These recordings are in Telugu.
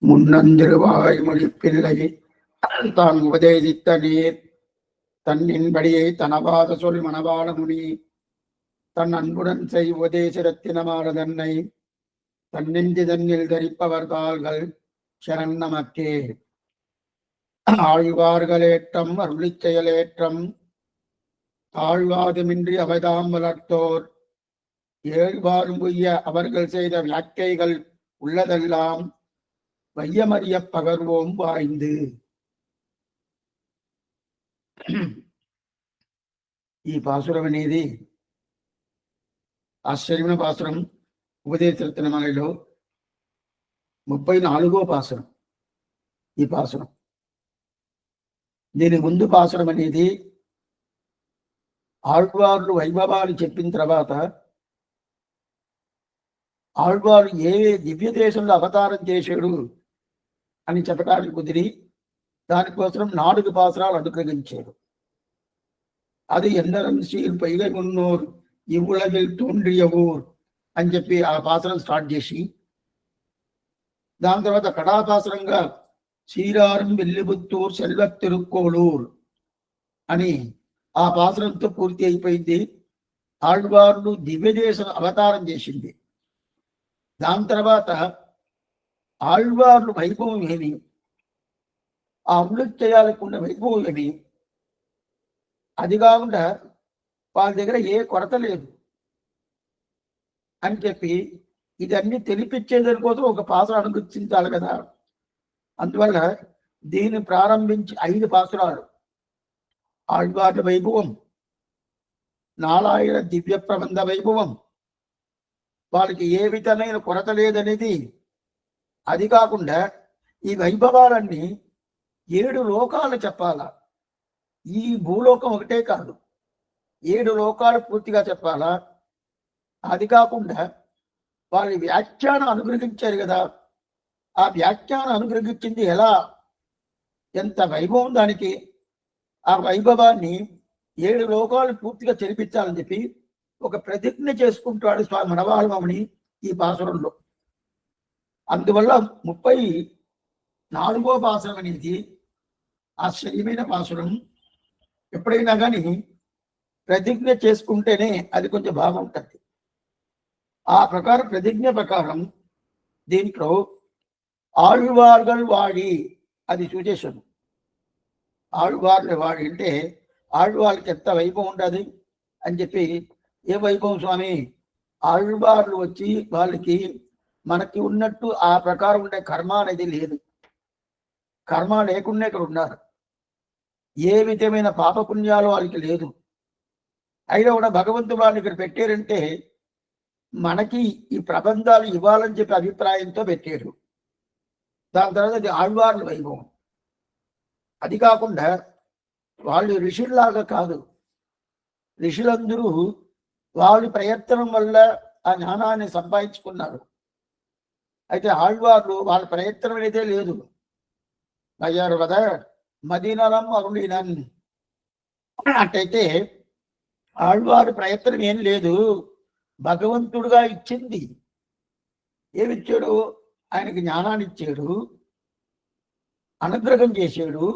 முன்னந்திருவாய் மொழிப்பிள்ளை தான் உபதேசித்த நீர் தன்னின்படியை தனவாத சொல் மணவாள முனி தன் அன்புடன் செய் உபதேசரத்தினமான தன்னை தன்னெஞ்சி தன்னில் தரிப்பவர் தாள்கள் சரண் நமக்கே. ஆழ்வார்களேற்றம் அருளிச் செயலேற்றம் தாழ்வாதுமின்றி அவதாம் வளர்த்தோர் ஏழ்வாரும் உய்ய அவர்கள் செய்த வியாக்கைகள் உள்ளதெல்லாம் வையமறிய பகர்வோம் வாய்ந்து. ఈ పాసురం అనేది ఆశ్చర్యమైన పాసురం. ఉపదేశరత్నమాలలో 34వ పాసురం ఈ పాసురం. దీని ముందు పాసురం అనేది ఆళ్వార్లు వైభవాలు చెప్పిన తర్వాత ఆళ్వారు ఏ దివ్య దేశంలో అవతారం చేశాడు అని చెప్పడానికి కుదిరి దానికోసం 4 పాసురాలు అనుగ్రహించారు. అది ఎందరం సీల్ పైగా ఉన్నోర్ ఇవులగిల్ తోండ్రియ ఊర్ అని చెప్పి ఆ పాసురం స్టార్ట్ చేసి దాని తర్వాత కడాపాసురంగా శ్రీరారం వెల్లిపుత్తూర్ సెల్వ తిరుక్కోళూర్ అని ఆ పాసురంతో పూర్తి అయిపోయింది. ఆళ్వార్లు దివ్యదేశం అవతారం చేసింది. దాని తర్వాత ఆళ్వార్లు వైభవం ఏమి, ఆ అమృత్ చేయాలనుకున్న వైభవం ఏమి, అది కాకుండా వాళ్ళ దగ్గర ఏ కొరత లేదు అని చెప్పి ఇదన్నీ తెలిపించేదాని కోసం ఒక పాసురం అనుగ్రహించాలి కదా. అందువల్ల దీన్ని ప్రారంభించి 5 పాసురాలు ఆళ్వార్ల వైభవం, నాలాయన దివ్య ప్రబంధ వైభవం, వాళ్ళకి ఏ విధమైన కొరత లేదనేది, అది కాకుండా ఈ వైభవాలన్నీ 7 లోకాలు చెప్పాలా. ఈ భూలోకం ఒకటే కాదు, 7 లోకాలు పూర్తిగా చెప్పాలా. అది కాకుండా వాళ్ళ వ్యాఖ్యానం అనుగ్రహించారు కదా, ఆ వ్యాఖ్యానం అనుగ్రహించింది ఎలా, ఎంత వైభవం దానికి. ఆ వైభవాన్ని 7 లోకాలు పూర్తిగా చెరిపించాలని చెప్పి ఒక ప్రతిజ్ఞ చేసుకుంటాడు స్వామి మనవాళమని ఈ పాసురంలో. అందువల్ల 34వ పాసురం అనేది ఆశ్చర్యమైన పాసురం. ఎప్పుడైనా కానీ ప్రతిజ్ఞ చేసుకుంటేనే అది కొంచెం బాగుంటుంది. ఆ ప్రకారం ప్రతిజ్ఞ ప్రకారం దీంట్లో ఆళ్వార్గల్ వాడి అది చూసేశాను. ఆళ్వార్ల వాడి అంటే ఆళ్వార్లకి ఎంత వైభవం ఉంటుంది అని చెప్పి, ఏ వైభవం స్వామి, ఆళ్వార్లు వచ్చి వాళ్ళకి మనకి ఉన్నట్టు ఆ ప్రకారం ఉండే కర్మ అనేది లేదు. కర్మ లేకుండా ఇక్కడ ఉన్నారు. ఏ విధమైన పాపపుణ్యాలు వాళ్ళకి లేదు. అయినా కూడా భగవంతుడు వాళ్ళని ఇక్కడ పెట్టారంటే మనకి ఈ ప్రబంధాలు ఇవ్వాలని చెప్పి అభిప్రాయంతో పెట్టారు. దాని తర్వాత అది ఆళ్వార్ల వైభవం. అది కాకుండా వాళ్ళు ఋషుల్లాగా కాదు. ఋషులందరూ వాళ్ళ ప్రయత్నం వల్ల ఆ జ్ఞానాన్ని సంపాదించుకున్నారు. అయితే ఆళ్వార్లు వాళ్ళ ప్రయత్నం అనేది లేదు. అయ్యారు కదా మదీనలం అరుణినన్. అట్టయితే ఆళ్వారు ప్రయత్నం ఏం లేదు, భగవంతుడుగా ఇచ్చింది. ఏమిచ్చాడు, ఆయనకి జ్ఞానాన్ని ఇచ్చాడు, అనుగ్రహం చేశాడు,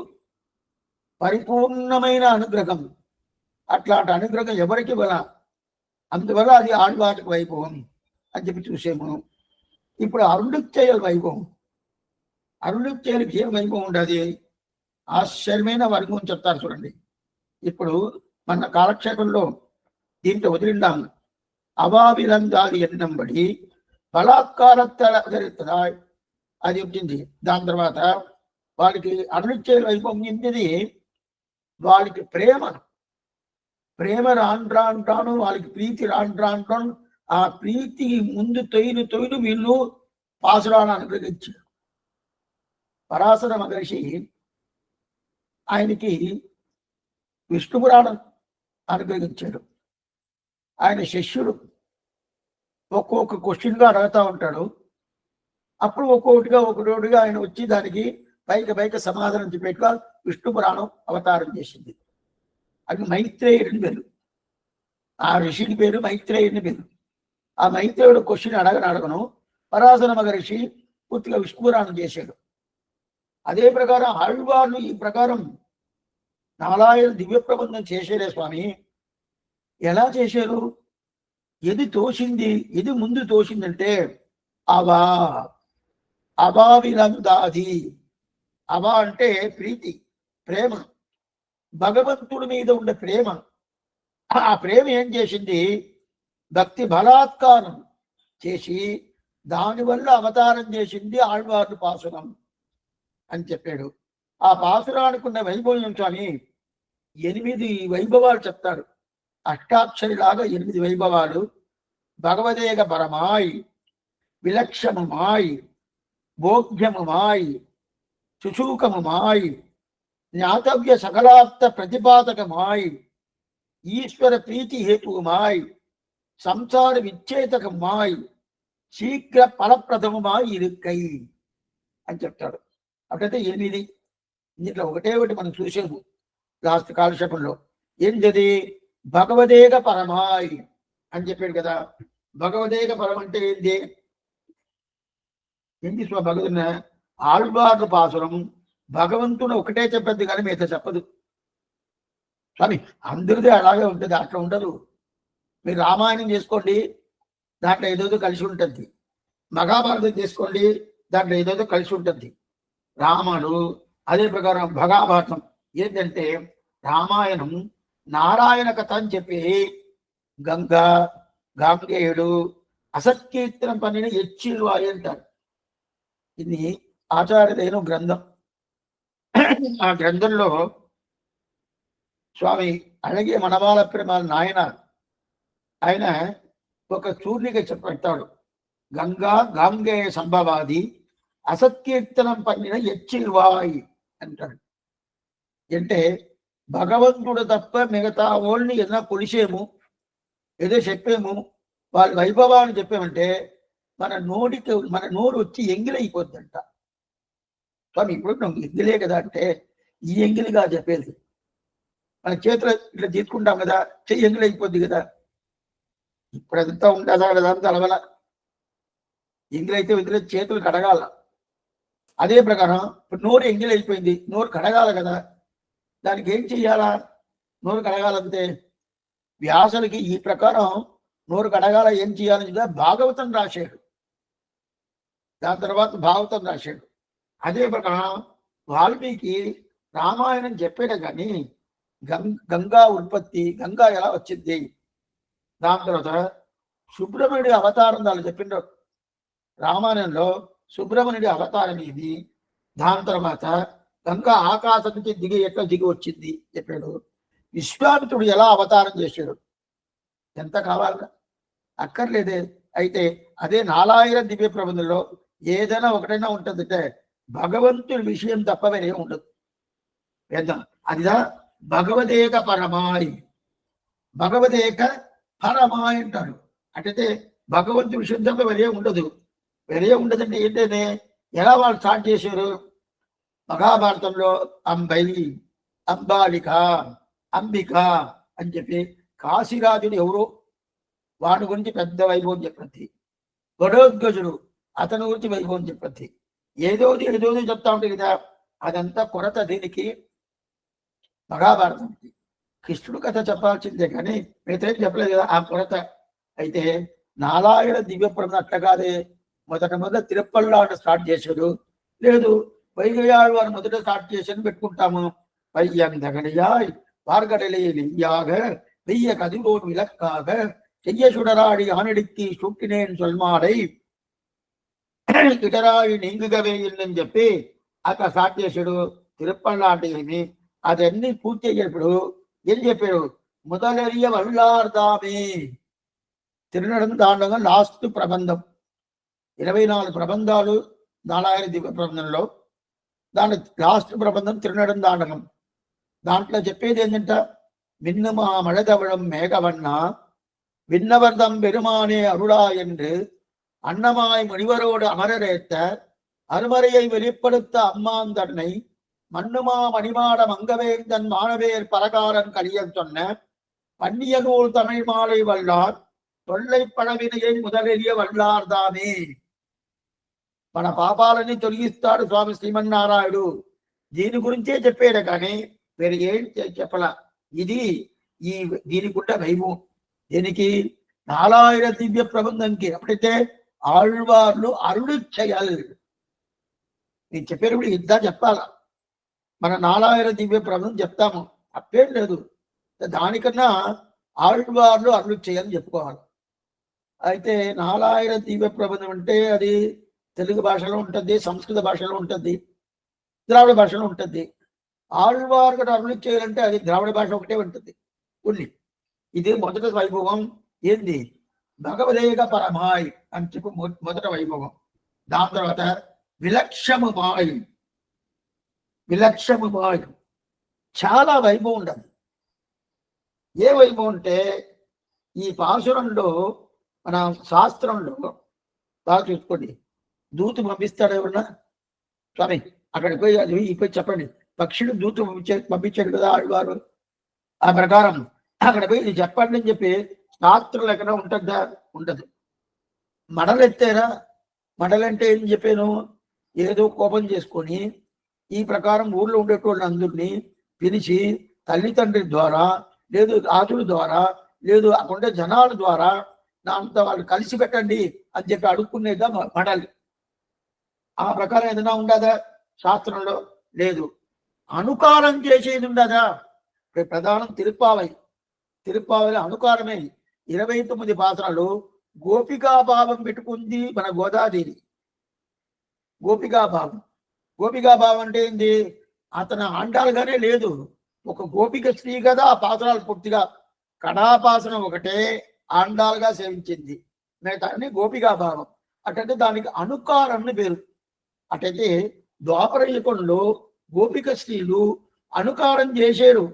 పరిపూర్ణమైన అనుగ్రహం. అట్లాంటి అనుగ్రహం ఎవరికి ఇవ్వాల, అందువల్ల అది ఆళ్వార్ల వైభవం అని చెప్పి చూసాము. ఇప్పుడు అరుణిచ్చయ వైభవం. అరుణిచ్చయకి ఏ వైభవం ఉండదు, ఆశ్చర్యమైన వైభవం చెప్తారు చూడండి. ఇప్పుడు మన కాలక్షేపంలో దీంట్లో వదిలిందాము. అవావిలందాది ఎన్నంబడి బలాత్కారత్తదా అది వచ్చింది. దాని తర్వాత వాళ్ళకి అరుణిచ్చే వైభవం ఏంటిది, వాళ్ళకి ప్రేమ రాను వాళ్ళకి ప్రీతి రాను ఆ ప్రీతికి ముందు తొయిను వీళ్ళు పాసురాన్ని అనుగ్రహించారు. పరాశర మహర్షి ఆయనకి విష్ణు పురాణం అనుగ్రహించాడు. ఆయన శిష్యుడు ఒక్కొక్క క్వశ్చన్గా అడుగుతూ ఉంటాడు. అప్పుడు ఒకటోటిగా ఆయన వచ్చి దానికి పైకి సమాధానం చెప్పేట్టుగా విష్ణు పురాణం అవతారం చేసింది. అది మైత్రేయుడిని పేరు, ఆ ఋషిని పేరు మైత్రేయుడిని పేరు. ఆ మైత్రేయుడు క్వశ్చన్ అడగను పరాశర మహర్షి పూర్తిగా విష్ణుపురాణం చేశాడు. అదే ప్రకారం ఆళ్వార్లు ఈ ప్రకారం నారాయణ దివ్య ప్రబంధం చేశారే స్వామి. ఎలా చేశారు? ఏది తోసింది, ఏది ముందు తోసిందంటే అవా అభావినందాది. అవా అంటే ప్రీతి, ప్రేమ, భగవంతుడి మీద ఉండే ప్రేమ. ఆ ప్రేమ ఏం చేసింది? భక్తి బలాత్కారం చేసి దానివల్ల అవతారం చేసింది ఆళ్వార్లు పాసురం అని చెప్పాడు. ఆ పాసురానికి ఉన్న వైభవం స్వామి 8 వైభవాలు చెప్తాడు. అష్టాక్షరిలాగా 8 వైభవాలు. భగవదేక పరమాయ్, విలక్షణమాయ్, భోగ్యముమాయ్, సుశూకముమాయ్, జ్ఞాతవ్య సకలార్థ ప్రతిపాదకమాయ్, ఈశ్వర ప్రీతి హేతువుమాయ్, సంసార విచ్ఛేదకమాయ్, శీఘ్ర ఫలప్రదముమాయ్ ఇరుక్కై అని చెప్తాడు. అట్లయితే 8. ఇంట్లో ఒకటే ఒకటి మనం చూసాము లాస్ట్ కాలక్షేపంలో. ఏంటది? భగవదేక పరమాయ్ అని చెప్పాడు కదా. భగవదేక పరం అంటే ఏంటి? ఏంటి భగవతున్న ఆళ్వార్ల పాసురం భగవంతుడు ఒకటే చెప్పద్దు కానీ మిగతా చెప్పదు స్వామి. అందరిది అలాగే ఉంటుంది, అట్లా ఉండదు. మీరు రామాయణం చేసుకోండి, దాంట్లో ఏదోదో కలిసి ఉంటుంది. మహాభారతం చేసుకోండి, దాంట్లో ఏదోదో కలిసి ఉంటుంది. రాముడు అదే ప్రకారం మహాభారతం ఏంటంటే రామాయణం నారాయణ కథ అని చెప్పి గంగా, గాంగేయుడు అసత్కీర్తనం పనిన ఎచ్చిల్వాయి అంటారు. ఇది ఆచార్యదైన గ్రంథం. ఆ గ్రంథంలో స్వామి అழగే మనవాళ ప్రేమాల నాయన ఆయన ఒక చూర్ణిక చెప్పెడతాడు. గంగా గాంగేయ సంభవాది అసత్కీర్తనం పన్నిన ఎచ్చిల్వాయి అంటాడు. అంటే భగవంతుడు తప్ప మిగతా వాళ్ళని ఏదైనా కొలిసేము, ఏదో చెప్పేము, వాళ్ళ వైభవాన్ని చెప్పామంటే మన నోరు వచ్చి ఎంగిలైపోద్దంట స్వామి. ఇప్పుడు నువ్వు ఎంగిలే కదా అంటే ఈ ఎంగిలిగా చెప్పేది. మన చేతులు ఇట్లా తీసుకుంటాం కదా, చెయ్యి ఎంగిలైపోద్ది కదా. ఇప్పుడు అదంతా ఉండదా అదంతా అలవల. ఎంగిలైతే వదిలే చేతులు కడగాల. అదే ప్రకారం ఇప్పుడు నోరు ఎంగిలైపోయింది, నోరు కడగాల కదా. దానికి ఏం చెయ్యాలా? నోరు కడగాలంటే వ్యాసులకి ఈ ప్రకారం నోరు కడగాల ఏం చేయాలని భాగవతం రాశాడు. దాని తర్వాత భాగవతం రాశాడు. అదే ప్రకారం వాల్మీకి రామాయణం చెప్పాడు కానీ గంగా ఉత్పత్తి, గంగా ఎలా వచ్చింది, దాని తర్వాత సుబ్రహ్మణ్యుడి అవతారం దాన్ని చెప్పిండ్రు. రామాయణంలో సుబ్రహ్మణ్యుడి అవతారం ఇది. దాని తర్వాత గంగా ఆకాశం నుంచి ఎట్లా దిగి వచ్చింది చెప్పాడు. విశ్వామిత్రుడు ఎలా అవతారం చేశాడు, ఎంత కావాలా? అక్కర్లేదే. అయితే అదే నారాయణ దివ్య ప్రబంధంలో ఏదైనా ఒకటైనా ఉంటుందంటే భగవంతుడి విషయం తప్ప వేరే ఉండదు. అదిదా భగవదేక పరమాయి. భగవదేక పరమాయి అంటాడు. అంటే భగవంతుడి విషయం తప్ప వేరే ఉండదు. వేరే ఉండదంటే ఏంటనే ఎలా వాళ్ళు స్టార్ట్ చేశారు? మహాభారతంలో అంబై, అంబాలిక, అంబిక అని చెప్పి కాశీరాజుడు ఎవరు వాడి గురించి పెద్ద వైభవం చెప్పద్ది. గడోద్గజుడు అతని గురించి వైభవం చెప్పద్ది. ఏదోది చెప్తా ఉంటాయి కదా. అదంతా కొరత దీనికి మహాభారతానికి. కృష్ణుడు కథ చెప్పాల్సిందే కానీ మిగతా చెప్పలేదు కదా ఆ కొరత. అయితే నారాయణ దివ్య ప్రబంధం అట్లా కాదే. మొదట తిరుపల్లాట స్టార్ట్ చేశాడు. లేదు వైగయాడు వారు మొదట స్టార్ట్ చేశాను పెట్టుకుంటాము. வையந்தகடையாய் பார்கடலையாக வெய்ய கதிரோடு விளக்காக செய்ய சுடராடி ஆனடிக்கு சூட்டினேன் சொல்மாடை ఇటరాయి నింగుగవే ఇల్లని చెప్పి అక్కడ స్టార్ట్ చేశాడు తిరుపల్లాటని. అదన్నీ పూర్తి అయ్యేప్పుడు ఏం చెప్పాడు? మొదలెరియ వల్లార్దామే తిరునడందాండగా లాస్ట్ ప్రబంధం. 24 ప్రబంధాలు నారాయణ దివ్య ప్రబంధంలో. దాని లాస్ట్ ప్రబంధం తిరునడందాండకం. దాంట్లో చెప్పేది ఏంటంట? మిన్నుమా మழதவழம் மேகவண்ணா விண்ணவர்தம் பெருமானே அருளா என்று அன்னமாய் முனிவரோடு அமரரேத்த அருமறையை வெளிப்படுத்த அம்மாந்தன்னை மண்ணுமா மணிமாட மங்கவேந்தன் மாணவேர் பரகாரன் கலியன் சொன்ன பன்னிய நூல் தமிழ் மாலை வல்லார் தொல்லை பழவினையை முதலெறிய வல்லார்தாமே. మన పాపాలని తొలగిస్తాడు స్వామి శ్రీమన్నారాయణుడు. దీని గురించే చెప్పాడు కానీ వేరే ఏం చెప్పలా. ఇది ఈ దీనికున్న వైభవం. దీనికి 4000 దివ్య ప్రబంధంకి ఎప్పుడైతే ఆళ్వార్లు అరుడు చేయాలి. నేను చెప్పేటప్పుడు ఇంత చెప్పాలా. మన 4000 దివ్య ప్రబంధం చెప్తాము, తప్పేం లేదు. దానికన్నా ఆళ్వార్లు అరుడు చేయని చెప్పుకోవాలి. అయితే 4000 దివ్య ప్రబంధం అంటే అది తెలుగు భాషలో ఉంటుంది, సంస్కృత భాషలో ఉంటుంది, ద్రావిడ భాషలో ఉంటుంది. ఆళ్వార్ కూడా అరుడు చేయాలంటే అది ద్రావిడ భాష ఒకటే ఉంటుంది ఉల్లి. ఇది మొదటి వైభవం. ఏంది? భగవదేక పరమాయ్ అని చెప్పి మొదట వైభవం. దాని తర్వాత విలక్షణమాయ్. విలక్షణమాయ్ చాలా వైభవం ఉండదు. ఏ వైభవం అంటే ఈ పాసురంలో మన శాస్త్రంలో బాగా చూసుకోండి. దూతు పంపిస్తాడు ఎవరన్నా, స్వామి అక్కడికి పోయి అది పోయి చెప్పండి. పక్షుడు దూతు పంపించాడు కదా ఆళ్వారు. ఆ ప్రకారం అక్కడ పోయి ఇది చెప్పండి అని చెప్పి శాస్త్రం ఎక్కడ ఉంటుందా? ఉండదు. మడలెత్తారా? మడలంటే ఏం చెప్పాను? ఏదో కోపం చేసుకొని ఈ ప్రకారం ఊర్లో ఉండేటోళ్ళని అందరినీ పిలిచి తల్లిదండ్రుల ద్వారా, లేదు రాజుల ద్వారా, లేదు అక్కడ జనాల ద్వారా అంత వాళ్ళు కలిసి పెట్టండి అని చెప్పి అడుక్కునేదా మడలి. ఆ ప్రకారం ఏదైనా ఉండదా శాస్త్రంలో? లేదు. అనుకారం చేసేది ఉండదా? ప్రధానం తిరుప్పావై. తిరుప్పావై అనుకారమే. 29 పాత్రలు గోపికాభావం పెట్టుకుంది మన గోదాదేవి. గోపికాభావం. గోపికాభావం అంటే ఏంది? అతను ఆండాలుగానే లేదు, ఒక గోపిక స్త్రీ కదా. ఆ పాత్రలు పూర్తిగా కడాపాసనం ఒకటే ఆండాలుగా సేవించింది, మిగతాన్ని గోపికాభావం. అటంటే దానికి అనుకారం పేరు. అటైతే ద్వాపర యుగంలో గోపిక స్త్రీలు అనుకారం చేశారు.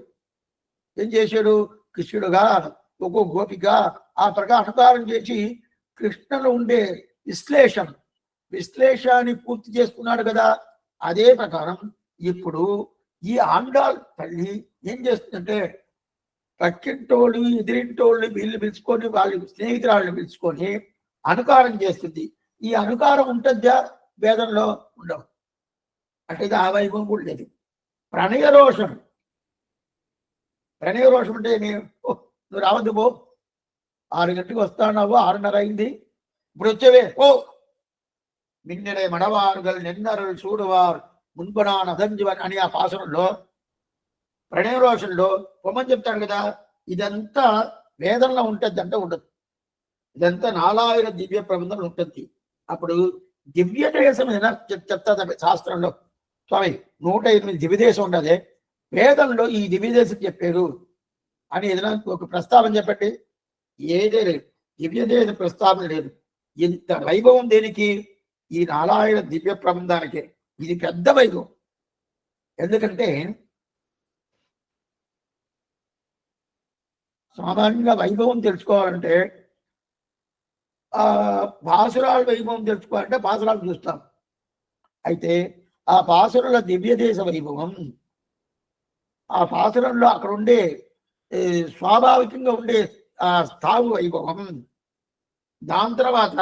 ఏం చేశాడు? కృష్ణుడుగా ఒక్కో గోపిక ఆ ప్రకారం అనుకారం చేసి కృష్ణలో ఉండే విశ్లేషాన్ని పూర్తి చేసుకున్నాడు కదా. అదే ప్రకారం ఇప్పుడు ఈ ఆండాల్ తల్లి ఏం చేస్తుందంటే పక్కింటోళ్ళు ఎదిరింటోళ్ళు వీళ్ళు పిలుచుకొని వాళ్ళ స్నేహితురాళ్ళని పిలుచుకొని అనుకారం చేస్తుంది. ఈ అనుకారం ఉంటుందా? వేదంలో ఉండవు. అంటే ఇది ఆ వైభవం కూడా లేదు. ప్రణయరోషం. ప్రణయరోషం అంటే నువ్వు రావద్దు పో, 6 గంటలకు వస్తాన్నావు, 6:30 అయింది, ఇప్పుడు వచ్చేవే ఓ మిన్నడే మడవారుగల్ నిన్నరులు చూడువారు మున్పనా నదంజీవన్ అని ఆ పాసనంలో ప్రణయరోషంలో పొమ్మని చెప్తాడు కదా. ఇదంతా వేదంలో ఉంటుంది అంటే ఉండదు. ఇదంతా 4000 దివ్య ప్రబంధం ఉంటుంది. అప్పుడు దివ్య దేశం ఏదైనా చెప్తా శాస్త్రంలో, స్వామి 108 దివ్యదేశం ఉండదే, వేదంలో ఈ దివ్యదేశం చెప్పారు అని ఏదైనా ఒక ప్రస్తావన చెప్పండి. ఏదే లేదు, దివ్యదేశ ప్రస్తావన లేదు. ఇంత వైభవం దేనికి? ఈ 4000 దివ్య ప్రబంధానికే. ఇది పెద్ద వైభవం. ఎందుకంటే సామాన్యంగా వైభవం తెలుసుకోవాలంటే పాసురాల వైభవం తెలుసుకోవాలంటే పాసురాలు చూస్తాం. అయితే ఆ పాసురుల దివ్య దేశ వైభవం, ఆ పాసురంలో అక్కడ ఉండే స్వాభావికంగా ఉండే ఆ స్థావు వైభవం, దాని తర్వాత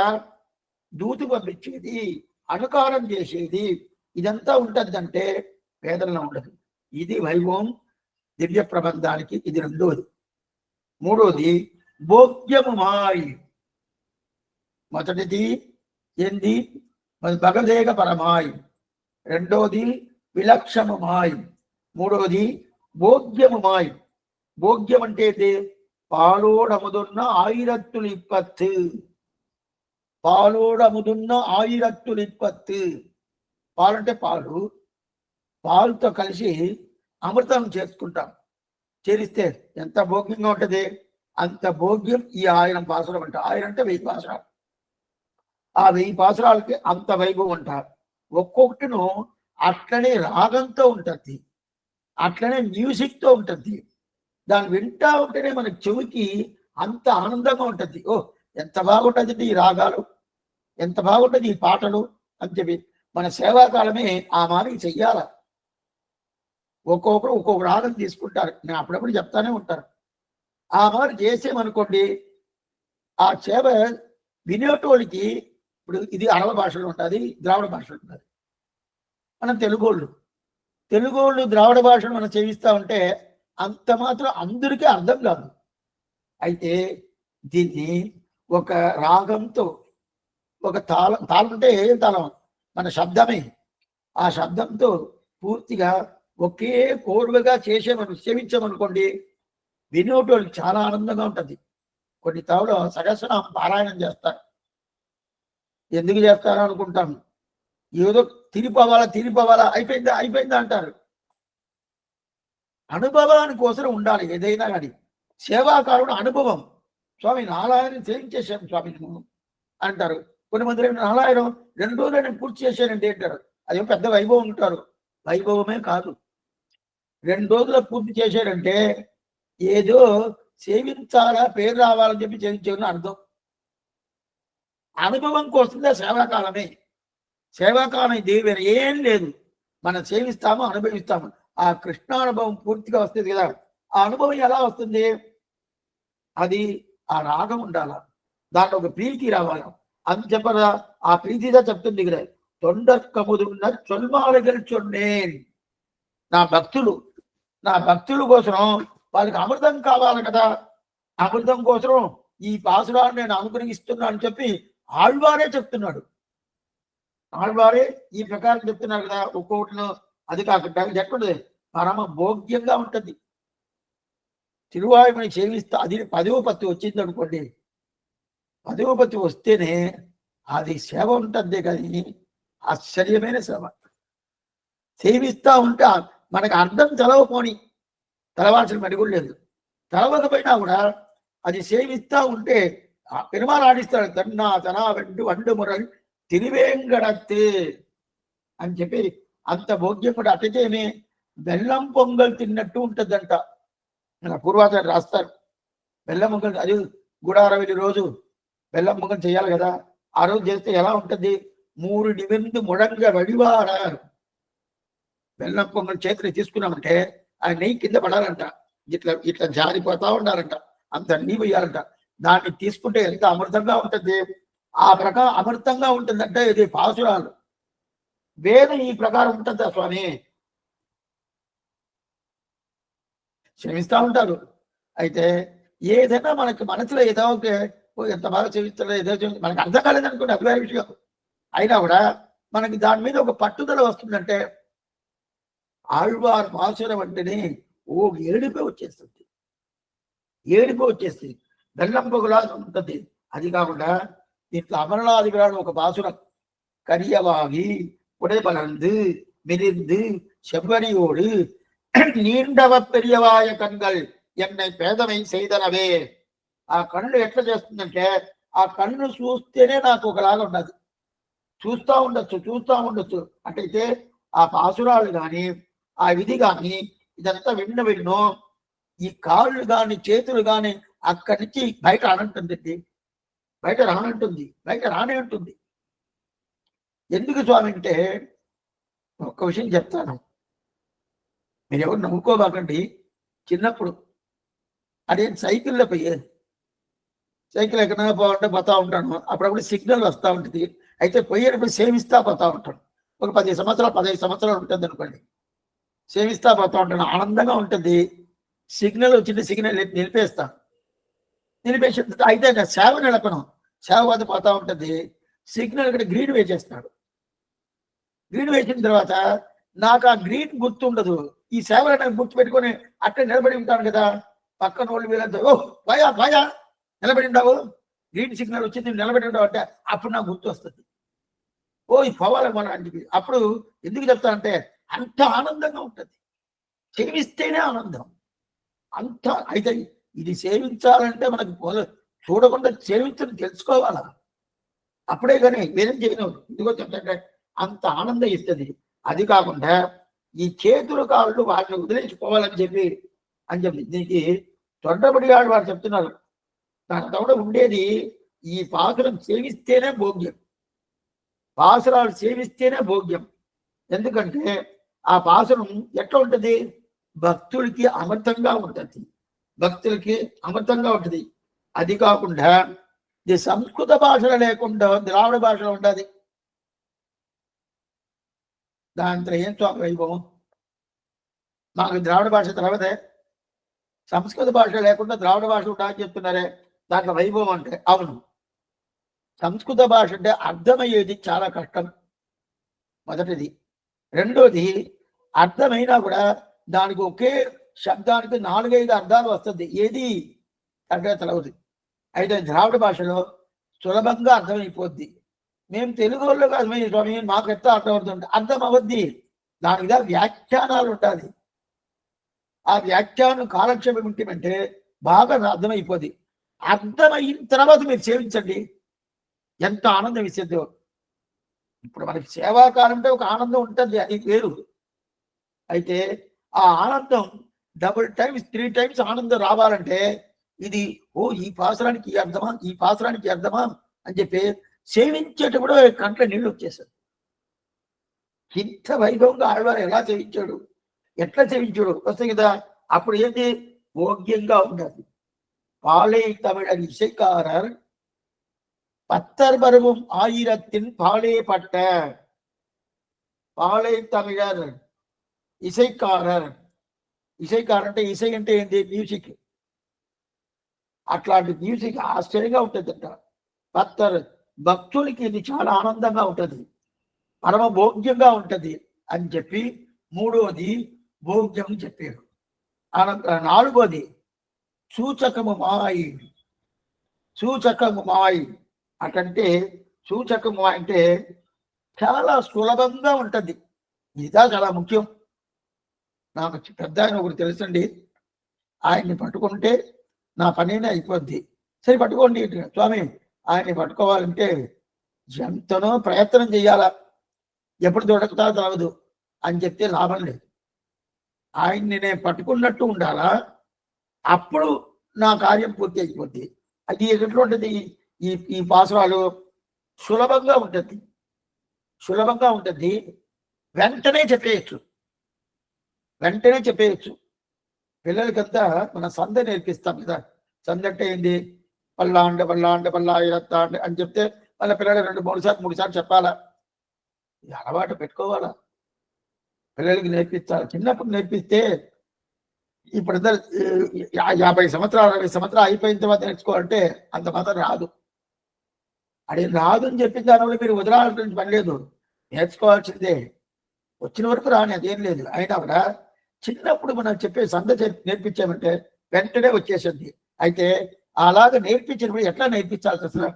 దూతి పంపించేది, అనుకారం చేసేది, ఇదంతా ఉంటుందంటే వేదంలో ఉండదు. ఇది వైభవం దివ్య ప్రబంధానికి. ఇది రెండోది. మూడోది భోగ్యముమాయ్. మొదటిది ఏంది? భగదేక పరమాయ్. రెండోది విలక్షణమాయ్. మూడోది భోగ్యముమాయ్. భోగ్యం అంటే పాలోడముదున్న 1020. పాలోడముదున్న 1020. పాలంటే పాలు, పాలుతో కలిసి అమృతం చేసుకుంటాం. చేరిస్తే ఎంత భోగ్యంగా ఉంటుంది? అంత భోగ్యం ఈ 1000 పాసురం అంట. 1000 అంటే 1000 పాసురాలు. ఆ 1000 పాసురాలకి అంత వైభవం అంటారు. ఒక్కొక్కటిను అట్లనే రాగంతో ఉంటుంది, అట్లనే మ్యూజిక్తో ఉంటుంది. దాన్ని వింటా ఉంటేనే మనకి చెవికి అంత ఆనందంగా ఉంటుంది. ఓ ఎంత బాగుంటుంది ఈ రాగాలు, ఎంత బాగుంటుంది ఈ పాటలు అని చెప్పి మన సేవాకాలమే ఆ మాదిరి చెయ్యాల. ఒక్కొక్కరు ఒక్కొక్క రాగం తీసుకుంటారు. నేను అప్పుడప్పుడు చెప్తానే ఉంటాను. ఆ మాదిరి చేసేమనుకోండి, ఆ సేవ వినేటోళ్ళకి ఇప్పుడు ఇది అరవ భాషలో ఉంటుంది, ద్రావిడ భాషలో ఉంటుంది. మనం తెలుగోళ్ళు ద్రావిడ భాషను మనం సేవిస్తా ఉంటే అంత మాత్రం అందరికీ అర్థం కాదు. అయితే దీన్ని ఒక రాగంతో, ఒక తాళం అంటే ఏం తాళం, మన శబ్దమే, ఆ శబ్దంతో పూర్తిగా ఒకే కోరువగా సేవించామనుకోండి, వినేటోళ్ళకి చాలా ఆనందంగా ఉంటుంది. కొన్ని తావులో సహస్రనామం పారాయణం చేస్తారు. ఎందుకు చేస్తారో అనుకుంటాము. ఏదో తిరిపోవాలా అయిపోయిందా అంటారు. అనుభవాని కోసం ఉండాలి ఏదైనా కానీ. సేవాకారుడు అనుభవం. స్వామి నారాయణ సేవించేశాను స్వామి అంటారు. కొంతమంది నారాయణం 2 రోజులు నేను పూర్తి చేశానండి అంటారు. అదేం పెద్ద వైభవం ఉంటారు. వైభవమే కాదు. 2 రోజులు పూర్తి చేశాడంటే ఏదో సేవించాలా, పేరు రావాలని చెప్పి సేవించాలని అర్థం. అనుభవం కోసంగా సేవాకాలమే. సేవాకాలం ఇది వేరే ఏం లేదు. మనం సేవిస్తాము, అనుభవిస్తాము. ఆ కృష్ణానుభవం పూర్తిగా వస్తుంది కదా. ఆ అనుభవం ఎలా వస్తుంది? అది ఆ రాగం ఉండాలా, దాంట్లో ఒక ప్రీతి రావాలా. అని చెప్పరా, ఆ ప్రీతిగా చెప్తుంది కదా, తొండక్కముదున్న చొల్మాలగలు చొన్నేన్. నా భక్తుల కోసం వాళ్ళకి అమృతం కావాలి కదా. అమృతం కోసం ఈ పాసురాన్ని నేను అనుగ్రహిస్తున్నా అని చెప్పి ఆళ్వారే చెప్తున్నాడు. ఆళ్వారే ఈ ప్రకారం చెప్తున్నారు కదా. ఒక్కొక్కటిలో అది కాకుండా ఎక్కడుంది, పరమ భోగ్యంగా ఉంటుంది. తిరువాయుమని సేవిస్తా, అది 10వ పత్తి వచ్చింది అనుకోండి, 10వ పత్తి వస్తేనే అది సేవ ఉంటుంది కానీ ఆశ్చర్యమైన సేవ. సేవిస్తా ఉంటే మనకు అర్థం తెలవాల్సిన పని కూడా లేదు. తెలవకపోయినా కూడా అది సేవిస్తా ఉంటే పెరుమాళ్ ఆడిస్తాడు. తనా వెండు వండు మురళి తిరివేంగడత్తే అని చెప్పి అంత భోగ్యం కూడా. అట్లయితేనే బెల్లం పొంగల్ తిన్నట్టు ఉంటుందంట. మన పూర్వాచార్యులు రాస్తారు. బెల్లం పొంగల్, అది గుడారవెల్లి రోజు బెల్లం పొంగల్ చేయాలి కదా. ఆ రోజు చేస్తే ఎలా ఉంటుంది? 3 నిమిందు ముడంగా వడివాడారు. బెల్లం పొంగల్ చేతిని తీసుకున్నామంటే ఆ నెయ్యి కింద పడాలంట, ఇట్లా జారిపోతా ఉండాలంట, అంత నెయ్యి వేయాలంట. దాన్ని తీసుకుంటే ఎంత అమృతంగా ఉంటుంది. ఆ ప్రకారం అమృతంగా ఉంటుందంటే ఇది పాసురాలు. వేదం ఈ ప్రకారం ఉంటుందా స్వామి? క్షమిస్తూ ఉంటారు. అయితే ఏదైనా మనకి మనసులో ఏదో ఎంత బాగా క్షమిస్తారో, ఏదో మనకు అర్థం కాలేదనుకోండి, అది వేరే విషయం. అయినా కూడా మనకి దాని మీద ఒక పట్టుదల వస్తుందంటే ఆళ్వార్ పాసురం అంటేనే ఏడుపే వచ్చేస్తుంది. బెల్లం పొగలాగా ఉంటుంది. అది కాకుండా దీంట్లో అమరనాథి విరాడు ఒక పాసురం, కరియవాగి உடைபலர்ந்து மிரிந்து செவ்வரியோடு నీండవ పెరియవాయ కన్నులు ఎన్నై పేదమై செய்தனவே. ఆ కన్ను ఎట్లా చేస్తుందంటే, ఆ కన్ను చూస్తేనే నాకు ఒకలాగా ఉన్నది. చూస్తూ ఉండొచ్చు. అటైతే ఆ పాసురాలు కానీ, ఆ విధి కానీ, ఇదంతా విన్నో ఈ కాళ్ళు కానీ, చేతులు కానీ అక్కడి నుంచి బయట రానంటుంది. బయట రానే ఉంటుంది. ఎందుకు స్వామి అంటే, ఒక్క విషయం చెప్తాను, మీరు ఎవరు నమ్ముకోబాకండి. చిన్నప్పుడు అదే సైకిల్లో పోయేది. సైకిల్ ఎక్కడైనా పోతా ఉంటాను. అప్పుడప్పుడు సిగ్నల్ వస్తూ ఉంటుంది. అయితే పోయేటప్పుడు సేవిస్తా పోతా ఉంటాను. ఒక 15 సంవత్సరాలు ఉంటుంది అనుకోండి. సేవిస్తా పోతా ఉంటాను, ఆనందంగా ఉంటుంది. సిగ్నల్ వచ్చింది, సిగ్నల్ నిలిపేస్తాను. నిలిపేసి అయితే సేవ నడపను. సేవ వద్ద పోతా ఉంటుంది. సిగ్నల్ ఇక్కడ గ్రీన్ వేసేస్తాడు. గ్రీన్ వేసిన తర్వాత నాకు ఆ గ్రీన్ గుర్తుండదు. ఈ సేవ గుర్తు పెట్టుకొని అట్లా నిలబడి ఉంటాను కదా. పక్కన వాళ్ళు వీళ్ళంతా, ఓ బాయా నిలబడి ఉంటావు, గ్రీన్ సిగ్నల్ వచ్చింది నిలబడి ఉంటావు అంటే అప్పుడు నాకు గుర్తు వస్తుంది. ఈ పోవాలి మన అని చెప్పి. అప్పుడు ఎందుకు చెప్తానంటే, అంత ఆనందంగా ఉంటుంది. సేవిస్తేనే ఆనందం అంత. అయితే ఇది సేవించాలంటే మనకు చూడకుండా సేవించడం తెలుసుకోవాలా. అప్పుడే కానీ వేదం చేయను. ఎందుకో చెప్తాంటే అంత ఆనందం ఇస్తుంది. అది కాకుండా ఈ చేతులు కాళ్ళు వాటిని వదిలేసిపోవాలని చెప్పి దీనికి తొండబడి వాడు చెప్తున్నారు. దాంతో కూడా ఉండేది ఈ పాసురం సేవిస్తేనే భోగ్యం. పాసురాలు సేవిస్తేనే భోగ్యం. ఎందుకంటే ఆ పాసురం ఎట్లా ఉంటుంది? భక్తులకి అమృతంగా ఉంటుంది. అది కాకుండా ఇది సంస్కృత భాషలో లేకుండా ద్రావిడ భాషలో ఉండదు. దాంట్లో ఏం స్వామి వైభవం? మాకు ద్రావిడ భాష తర్వాతే సంస్కృత భాష లేకుండా ద్రావిడ భాష ఉండాలని చెప్తున్నారే, దాంట్లో వైభవం అంటే అవును. సంస్కృత భాష అంటే అర్థమయ్యేది చాలా కష్టం, మొదటిది. రెండోది, అర్థమైనా కూడా దానికి ఒకే శబ్దానికి 4-5 అర్థాలు వస్తుంది, ఏది అంటే తెలవదు. అయితే ద్రావిడ భాషలో సులభంగా అర్థమైపోద్ది. మేము తెలుగు వాళ్ళు కాదు స్వామి, మాకు ఎట్లా అర్థమవుతుంది? అర్థం అవద్ది, దానికి వ్యాఖ్యానాలు ఉండాలి. ఆ వ్యాఖ్యానం కాలక్షేపం ఉంటే బాగా అర్థమైపోద్ది. అర్థమైన తర్వాత మీరు సేవించండి, ఎంత ఆనందం ఇస్తుందో. ఇప్పుడు మనకి సేవాకాలం అంటే ఒక ఆనందం ఉంటుంది, అది వేరు. అయితే ఆ ఆనందం డబుల్ టైమ్స్ 3 టైమ్స్ ఆనందం రావాలంటే ఇది ఈ పాసరానికి అర్థమా, ఈ పాసరానికి అర్థమా అని చెప్పి సేవించేటప్పుడు కంట్లో నీళ్ళు వచ్చేసాడు. ఇంత వైభవంగా ఆడవారు ఎలా సేవించాడు, ఎట్లా సేవించాడు వస్తాయి కదా. అప్పుడు ఏంటి, భోగ్యంగా ఉండాలి. பாலை தமிழர் இசைக்காரர் பத்தர் பருவும் ஆயிரத்தின் பாலே பட்ட பாலை தமிழர் ఇసైకారర్. ఇసైకారర్ అంటే ఇసై అంటే ఏంటి, మ్యూజిక్. అట్లాంటి మ్యూజిక్ ఆశ్చర్యంగా ఉంటుందంట. పత్తర్ భక్తులకి ఇది చాలా ఆనందంగా ఉంటుంది, పరమ భోగ్యంగా ఉంటుంది అని చెప్పి మూడవది భోగ్యం చెప్పారు. నాలుగోది సూచకము మాయి. సూచకము మాయి అటంటే, సూచకము అంటే చాలా సులభంగా ఉంటుంది. ఇదా చాలా ముఖ్యం. నాకు పెద్ద ఆయన ఒకరు తెలుసండి, ఆయన్ని పట్టుకుంటే నా పనినే అయిపోద్ది. సరే పట్టుకోండి స్వామి, ఆయన్ని పట్టుకోవాలంటే ఎంతనో ప్రయత్నం చేయాలా, ఎప్పుడు దొరకతా తెలవదు అని చెప్తే లాభం లేదు. ఆయన్ని నేను పట్టుకున్నట్టు ఉండాలా, అప్పుడు నా కార్యం పూర్తి అయిపోద్ది. అది ఎటువంటిది, ఈ పాసురాలు సులభంగా ఉంటుంది, సులభంగా ఉంటుంది. వెంటనే చెప్పేయచ్చు, వెంటనే చెప్పేయచ్చు. పిల్లలకంతా మన సంద నేర్పిస్తాం కదా. సంద అంటే ఏంది, పల్లాండ పల్లాండ పల్లాయిరత్తాండ అని చెప్తే వాళ్ళ పిల్లలు 2-3 సార్లు చెప్పాలా. అలవాటు పెట్టుకోవాలా, పిల్లలకి నేర్పించాలి. చిన్నప్పుడు నేర్పిస్తే ఇప్పుడు 50 సంవత్సరాలు 60 సంవత్సరాలు అయిపోయిన తర్వాత నేర్చుకోవాలంటే అంత మాత్రం రాదు. అది రాదు అని చెప్పిన దానివల్ల మీరు వదలాల్సిన పని లేదు, నేర్చుకోవాల్సిందే. వచ్చిన వరకు రాని అదేం లేదు. అయినా కూడా చిన్నప్పుడు మనం చెప్పే సంద నేర్పించామంటే వెంటనే వచ్చేసింది. అయితే అలాగ నేర్పించినప్పుడు ఎట్లా నేర్పించాల్సి అసలు,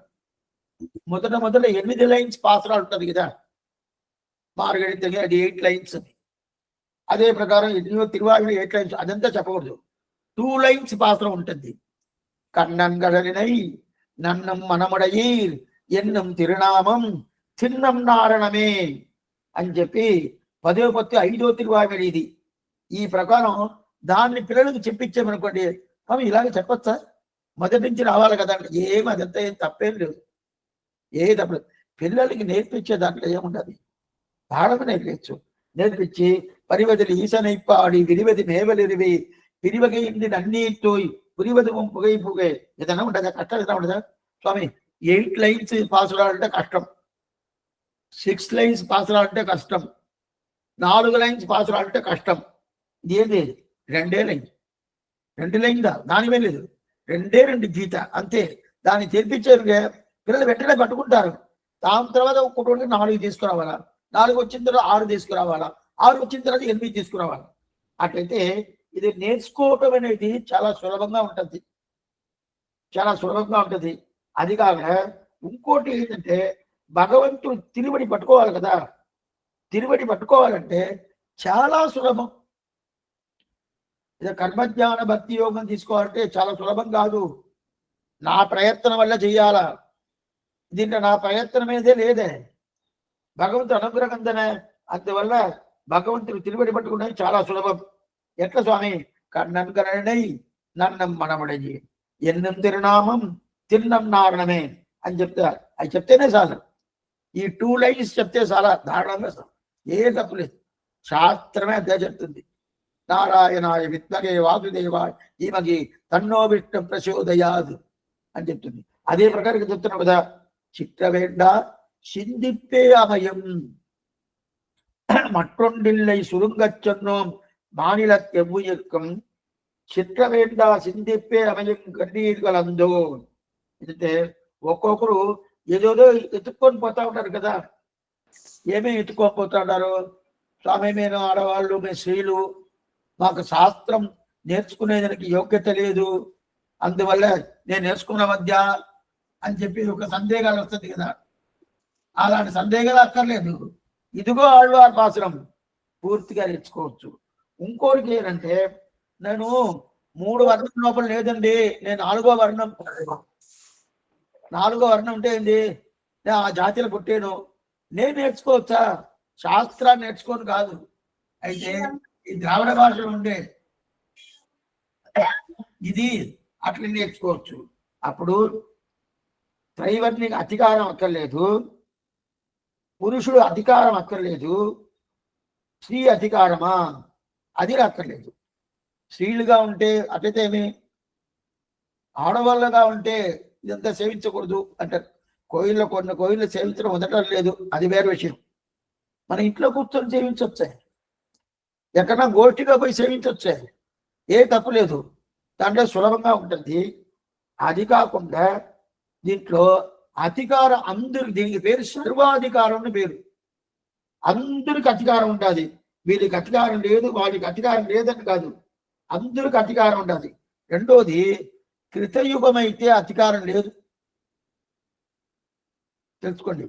మొదట 8 లైన్స్ పాసరా ఉంటుంది కదా, మార్గడి అది 8 లైన్స్. అదే ప్రకారం తిరువాయుడు 8 లైన్స్, అదంతా చెప్పకూడదు. 2 లైన్స్ పాసరం ఉంటుంది. కన్నంగడలినై నన్నం మనముడయీర్ ఎన్నం తిరునామం చిన్నం నారణమే అని చెప్పి 10వ పత్తి 5వ తిరువాయుడు ఇది. ఈ ప్రకారం దాన్ని పిల్లలకు చెప్పించామనుకోండి, మనం ఇలాగ చెప్పచ్చా, మొదటి నుంచి రావాలి కదా అంటే అదంతా ఏం తప్పేం లేదు, ఏ తప్పలేదు. పిల్లలకి నేర్పించే దాంట్లో ఏముండదు, పాడము నేర్పించు. నేర్పించి పరివదిలి ఈసనైపాడి విరివది మేవలిరివి పిరివగై అన్నీతోయ్ పురివది పుగై పుగై ఏదైనా ఉంటుందా, కష్టం ఏదైనా ఉంటుందా స్వామి? 8 లైన్స్ పాస్ రావాలంటే కష్టం, 6 లైన్స్ పాస్ రావాలంటే కష్టం, 4 లైన్స్ పాస్ రావాలంటే కష్టం. ఇది ఏంటి, 2 లైన్, 2 లైన్ దానివే లేదు, 2 గీత అంతే. దాన్ని తెరిపించారు పిల్లలు వెంటనే పట్టుకుంటారు. దాని తర్వాత ఒక్కొక్కటి 4 తీసుకురావాలా, 4 వచ్చిన తర్వాత 6 తీసుకురావాలా, 6 వచ్చిన తర్వాత 8 తీసుకురావాలా. అట్లయితే ఇది నేర్చుకోవటం అనేది చాలా సులభంగా ఉంటుంది, చాలా సులభంగా ఉంటుంది. అది కాక ఇంకోటి ఏంటంటే, భగవంతుడు తిరువడి పట్టుకోవాలి కదా. తిరువడి పట్టుకోవాలంటే చాలా సులభం. ఇది కర్మజ్ఞాన భక్తి యోగం తీసుకోవాలంటే చాలా సులభం కాదు, నా ప్రయత్నం వల్ల చెయ్యాలా. దీంట్లో నా ప్రయత్నం ఏదే లేదే, భగవంతుడు అనుగ్రహంతనే. అందువల్ల భగవంతుడు తిరువడి పట్టుకున్నది చాలా సులభం. ఎట్లా స్వామి? కన్నం కరణై నన్నం మనముడయి ఎన్నం తిరునామం తిన్నం నారణమే అని చెప్తారు. అది చెప్తేనే చాలు, ఈ 2 లైన్స్ చెప్తే చాలా దారుణంగా, ఏ తప్పులేదు. శాస్త్రమే అదే చెప్తుంది. నారాయణాయ విద్మగే వాసుదేవాయ ధీమహి తన్నో విష్ణు ప్రచోదయాత్ అని చెప్తుంది. అదే ప్రకారం చెప్తున్నావు కదా, చిత్రవేండ సిందిప్పే అభయం மற்றொன்றில்லை சுருங்கச் சொன்னோம் மாநிலத் எவ்வுயிர்க்கும் చిత్రవేండ సిందిప్పే అభయం కన్నీరుగల అందో. అంటే ఒక్కొక్కరు ఏదోదో ఎత్తుక్కొని పోతా ఉంటారు కదా. ఏమేమి ఎత్తుకొని పోతా ఉంటారు? స్వామి మేము ఆడవాళ్ళు, మేము స్త్రీలు, మాకు శాస్త్రం నేర్చుకునేదానికి యోగ్యత లేదు, అందువల్ల నేను నేర్చుకున్న మధ్య అని చెప్పి ఒక సందేహాలు వస్తుంది కదా. అలాంటి సందేహాలు అక్కర్లేదు. ఇదిగో ఆళ్వార్ పాసురం పూర్తిగా నేర్చుకోవచ్చు. ఇంకోటికి ఏంటంటే, నేను 3 వర్ణం లోపల లేదండి, నేను 4వ వర్ణం. 4వ వర్ణం అంటే ఏంది? నేను ఆ జాతిలో పుట్టాను, నేను నేర్చుకోవచ్చా? శాస్త్రాన్ని నేర్చుకోను కాదు. అయితే ఈ ద్రావిడ భాషలో ఉండే ఇది అట్లా నేర్చుకోవచ్చు. అప్పుడు త్రైవర్ణిక అధికారం అక్కర్లేదు, పురుషుడు అధికారం అక్కర్లేదు, స్త్రీ అధికారమా అది అక్కర్లేదు. స్త్రీలుగా ఉంటే అట్లయితే ఏమి, ఆడవాళ్ళగా ఉంటే ఇదంతా సేవించకూడదు అంటారు. కొన్ని కోయిల్లో సేవించడం వదటం లేదు, అది వేరే విషయం. మన ఇంట్లో కూర్చొని సేవించొచ్చాయి, ఎక్కడన్నా గోష్ఠిగా పోయి సేవించొచ్చాయి, ఏ తప్పు లేదు, దాంట్లో సులభంగా ఉంటుంది. అది కాకుండా దీంట్లో అధికారం అందరికి, దీనికి పేరు సర్వాధికారం అని పేరు. అందరికి అధికారం ఉంటుంది. వీరికి అధికారం లేదు, వాడికి అధికారం లేదని కాదు, అందరికి అధికారం ఉంటుంది. రెండోది, కృతయుగం అయితే అధికారం లేదు, తెలుసుకోండి.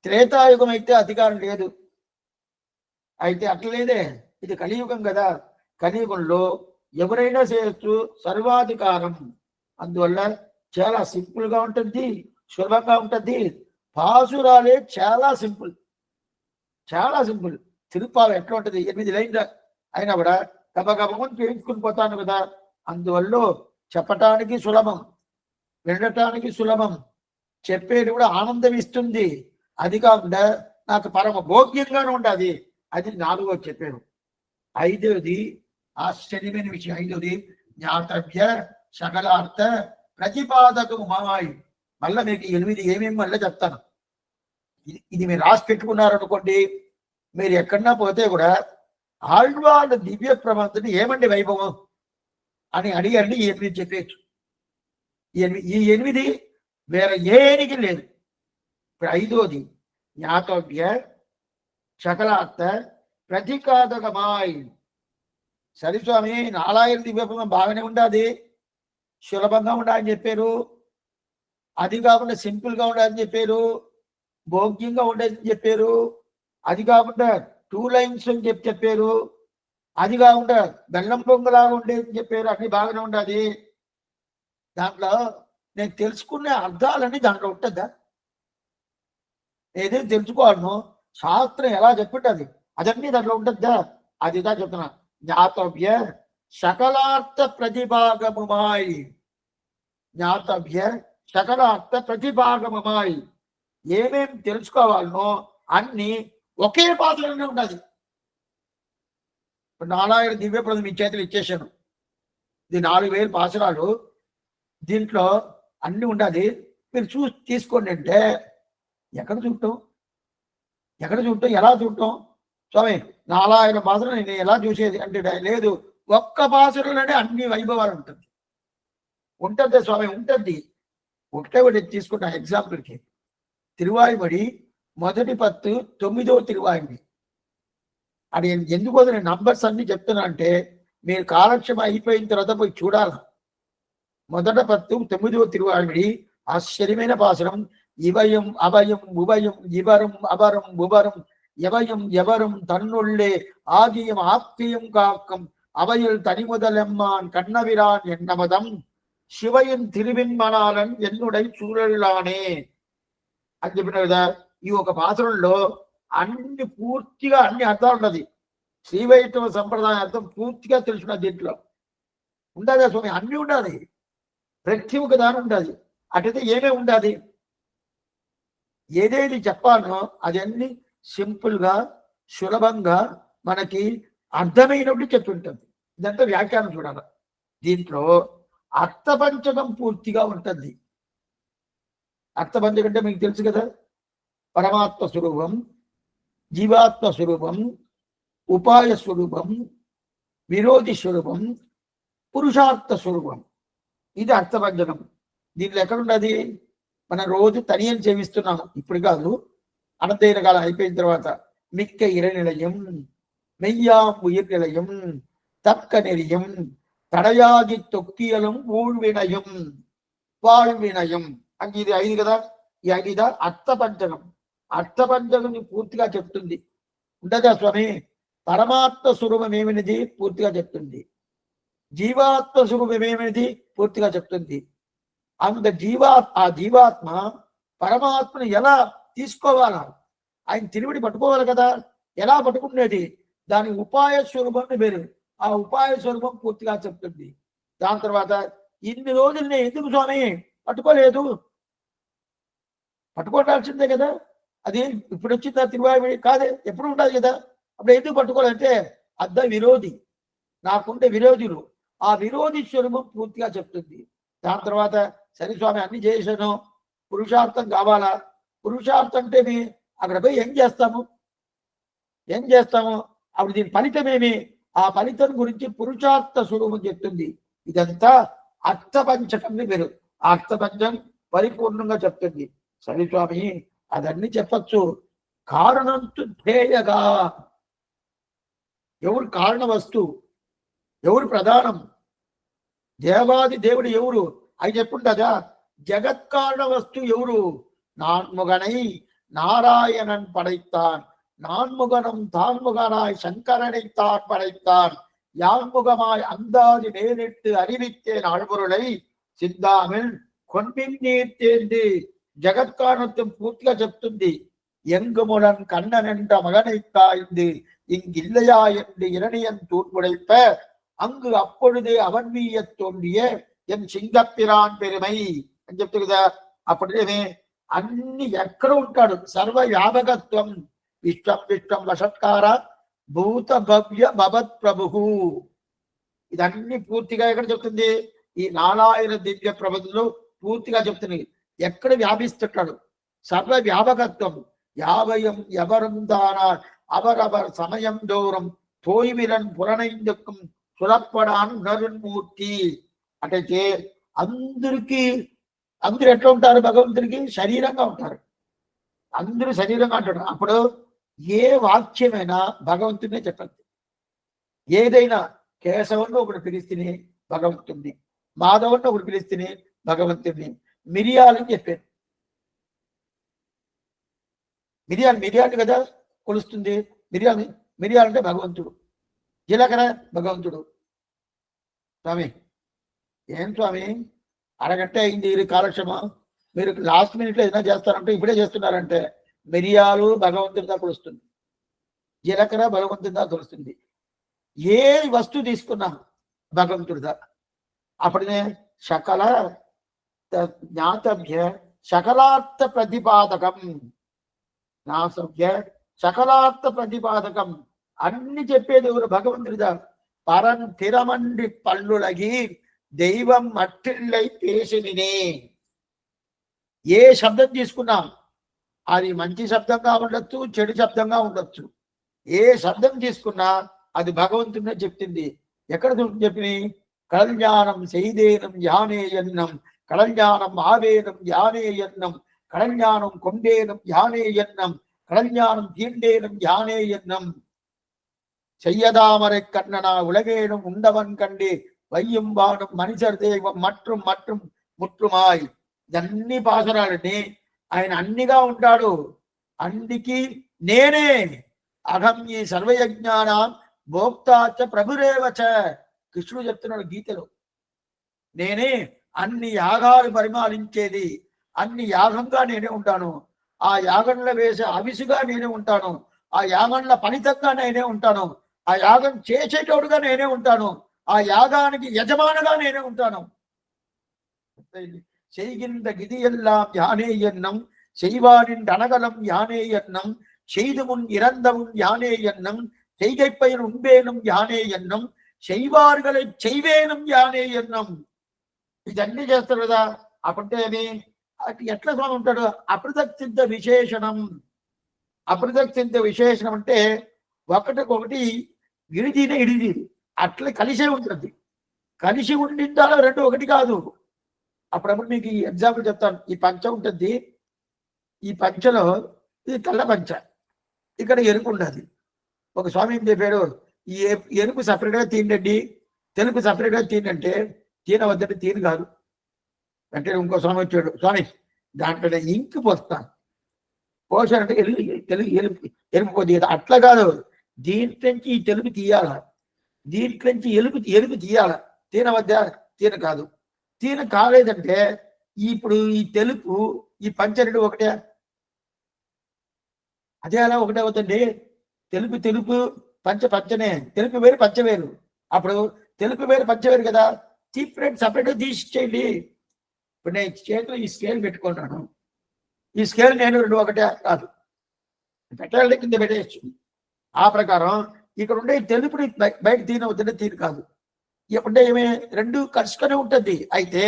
త్రేతాయుగం అయితే అధికారం లేదు. అయితే అట్లలేదే, ఇది కలియుగం కదా. కలియుగంలో ఎవరైనా చేయొచ్చు, సర్వాధికారం. అందువల్ల చాలా సింపుల్ గా ఉంటుంది, సులభంగా ఉంటుంది. పాసురాలే చాలా సింపుల్, చాలా సింపుల్. తిరుపాలు ఎట్లా ఉంటుంది, 8 లైన్లు అయినా కూడా గబగబని చేయించుకుని పోతాను కదా. అందువల్ల చెప్పటానికి సులభం, వినటానికి సులభం, చెప్పేది కూడా ఆనందం ఇస్తుంది. అది కాకుండా నాకు పరమ భోగ్యంగానే ఉంటుంది. అది 4వ చెప్పాను. 5వది ఆశ్చర్యమైన విషయం. 5వది జ్ఞాతవ్య సకలార్థ ప్రతిపాదకము మాయి. మళ్ళీ మీకు 8 ఏమేమి మళ్ళీ చెప్తాను. ఇది మీరు రాసి పెట్టుకున్నారనుకోండి, మీరు ఎక్కడన్నా పోతే కూడా ఆళ్వాళ్ళ దివ్య ప్రబంధని ఏమండి వైభవం అని అడిగండి, ఈ 8 చెప్పేచ్చు. ఈ 8 వేరే ఏనికి లేదు. ఇప్పుడు 5వది జ్ఞాతవ్య సకలార్థ ప్రతిపాదకమాయ్. సరే స్వామి, 4000 దివ్యప్రబంధం బాగానే ఉండాది, సులభంగా ఉండాలని చెప్పారు, అది కాకుండా సింపుల్ గా ఉండాలని చెప్పారు, భోగ్యంగా ఉండేదని చెప్పారు, అది కాకుండా 2 లైన్స్ అని చెప్పారు, అది కాకుండా బెల్లం పొంగులాగా ఉండేదని చెప్పారు. అన్ని బాగానే ఉండాలి. దాంట్లో నేను తెలుసుకునే అర్థాలన్నీ దాంట్లో ఉంటుందా? ఏదైనా తెలుసుకోవాలను, శాస్త్రం ఎలా చెప్పింటది అదన్నీ దాంట్లో ఉంటుందా? అదిదా చెప్తున్నా. జ్ఞాతవ్య సకలార్థ ప్రతిభాగముమాయి. జ్ఞాతవ్య సకలార్థ ప్రతిభాగముమాయి. ఏమేమి తెలుసుకోవాలనో అన్ని ఒకే పాత్రలోనే ఉన్నది. ఇప్పుడు 4000 దివ్యప్రదం మీ చేతులు ఇచ్చేసాను. ఇది 4000 పాసురాలు, దీంట్లో అన్ని ఉండాలి. మీరు చూసి తీసుకోండి అంటే ఎక్కడ చూడటం, ఎలా చూడటం? స్వామి 4000 పాసురాలు నేను ఎలా చూసేది అంటే లేదు, ఒక్క పాసురంలోనే అన్ని వైభవాలు ఉంటుంది. స్వామి ఉంటుంది. ఒకటి తీసుకుంటా ఎగ్జాంపుల్కి. తిరువాయుమడి మొదటి పత్తు 9వ తిరువాయుమడి. అది ఎందుకో నేను నంబర్స్ అన్ని చెప్తున్నా అంటే మీరు కాలక్షేమం అయిపోయిన తర్వాత పోయి చూడాలి. మొదట పత్తు 9వ తిరువాయుమడి ఆశ్చర్యమైన పాసురం. ఇవయం అభయం ఉభయం ఇవరం అభరం ఉభరం ఎవయం ఎవరం తన్నుళ్ళే ఆగియం ఆప్తియం కాக்கம் அவையில் தனிமுதலெம்மான் கண்ணவிரான் என்னமதம் శివయం తిరువిన్మనాలన్ ఎన్నుడై చూడలానే అని చెప్పిన కదా. ఈ ఒక పాత్రలో అన్ని పూర్తిగా అన్ని అర్థాలు ఉన్నది. శ్రీ వైష్ణవ సంప్రదాయ అర్థం పూర్తిగా తెలుసున్నది. దీంట్లో ఉండాలి స్వామి, అన్ని ఉండాలి, ప్రత్యేక దాని ఉండాలి. అటైతే ఏమే ఉండాలి, ఏదేది చెప్పానో అదన్నీ సింపుల్గా సులభంగా మనకి అర్థమైనప్పుడు చెప్పి ఉంటుంది. ఇదంతా వ్యాఖ్యానం చూడాలి. దీంట్లో అర్థపంచకం పూర్తిగా ఉంటుంది. అర్థపంచకం అంటే మీకు తెలుసు కదా, పరమాత్మ స్వరూపం, జీవాత్మ స్వరూపం, ఉపాయ స్వరూపం, విరోధి స్వరూపం, పురుషార్థ స్వరూపం. ఇది అర్థపంచకం. దీంట్లో ఎక్కడున్నది? మనం రోజు తనియం సేవిస్తున్నాము, ఇప్పుడు కాదు, అనంతైన కాలం అయిపోయిన తర్వాత. మిక్క ఇరనిలయం, మెయ్యాం ఉయిర్ నిలయం, தக்க நெறியும் தடையாகி தொக்கியலும் ஊழ்வினையும் வாழ்వినయం. అంటే ఇది 5 కదా, ఈ 5 అర్థపంచకం. అర్థపంచకం పూర్తిగా చెప్తుంది. ఉండదా స్వామి? పరమాత్మ స్వరూపం ఏమినిది పూర్తిగా చెప్తుంది, జీవాత్మ స్వరూపం ఏమినిది పూర్తిగా చెప్తుంది. అంత ఆ జీవాత్మ పరమాత్మను ఎలా తీసుకోవాలా, ఆయన తిరిగిడి పట్టుకోవాలి కదా, ఎలా పట్టుకునేది, దాని ఉపాయ స్వరూపం వేరు, ఆ ఉపాయ స్వరూపం పూర్తిగా చెప్తుంది. దాని తర్వాత ఇన్ని రోజులు నేను ఎందుకు స్వామి పట్టుకోలేదు, పట్టుకోవాల్సిందే కదా, అది ఇప్పుడు వచ్చిందా తిరువాయి కాదే, ఎప్పుడు ఉండాలి కదా, అప్పుడు ఎందుకు పట్టుకోవాలంటే అద్ద విరోధి, నాకుండే విరోధులు, ఆ విరోధి స్వరూపం పూర్తిగా చెప్తుంది. దాని తర్వాత సరే స్వామి అన్ని చేశాను, పురుషార్థం కావాలా, పురుషార్థం అంటే అక్కడ పోయి ఏం చేస్తాము, అప్పుడు దీని ఫలితమేమి, ఆ ఫలితం గురించి పురుషార్థ స్వరూపం చెప్తుంది. ఇదంతా అర్థపంచకం వేరు, అర్థపంచం పరిపూర్ణంగా చెప్తుంది. సరే స్వామి అదన్నీ చెప్పచ్చు, కారణం ధ్యేయగా, ఎవరు కారణ వస్తువు, ఎవరు ప్రధానం, దేవాది దేవుడు ఎవరు అని చెప్పుంటదా, జగత్కారణ వస్తువు ఎవరు, నాన్ముగనై நாராயணன் படைத்தான், நான்முகனும் தான்முகனாய் சங்கரனைத்தான் படைத்தான், யான்முகமாய் அந்தாதி நேரிட்டு அறிவித்தேன் ஆழ்பொருளை சிந்தாமில் கொன்பின் நீர் தேர்ந்து. జగత్కారణత్వం పూర్తిగా చెప్తుంది. ఎంగుముடன் కన్నన్ என்ற மகனை தாய்ந்து இங்கில்லையா என்று இரணியன் தூண்புடைப்ப அங்கு அப்பொழுதே அவன் வீய தோன்றிய என் సింగపిరాన్ పెరుమై అని చెప్తుంది కదా. అప్పుడే అన్ని ఎక్కడ ఉంటాడు, సర్వ వ్యాపకత్వం, విశ్వం విశ్వం వషత్కార భూత భవ్య భవత్ ప్రభు, ఇదన్నీ పూర్తిగా ఎక్కడ చెప్తుంది, ఈ నారాయణ దివ్య ప్రబంధంలో పూర్తిగా చెప్తుంది. ఎక్కడ వ్యాపిస్తుంటాడు, సర్వ వ్యాపకత్వం, యావయం ఎవరం దానా అవరవర్ సమయం దూరం తోయిమిరన్ పురణైందుకం సులప్పడాన్ నరున్మూర్తి. అంటే అందరూ ఎట్లా ఉంటారు, భగవంతుడికి శరీరంగా ఉంటారు, అందరూ శరీరంగా అంటాడు. అప్పుడు ఏ వాక్యమైనా భగవంతుడినే చెప్పండి, ఏదైనా కేశవన్ను ఒకటి పిలిస్తేనే భగవంతుడిని, మాధవన్ను ఒకటి పిలిస్తేనే భగవంతుడిని, మిరియాలని చెప్పారు, మిరియాలు కదా కొలుస్తుంది, మిరియాలంటే భగవంతుడు, జీలకర్ర భగవంతుడు. స్వామి ఏం స్వామి అరగంట అయింది కాలక్షేమ, మీరు లాస్ట్ మినిట్లో ఏదైనా చేస్తారంటే ఇప్పుడే చేస్తున్నారంటే, మిరియాలు భగవంతుడిగా కొలుస్తుంది, జీలకర్ర భగవంతుడిగా కొలుస్తుంది, ఏ వస్తువు తీసుకున్నా భగవంతుడిదా. అప్పుడే సకల జ్ఞాతవ్య సకలార్థ ప్రతిపాదకం, జ్ఞాతవ్య సకలార్థ ప్రతిపాదకం, అన్ని చెప్పేది ఎవరు, భగవంతుడిదా. పరం తిరమండి పళ్ళులగి దైవం మట్టిల్లై పేసినే. ఏ శబ్దం తీసుకున్నాం అది మంచి శబ్దంగా ఉండొచ్చు, చెడు శబ్దంగా ఉండొచ్చు, ఏ శబ్దం తీసుకున్నా అది భగవంతుడినే చెప్తుంది. ఎక్కడ చెప్పి, కళజ్ఞానం செய்தேனும் யானே ఎన్నం, కళజ్ఞానం ఆవేనం యానే ఎన్నం, కళజ్ఞానం కొండేనం యానే ఎన్నం, కళజ్ఞానం తీண்டేనం యానే ఎన్నం, செய்யதாமரை கண்ணனா உலகேனும் உண்டவன் கண்டே வையும் வானும் మనిషర్ దైవం మట్rum మట్rum ముట్రుమాయ్. ఇదన్ని పాసరాలని ఆయన అన్నిగా ఉంటాడు. అందుకి నేనే అహం ఈ సర్వయజ్ఞాన భోక్తాచ ప్రభురేవచ, కృష్ణుడు చెప్తున్నాడు గీతలో, నేనే అన్ని యాగాలు పరిమాలించేది, అన్ని యాగంగా నేనే ఉంటాను, ఆ యాగంలో వేసే అవిసుగా నేనే ఉంటాను, ఆ యాగంలో ఫలితంగా నేనే ఉంటాను, ఆ యాగం చేసేటోడుగా నేనే ఉంటాను, ఆ యాగానికి యజమానుగా నేనే ఉంటాను. செய்கின்ற கிதியெல்லாம் யானே எண்ணம், செய்வானின் அனகலம் யானே எண்ணம், செய்து முன் இறந்தவும் யானே எண்ணம், செய்கை பயன் உண்பேனும் யானே ఎన్నం, செய்வார்களை செய்வேனும் యానే ఎన్నం. ఇదన్నీ చేస్తారు కదా. అప్పుడే అటు ఎట్లా స్వామి ఉంటాడు? అపృథక్ సిద్ధ విశేషణం. అపృథక్ సిద్ధ విశేషణం అంటే ఒకటికొకటి ఇడిదీనే ఇడిదీది అట్లా కలిసే ఉంటుంది. కలిసి ఉండిందాలో రెండు ఒకటి కాదు. అప్పుడప్పుడు మీకు ఈ ఎగ్జాంపుల్ చెప్తాను. ఈ పంచ ఉంటుంది, ఈ పంచలో ఇది తెల్ల పంచ, ఇక్కడ ఎరుపు ఉండదు. ఒక స్వామి ఏం చెప్పాడు, ఈ ఎరుపు సపరేట్గా తినండి, తెలుపు సపరేట్గా తినంటే తినవద్దంటే తిని కాదు. అంటే ఇంకో స్వామి వచ్చాడు, స్వామి దాంట్లో ఇంకి పోస్తాను, పోసారంటే తెలుగు ఎరుపు ఎరుపు కొద్దిగా అట్లా కాదు, దీంట్లోంచి ఈ తెలుపు తీయాల, దీంట్లోంచి ఎరుపు తీయాల, తినవద్దా తిన కాదు. తిన కాలేదంటే ఇప్పుడు ఈ తెలుపు ఈ పంచ రెండు ఒకటే, అదే అలా ఒకటే అవుతుంది. తెలుపు తెలుపు పంచ పంచనే, తెలుపు వేరు పంచ వేరు. అప్పుడు తెలుపు వేరు పంచ వేరు కదా, సపరేట్గా తీసి చేయండి. ఇప్పుడు నేను చేతిలో ఈ స్కేల్ పెట్టుకున్నాను, ఈ స్కేల్ నేను రెండు ఒకటే కాదు, పెట్టాలంటే కింద పెట్టేయచ్చు. ఆ ప్రకారం ఇక్కడ ఉండే తెలుపుని బయట తీనవద్దంటే తీరు కాదు. ఉంటే ఏమే రెండు కలుసుకొని ఉంటుంది. అయితే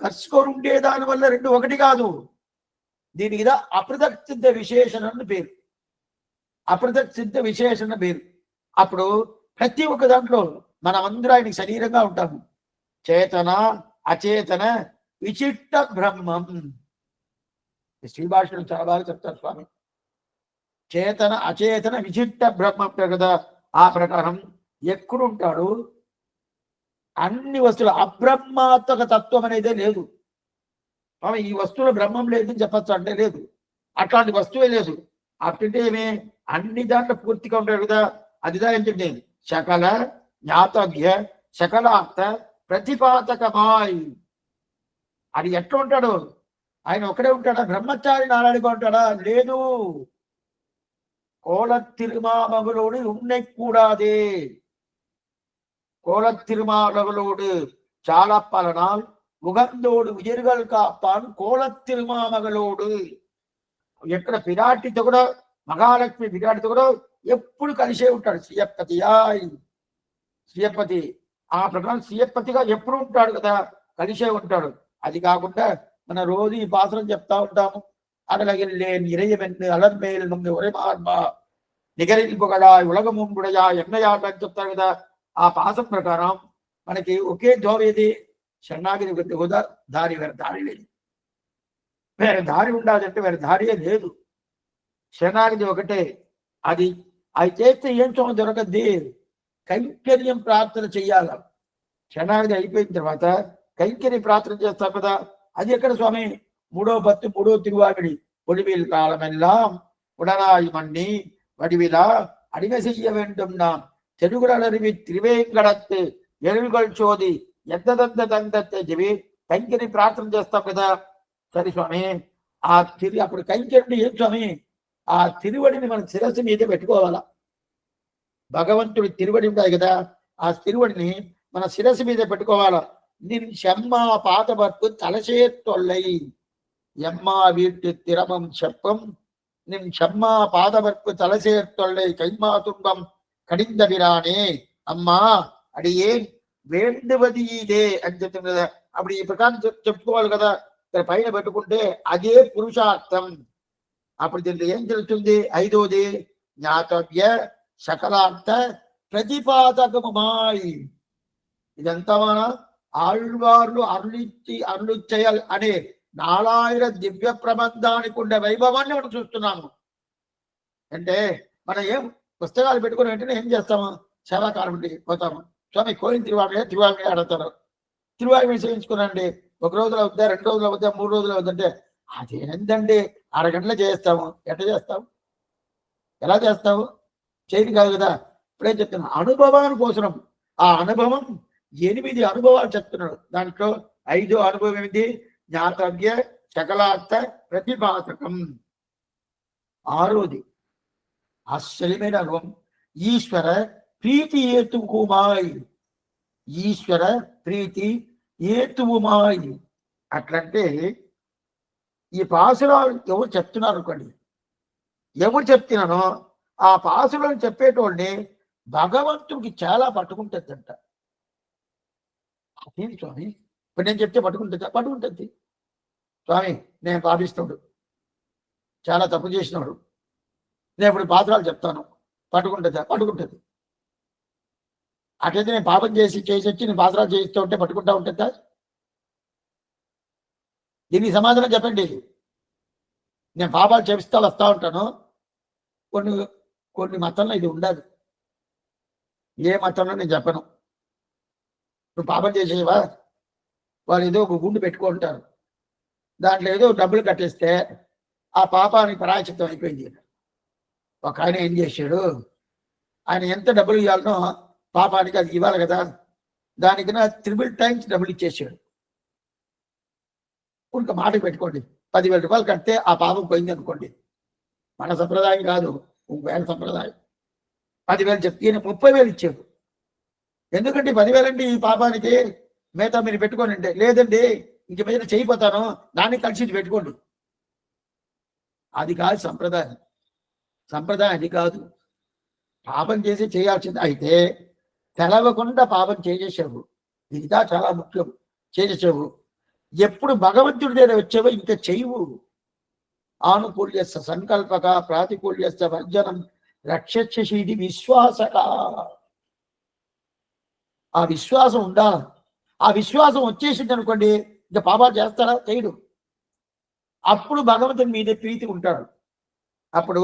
కలుసుకొని ఉండే దాని వల్ల రెండు ఒకటి కాదు. దీనికి అపృథక్ సిద్ధ విశేషణ పేరు. అపృథక్ సిద్ధ విశేషణ పేరు. అప్పుడు ప్రతి ఒక్క దాంట్లో మనమందరూ ఆయనకి శరీరంగా ఉంటాము. చేతన అచేతన విచిట్ట బ్రహ్మం. శ్రీ భాషలు చాలా బాగా చెప్తారు స్వామి. చేతన అచేతన విచిట్ట బ్రహ్మం కదా. ఆ ప్రకారం ఎక్కడుంటాడు? అన్ని వస్తువులు అబ్రహ్మాత్మక తత్వం అనేదే లేదు. ఈ వస్తువులు బ్రహ్మం లేదని చెప్పచ్చు అంటే లేదు, అట్లాంటి వస్తువే లేదు. అట్లంటే ఏమి అన్ని దాంట్లో పూర్తిగా ఉంటాడు కదా. అదిదా ఏంటంటే సకల జ్ఞాతవ్య సకలార్థ ప్రతిపాదకమాయ్. అది ఎట్లా ఉంటాడు? ఆయన ఒకడే ఉంటాడా? బ్రహ్మచారి నారాయణగా ఉంటాడా? లేదు. கோலத்திருமாமகளோடு உன்னை கூடாதே. கோலத்திருமாமகளோடு చాలా పలనాల్ ఉగందోడు ఉయర్గల్ కాపాన్ కోలతిరుమామகளோடு. ఎక్కడ పిరాటితో కూడా, మహాలక్ష్మి పిరాటితో కూడా ఎప్పుడు కలిసే ఉంటాడు. శ్రీయపతి ఆ ప్రకారం శ్రీయపతిగా ఎప్పుడు ఉంటాడు కదా, కలిసే ఉంటాడు. అది కాకుండా మన రోజు ఈ పాత్రం చెప్తా ఉంటాము. అడలగిల్లే நிறையவென்று అలర్మేల్ నుండి ఒరే మార్మా నిగరిల్ పొగడా ఉలగముంగుడయా ఎన్నయా అని చెప్తారు కదా. ఆ పాసం ప్రకారం మనకి ఒకే జోబ్ ఏది? శరణాగిరి హోదా దారి, వేరే దారి లేదు. వేరే దారి ఉండాలంటే వేరే దారియే లేదు. శరణాగిరి ఒకటే. అది చేస్తే ఏం చోమ దొరకద్ది? కైంకర్యం ప్రార్థన చెయ్యాల. శరణాగిరి అయిపోయిన తర్వాత కైంకర్య ప్రార్థన చేస్తాం కదా. అది ఎక్కడ స్వామి? మూడో పత్తు మూడో తిరువాగిడి. ఒడివిల్ కాలమెల్లాం ఉడరాయి మన్ని వడివిలా అడిగ செய்ய வேண்டும் நாம் தெருகுறளறிவி త్రివేంకడత్తు ఎరువుగల్ చోది ఎద్దదంత దందత్తే చెవి కైంకర్య ప్రార్థన చేస్తాం కదా. సరే స్వామి, ఆ అప్పుడు కైంకర్యుడు ఏం స్వామి? ఆ తిరువడిని మన శిరస్సు మీదే పెట్టుకోవాలా. భగవంతుడి తిరువడి ఉంటాయి కదా, ఆ తిరువడిని మన శిరస్సు మీద పెట్టుకోవాలా. నిన్ செம்மா பாதவர்க்கு தலசேத்தொல்லை எம்மா வீட்டு திரமம் செப்பம் நின் செம்மா பாதவர்க்கு தலசேர்த்தொல்லை கைமா துன்பம் కడింద విరానే అమ్మా అడియే వేండువది ఇదే అని చెప్తున్నది. అప్పుడు ఈ ప్రకారం చెప్పుకోవాలి కదా. ఇక్కడ పైన పెట్టుకుంటే అదే పురుషార్థం. అప్పుడు దీంట్లో ఏం తెలుస్తుంది? ఐదోది జ్ఞాతవ్య సకలార్థ ప్రతిపాదకమాయి. ఇదంతా మన ఆళ్వార్లు అరుళి చేయాలి అనే 4000 దివ్య ప్రబంధానికి ఉండే వైభవాన్ని మనం చూస్తున్నాము. అంటే మనం ఏం పుస్తకాలు పెట్టుకుని వెంటనే ఏం చేస్తాము? సేవాకాలం పోతాము. స్వామి కోయిన తిరువామి అడుగుతారు. తిరువామి సేవించుకున్నాండి, ఒక రోజులో అవుద్దా, 2 రోజులు అవుద్దా, 3 రోజులు అవుద్దంటే అదేంటండి 6 గంటలు చేస్తాము. ఎట్లా చేస్తావు? ఎలా చేస్తావు? చేయదు కాదు కదా. ఇప్పుడేం చెప్తున్నా? అనుభవాన్ని కోసం. ఆ అనుభవం 8 అనుభవాలు చెప్తున్నాడు. దాంట్లో 5వ అనుభవం ఏమిటి? జ్ఞాతవ్య సకలార్థ ప్రతిపాదకం. 6వది ఆశ్చర్యమైన అనుభవం ఈశ్వర ప్రీతి ఏతువుమాయి. ఈశ్వర ప్రీతి ఏతువుమాయి. అట్లంటే ఈ పాసురాలు ఎవరు చెప్తున్నారు అనుకోండి, ఎవరు చెప్తున్నానో ఆ పాసులను చెప్పేటోళ్ళని భగవంతుడికి చాలా పట్టుకుంటుందంట. అదేంటి స్వామి? ఇప్పుడు నేను చెప్తే పట్టుకుంటుందా? పట్టుకుంటుంది. స్వామి నేను పాపిస్తుడు, చాలా తప్పు చేసినాడు, నేను ఇప్పుడు పాత్రలు చెప్తాను, పట్టుకుంటుంది. అట్లయితే నేను పాపం చేసి వచ్చి నేను పాత్రలు చేయిస్తూ ఉంటే పట్టుకుంటా ఉంటుందా? దీనికి సమాధానం చెప్పండి. నేను పాపాలు చేపిస్తా వస్తూ ఉంటాను. కొన్ని కొన్ని మతంలో ఇది ఉండదు. ఏ మతంలో నేను చెప్పను. నువ్వు పాపం చేసేవా, వాళ్ళు ఏదో ఒక గుండు పెట్టుకుంటారు, దాంట్లో ఏదో డబ్బులు కట్టేస్తే ఆ పాపానికి ప్రాయశ్చిత్తం అయిపోయింది. ఒక ఆయన ఏం చేశాడు, ఆయన ఎంత డబ్బులు ఇవ్వాలనో పాపానికి అది ఇవ్వాలి కదా, దానికి 3 times డబ్బులు ఇచ్చేసాడు. ఇంక మాట పెట్టుకోండి, 10,000 రూపాయలు కడితే ఆ పాపం పోయింది అనుకోండి. మన సంప్రదాయం కాదు, వేల సంప్రదాయం. 10,000 చెప్తే ఈయన 30,000 ఇచ్చాడు. ఎందుకంటే 10,000 అండి ఈ పాపానికి, మిగతా మీరు పెట్టుకోండి అంటే, లేదండి ఇంక మీద చేయిపోతాను, దాన్ని కలిసి పెట్టుకోండి. అది కాదు సంప్రదాయం. సంప్రదాయం అది కాదు. పాపం చేసి చేయాల్సింది. అయితే తెలవకుండా పాపం చేసేసావు, ఇదిగా చాలా ముఖ్యం. చేసేసావు, ఎప్పుడు భగవంతుడి దగ్గర వచ్చావో ఇంకా చెయ్యవు. ఆనుకూల్యస్య సంకల్పక ప్రాతికూల్యస్య వర్జనం రక్షిది విశ్వాసక. ఆ విశ్వాసం ఉండాలి. ఆ విశ్వాసం వచ్చేసింది అనుకోండి, ఇంకా పాపాలు చేస్తారా? చేయడు. అప్పుడు భగవంతుని మీద ప్రీతి ఉంటాడు. అప్పుడు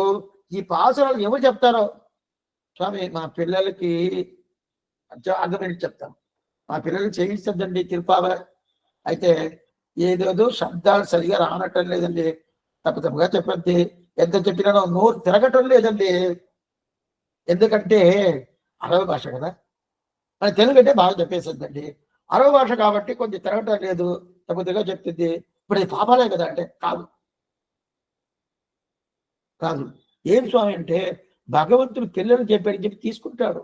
ఈ పాసురాలు ఎవరు చెప్తారో, స్వామి మా పిల్లలకి అర్థమైంది చెప్తాను, మా పిల్లలకి చేయిస్తుందండి తిరుపావ, అయితే ఏదేదో శబ్దాలు సరిగా రానటం లేదండి, తప్పుగా చెప్పద్ది, ఎంత చెప్పినా నోరు తిరగటం లేదండి. ఎందుకంటే అరవ భాష కదా, మన తెలుగు అంటే బాగా చెప్పేస్తుందండి, అరవ భాష కాబట్టి కొంచెం తిరగటం లేదు, తప్పుగా చెప్తుంది. ఇప్పుడు అది పాపాలే కదా అంటే కాదు. ఏం స్వామి అంటే భగవంతుడు పిల్లలు చెప్పాడని చెప్పి తీసుకుంటాడు.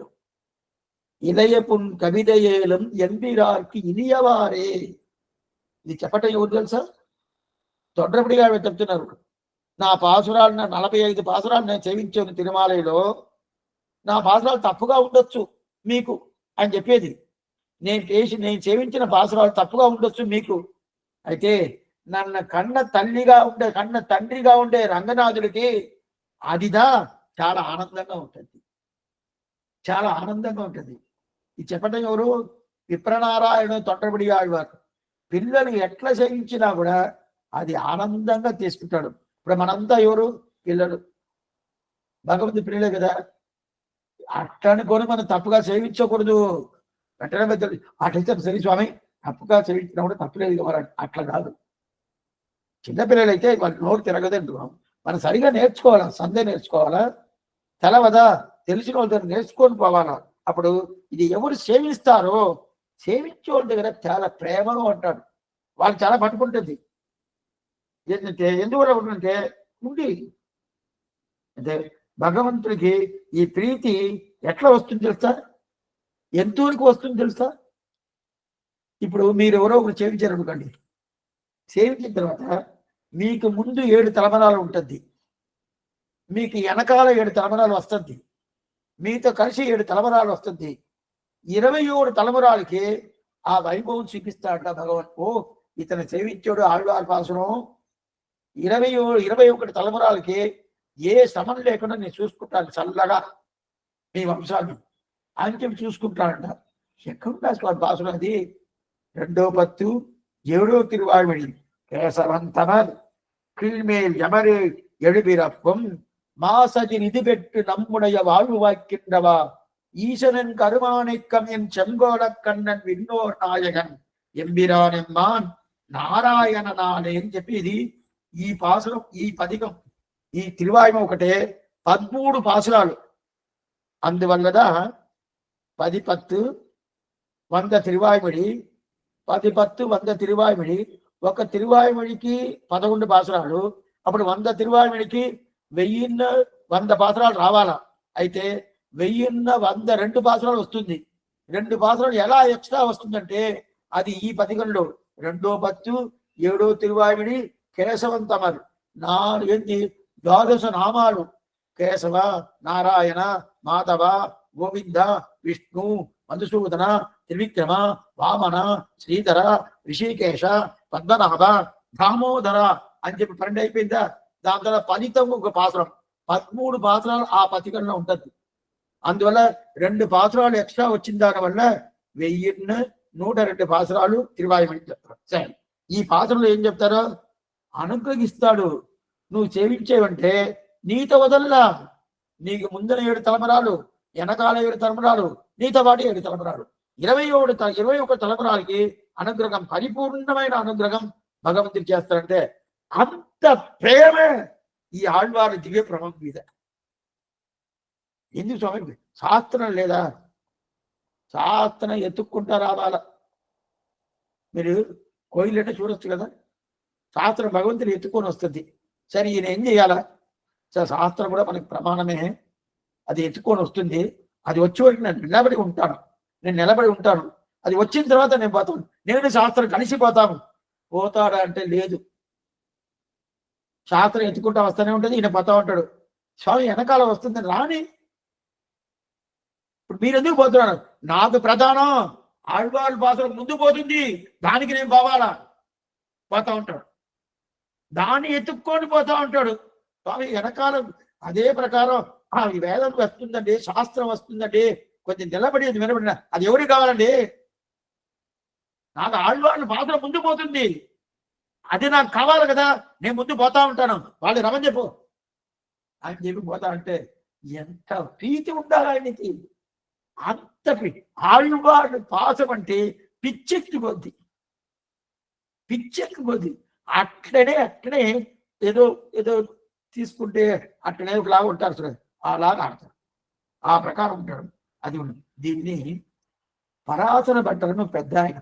ఇలయపున్ కవిదయేలం ఎంబిరార్కి ఇలియవారే. ఇది చెప్పటం ఎవరు తెలుసా? తొండ్రపడి గారు చెప్తున్నారు. నా పాసురాలు 45 పాసురాలు నేను సేవించాను తిరుమలలో, నా పాసురాలు తప్పుగా ఉండొచ్చు మీకు అని చెప్పేది. నేను సేవించిన పాసురాలు తప్పుగా ఉండొచ్చు మీకు, అయితే నన్ను కన్న తండ్రిగా ఉండే రంగనాథుడికి అదిదా చాలా ఆనందంగా ఉంటుంది. చాలా ఆనందంగా ఉంటుంది. ఇది చెప్పడం ఎవరు? విప్రనారాయణ తొండరపడి ఆడవారు. పిల్లలు ఎట్లా సేవించినా కూడా అది ఆనందంగా తీసుకుంటాడు. ఇప్పుడు మనంతా ఎవరు? పిల్లలు. భగవంతుడి పిల్లలే కదా. అట్లనుకొని మనం తప్పుగా సేవించకూడదు. వెంటనే పెద్దలు అట్లయితే సరే స్వామి తప్పుగా సేవించినా కూడా తప్పులేదు మరి అట్లా కాదు. చిన్నపిల్లలు అయితే వాళ్ళు నోరు తిరగదంటున్నాం. మనం సరిగా నేర్చుకోవాలా, సందే నేర్చుకోవాలా, తెలవదా తెలిసిన వాళ్ళ దగ్గర నేర్చుకొని పోవాలా. అప్పుడు ఇది ఎవరు సేవిస్తారో సేవించే వాళ్ళ దగ్గర చాలా ప్రేమగా ఉంటాడు. వాళ్ళు చాలా పట్టుకుంటుంది. ఏంటంటే ఎందుకు పట్టుకుంటే ఉండి అంటే భగవంతుడికి ఈ ప్రీతి ఎట్లా వస్తుంది తెలుసా? ఎంతవరకు వస్తుంది తెలుసా? ఇప్పుడు మీరు ఎవరో ఒకరు సేవించారు అనుకోండి, సేవించిన తర్వాత మీకు ముందు 7 తలమరాలు ఉంటుంది, మీకు వెనకాల 7 తలమరాలు వస్తుంది, మీతో కలిసి 7 తలమరాలు వస్తుంది. 27 తలమరాలకి ఆ వైభవం చూపిస్తాడ భగవన్. ఓ ఇతను సేవించాడు ఆళ్వార్ పాసురం. 21 తలమరాలకి ఏ శ్రమం లేకుండా నేను చూసుకుంటాను చల్లగా మీ వంశాన్ని అని చెప్పి చూసుకుంటాడంట. ఎక్కడుందా స్వామి పాసురం అది? 2వ పత్తు 7వ తిరువాళ్మడి. కేశవంతమర్ கீழ்மேல் யமரே எழுபிறப்பும் மாசதி நிதி பெற்று நம்முடைய வாழ்வு வாய்க்கின்றவா ஈசனன் கருமானைக்கம் என் செங்கோல கண்ணன் விண்ணோர் நாயகன் ఎంబిరాన్ ఎమ్మాన్ నారాయణ నానే అని చెప్పి ఇది ఈ పాసురం, ఈ పదికం, ఈ తిరువాయుమ ఒకటే 13 పాసురాలు. అందువల్లదా 10 10 100 తిరువాయుమడి, 10 10 100 తిరువాయుమడి. ఒక తిరువాయుమడికి 11 పాసురాలు. అప్పుడు 100 తిరువాయుమడికి 1000 పాసురాలు రావాలా. అయితే 1002 పాసురాలు వస్తుంది. 2 పాసురాలు ఎలా ఎక్స్ట్రా వస్తుందంటే అది ఈ పదికంలో 2వ పత్తు 7వ తిరువాయుమడి కేశవంతమరు 12 నామాలు. కేశవ, నారాయణ, మాధవ, గోవింద, విష్ణు, మధుసూదన, త్రివిక్రమ, వామన, శ్రీధర, ఋషికేశ, పద్మనాభ, దామోదర అని చెప్పి 12 అయిపోయిందా, దాని తర్వాత ఫలితం ఒక పాత్రం, 13 పాత్రాలు ఆ పథకంలో ఉంటుంది. అందువల్ల 2 పాత్రాలు ఎక్స్ట్రా వచ్చిన దానివల్ల 1102 పాత్రాలు తిరువాయుమని చెప్తారు. సరే, ఈ పాత్రలో ఏం చెప్తారో అనుగ్రహిస్తాడు. నువ్వు సేవించేవంటే నీతో వదల్లా, నీకు ముందర 7 తలమరాలు, వెనకాల 7 తలమరాలు, నీతో పాటు 7 తలమరాలు, 21 తలమరాలకి అనుగ్రహం, పరిపూర్ణమైన అనుగ్రహం భగవంతుడు చేస్తారంటే అంత ప్రేమ ఈ ఆళ్వారి దివ్య ప్రభావం మీద. ఎందుకు స్వామి శాస్త్రం లేదా? శాస్త్రం ఎత్తుక్కుంటా రావాల. మీరు కోయిలంటే చూడొచ్చు కదా, శాస్త్రం భగవంతుడు ఎత్తుకొని వస్తుంది. సరే, ఈయన ఏం చేయాలా? శాస్త్రం కూడా మనకి ప్రమాణమే, అది ఎత్తుకొని వస్తుంది. అది వచ్చే వరకు నేను నిలబడి ఉంటాను. అది వచ్చిన తర్వాత నేను పోతాను. నేను శాస్త్రం కలిసిపోతాను. పోతాడా అంటే లేదు, శాస్త్రం ఎత్తుకుంటా వస్తూనే ఉంటుంది, ఈయన పోతా ఉంటాడు. స్వామి వెనకాల వస్తుంది రాని. ఇప్పుడు మీరు ఎందుకు పోతున్నాడు? నాకు ప్రధానం ఆళ్వాళ్ళ పాత్ర ముందు పోతుంది, దానికి నేను పోవాలా? పోతా ఉంటాడు, దాన్ని ఎత్తుక్కొని పోతా ఉంటాడు. స్వామి వెనకాల అదే ప్రకారం ఈ వేదం వస్తుందండి, శాస్త్రం వస్తుందండి, కొంచెం నిలబడి వినబడిన అది ఎవరికి కావాలండి? నాకు ఆళ్వాళ్ళ పాత్ర ముందు పోతుంది, అది నాకు కావాలి కదా, నేను ముందు పోతా ఉంటాను, వాళ్ళు రమని చెప్పు అని చెప్పి పోతా అంటే ఎంత ప్రీతి ఉండాలి ఆయనకి. అంత ఆళ్వాళ్ళ పాసం అంటే పిచ్చెక్కిపోద్ది. అట్లనే ఏదో ఏదో తీసుకుంటే అట్లనే ఒకలాగా ఉంటారు చూడండి, అలాగా ఆడతారు, ఆ ప్రకారం ఉంటాడు. అది దీన్ని పరాశర భట్టలను పెద్ద ఆయన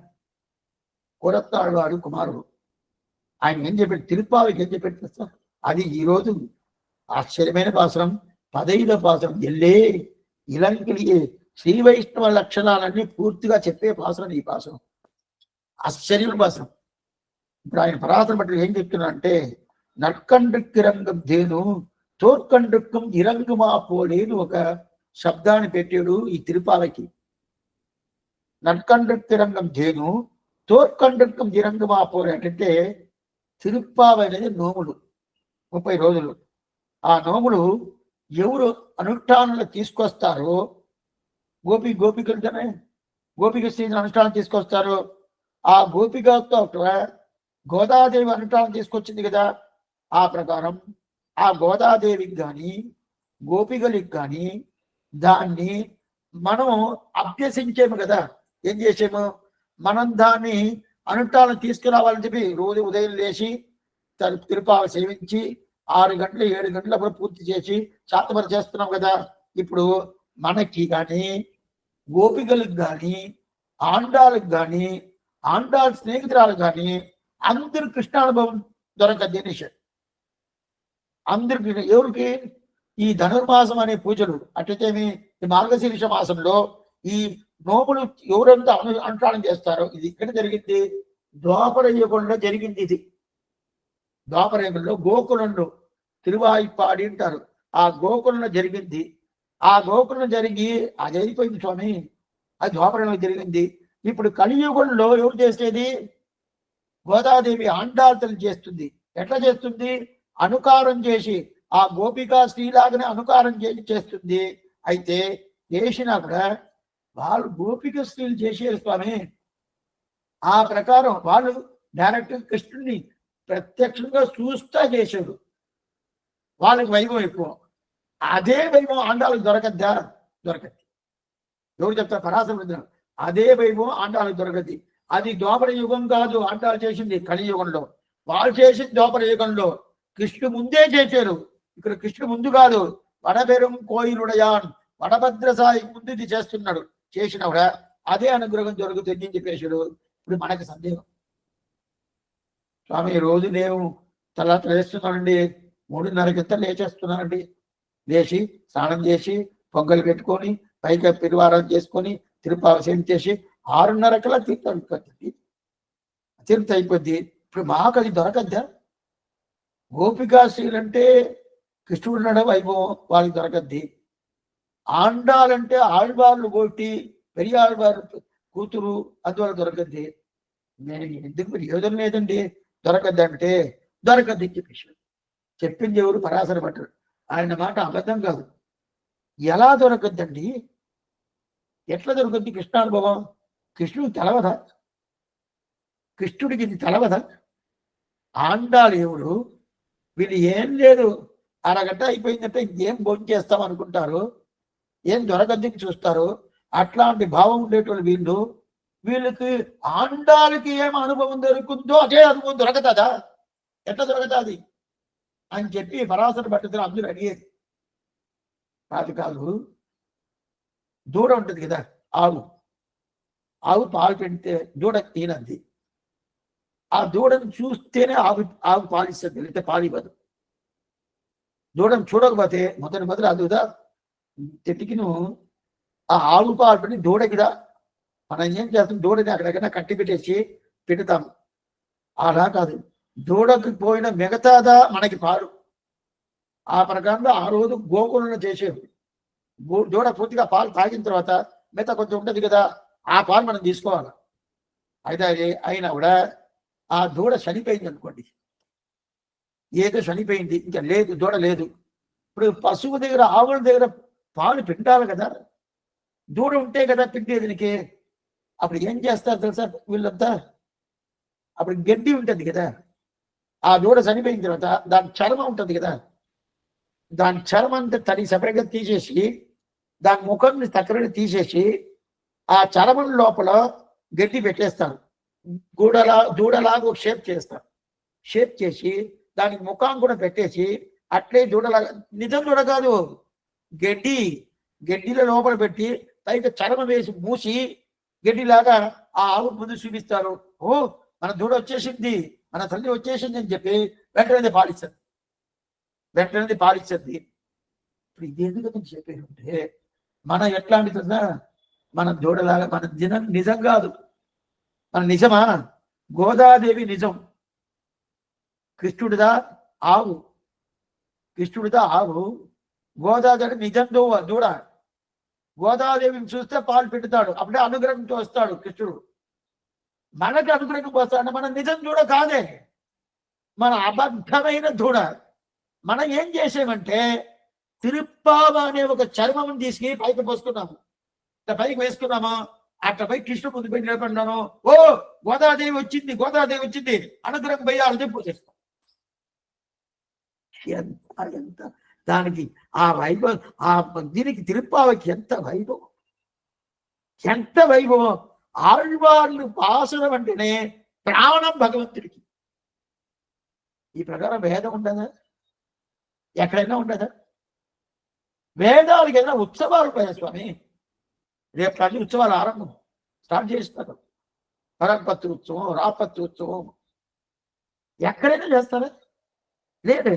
కొరత్తాళ్వాడు కుమారుడు, ఆయన ఏం చెప్పాడు, తిరుప్పావికి ఏం చెప్పాడు? అది ఈరోజు ఆశ్చర్యమైన పాసరం, 15వ పాసరం. ఎల్లే ఇలంకిలియే శ్రీ వైష్ణవ లక్షణాలన్నీ పూర్తిగా చెప్పే పాసరం ఈ పాసరం, ఆశ్చర్యమైన పాసరం. ఇప్పుడు ఆయన పరాశర భట్టులు ఏం చెప్తున్నారంటే, నற்கன்றுக்கு இறங்கும் தேனு తోర్కండ్రుక్కం ఇరంగుమా పోలేను ఒక శబ్దాన్ని పెట్టాడు ఈ తిరుపాలకి. నற்கன்றுக்கு இறங்கும் தேனு తోర్కండ్రుక్కం ఇరంగుమా పోలే అంటే తిరుప్పావ అనేది నోములు, 30 రోజులు. ఆ నోములు ఎవరు అనుష్ఠానంలో తీసుకొస్తారో, గోపికలుగానే గోపిక శ్రీని అనుష్ఠానం తీసుకొస్తారు. ఆ గోపికతో గోదాదేవి అనుష్ఠానం తీసుకొచ్చింది కదా, ఆ ప్రకారం ఆ గోదాదేవికి కానీ గోపికలకు కానీ దాన్ని మనం అభ్యసించేము కదా. ఏం చేసాము, మనం దాన్ని అనుష్ఠానం తీసుకురావాలని చెప్పి రోజు ఉదయం లేచి తిరుపావ సేవించి 6 గంటలు 7 గంటలప్పుడు పూర్తి చేసి శాతపర చేస్తున్నాం కదా. ఇప్పుడు మనకి కానీ గోపికలకు కానీ ఆండాలకు కానీ ఆండాళ్ళ స్నేహితురాలకు కానీ అందరు కృష్ణానుభవం దొరకద్ది నిషేధం. అందరికి ఎవరికి? ఈ ధనుర్మాసం అనే పూజలు అట్లయితేమి ఈ మార్గశీర్ష మాసంలో ఈ నోములు ఎవరంతా అనుష్ఠానం చేస్తారో, ఇది ఇక్కడ జరిగింది ద్వాపర యుగంలో జరిగింది. ఇది ద్వాపర యుగంలో గోకులంలో తిరువాయిపాడి అంటారు, ఆ గోకులంలో జరిగింది. ఆ గోకులం జరిగి అది అయిపోయింది స్వామి, అది ద్వాపరంలో జరిగింది. ఇప్పుడు కలియుగంలో ఎవరు చేసేది? గోదాదేవి ఆండాల్తలు చేస్తుంది. ఎట్లా చేస్తుంది? అనుకారం చేసి, ఆ గోపికా స్త్రీలాగానే అనుకారం చేస్తుంది. అయితే చేసినా కూడా వాళ్ళు గోపిక స్త్రీలు చేసేది స్వామి. ఆ ప్రకారం వాళ్ళు డైరెక్ట్ కృష్ణుడిని ప్రత్యక్షంగా చూస్తా చేశారు. వాళ్ళకి వైభవం ఎక్కువ. అదే వైభవం ఆండాలకు దొరకద్దా? దొరకద్ది. ఎవరు చెప్తారు? పరాశర. అదే వైభవం ఆండాలకు దొరకద్ది. అది ద్వాపర యుగం కాదు, ఆండాలు చేసింది కలియుగంలో. వాళ్ళు చేసింది ద్వాపర యుగంలో, కృష్ణుడు ముందే చేశారు. ఇక్కడ కృష్ణుడు ముందు కాదు, వడబెరం కోయిలుడయాన్ వడభద్రసాయి ముందు ఇది చేస్తున్నాడు. చేసినప్పుడు అదే అనుగ్రహం జరుగుతుంది అని చెప్పేశాడు. ఇప్పుడు మనకి సందేహం, స్వామి రోజు నేను తర్వాత లేస్తున్నానండి, 3:30కి లేచేస్తున్నానండి. లేచి స్నానం చేసి పొంగలు పెట్టుకొని పైకి పిరివారం చేసుకొని తిరుపావసేం చేసి 6:30కల్లా తీర్థం అయిపోద్ది. ఇప్పుడు మాకు అది దొరకద్దా? గోపికాశ్రీలు అంటే కృష్ణుడు వైభవం వాళ్ళకి దొరకద్ది. ఆండాలంటే ఆళ్వార్లు కొట్టి పెరియాళ్వారు కూతురు అందువల్ల దొరకద్ది. నేను ఎందుకు ప్రయోజనం లేదండి. దొరకద్దంటే దొరకద్దు చెప్పేసి చెప్పింది ఎవరు? పరాశర భట్టుడు. ఆయన మాట అబద్ధం కాదు. ఎలా దొరకద్దండి? ఎట్లా దొరకద్ది కృష్ణానుభవం? కృష్ణుడు తెలవదా? కృష్ణుడికి ఇది తెలవదా? ఆండాలు ఎవరు? వీళ్ళు ఏం లేదు, అరగంట అయిపోయిందంటే ఏం భోజనం చేస్తాం అనుకుంటారు, ఏం దొరకద్దని చూస్తారు. అట్లాంటి భావం ఉండేటువంటి వీళ్ళకి ఆండాలకి ఏం అనుభవం దొరుకుతుందో అదే అనుభవం దొరకదా? ఎట్లా దొరకతాది అని చెప్పి పరాశర భట్టుడు అందరూ అడిగేది. కాదు, దూడ ఉంటుంది కదా, ఆవు పాలు పెడితే దూడ తినద్ది. ఆ దూడను చూస్తేనే ఆవు పాలిస్తుంది, లేకపోతే పాలివ్వదు. దూడను చూడకపోతే మొదలు అదుదా తెటికిను ఆ ఆవు పాలు పెట్టి దూడకిదా. మనం ఏం చేస్తాం? దూడని అక్కడెక్కడైనా కట్టి పెట్టేసి పెడతాం. అలా కాదు, దూడకు పోయిన మిగతాదా మనకి పాలు. ఆ ప్రకారంగా ఆ రోజు గోకులను చేసేది. దూడ పూర్తిగా పాలు తాగిన తర్వాత మిగతా కొంచెం ఉంటుంది కదా, ఆ పాలు మనం తీసుకోవాలి. అయితే అయినా కూడా ఆ దూడ చనిపోయింది అనుకోండి, ఏదో చనిపోయింది, ఇంకా లేదు, దూడ లేదు. ఇప్పుడు పశువు దగ్గర, ఆవుల దగ్గర పాలు పిండాలి కదా, దూడ ఉంటే కదా పిండేది దీనికి. అప్పుడు ఏం చేస్తారు తెలుసా వీళ్ళంతా? అప్పుడు గడ్డి ఉంటుంది కదా, ఆ దూడ చనిపోయిన తర్వాత దాని చర్మం ఉంటుంది కదా, దాని చర్మం అంతా తడి సపరేట్గా తీసేసి, దాని ముఖం తక్కడని తీసేసి, ఆ చర్మం లోపల గడ్డి పెట్టేస్తారు. దూడలాగా ఒక షేప్ చేస్తారు. షేప్ చేసి దానికి ముఖం కూడా పెట్టేసి అట్లే దూడలాగా, నిజం దూడ కాదు, గడ్డిల లోపల పెట్టి పైకి చర్మం వేసి మూసి గడ్డిలాగా ఆ ఆవు ముందు చూపిస్తారు. ఓ మన దూడ వచ్చేసింది, మన తల్లి వచ్చేసింది అని చెప్పి వెంటనే పాలిస్తుంది. ఇప్పుడు ఇది ఎందుకు చెప్పేది ఉంటే, మనం ఎట్లాంటి కదా, మన దూడలాగా మన నిజం కాదు. మన నిజమా? గోదాదేవి నిజం, కృష్ణుడిదా ఆవు. గోదాదేవి నిజం దూడ. గోదాదేవిని చూస్తే పాలు పెడతాడు, అప్పుడే అనుగ్రహంతో వస్తాడు కృష్ణుడు. మనకి అనుగ్రహం వస్తాడు, మన నిజం దూడ కాదే, మన అబద్ధమైన దూడ. మనం ఏం చేసామంటే తిరుప్పావ అనే ఒక చర్మం తీసుకుని పైకి పోసుకున్నాము, పైకి వేసుకున్నాము. అట్లా పై కృష్ణ ముందు పోయి నిలబడినాను, ఓ గోదాదేవి వచ్చింది అనుగ్రహం పోయాలని పూజిస్తాం. ఎంత దానికి ఆ వైభవం, ఆ దీనికి తిరుప్పావకి ఎంత వైభవం. ఆళ్వార్లు పాసనం అంటేనే ప్రాణం భగవంతుడికి. ఈ ప్రకారం వేదం ఉండదా? ఎక్కడైనా ఉండదా? వేదాలకి ఏదైనా ఉత్సవాలు పోయా స్వామి, రేపు ప్రతి ఉత్సవాలు ఆరంభం స్టార్ట్ చేస్తారు. పరపత్తి ఉత్సవం, రాపత్తి ఉత్సవం ఎక్కడైనా చేస్తారా? లేదు.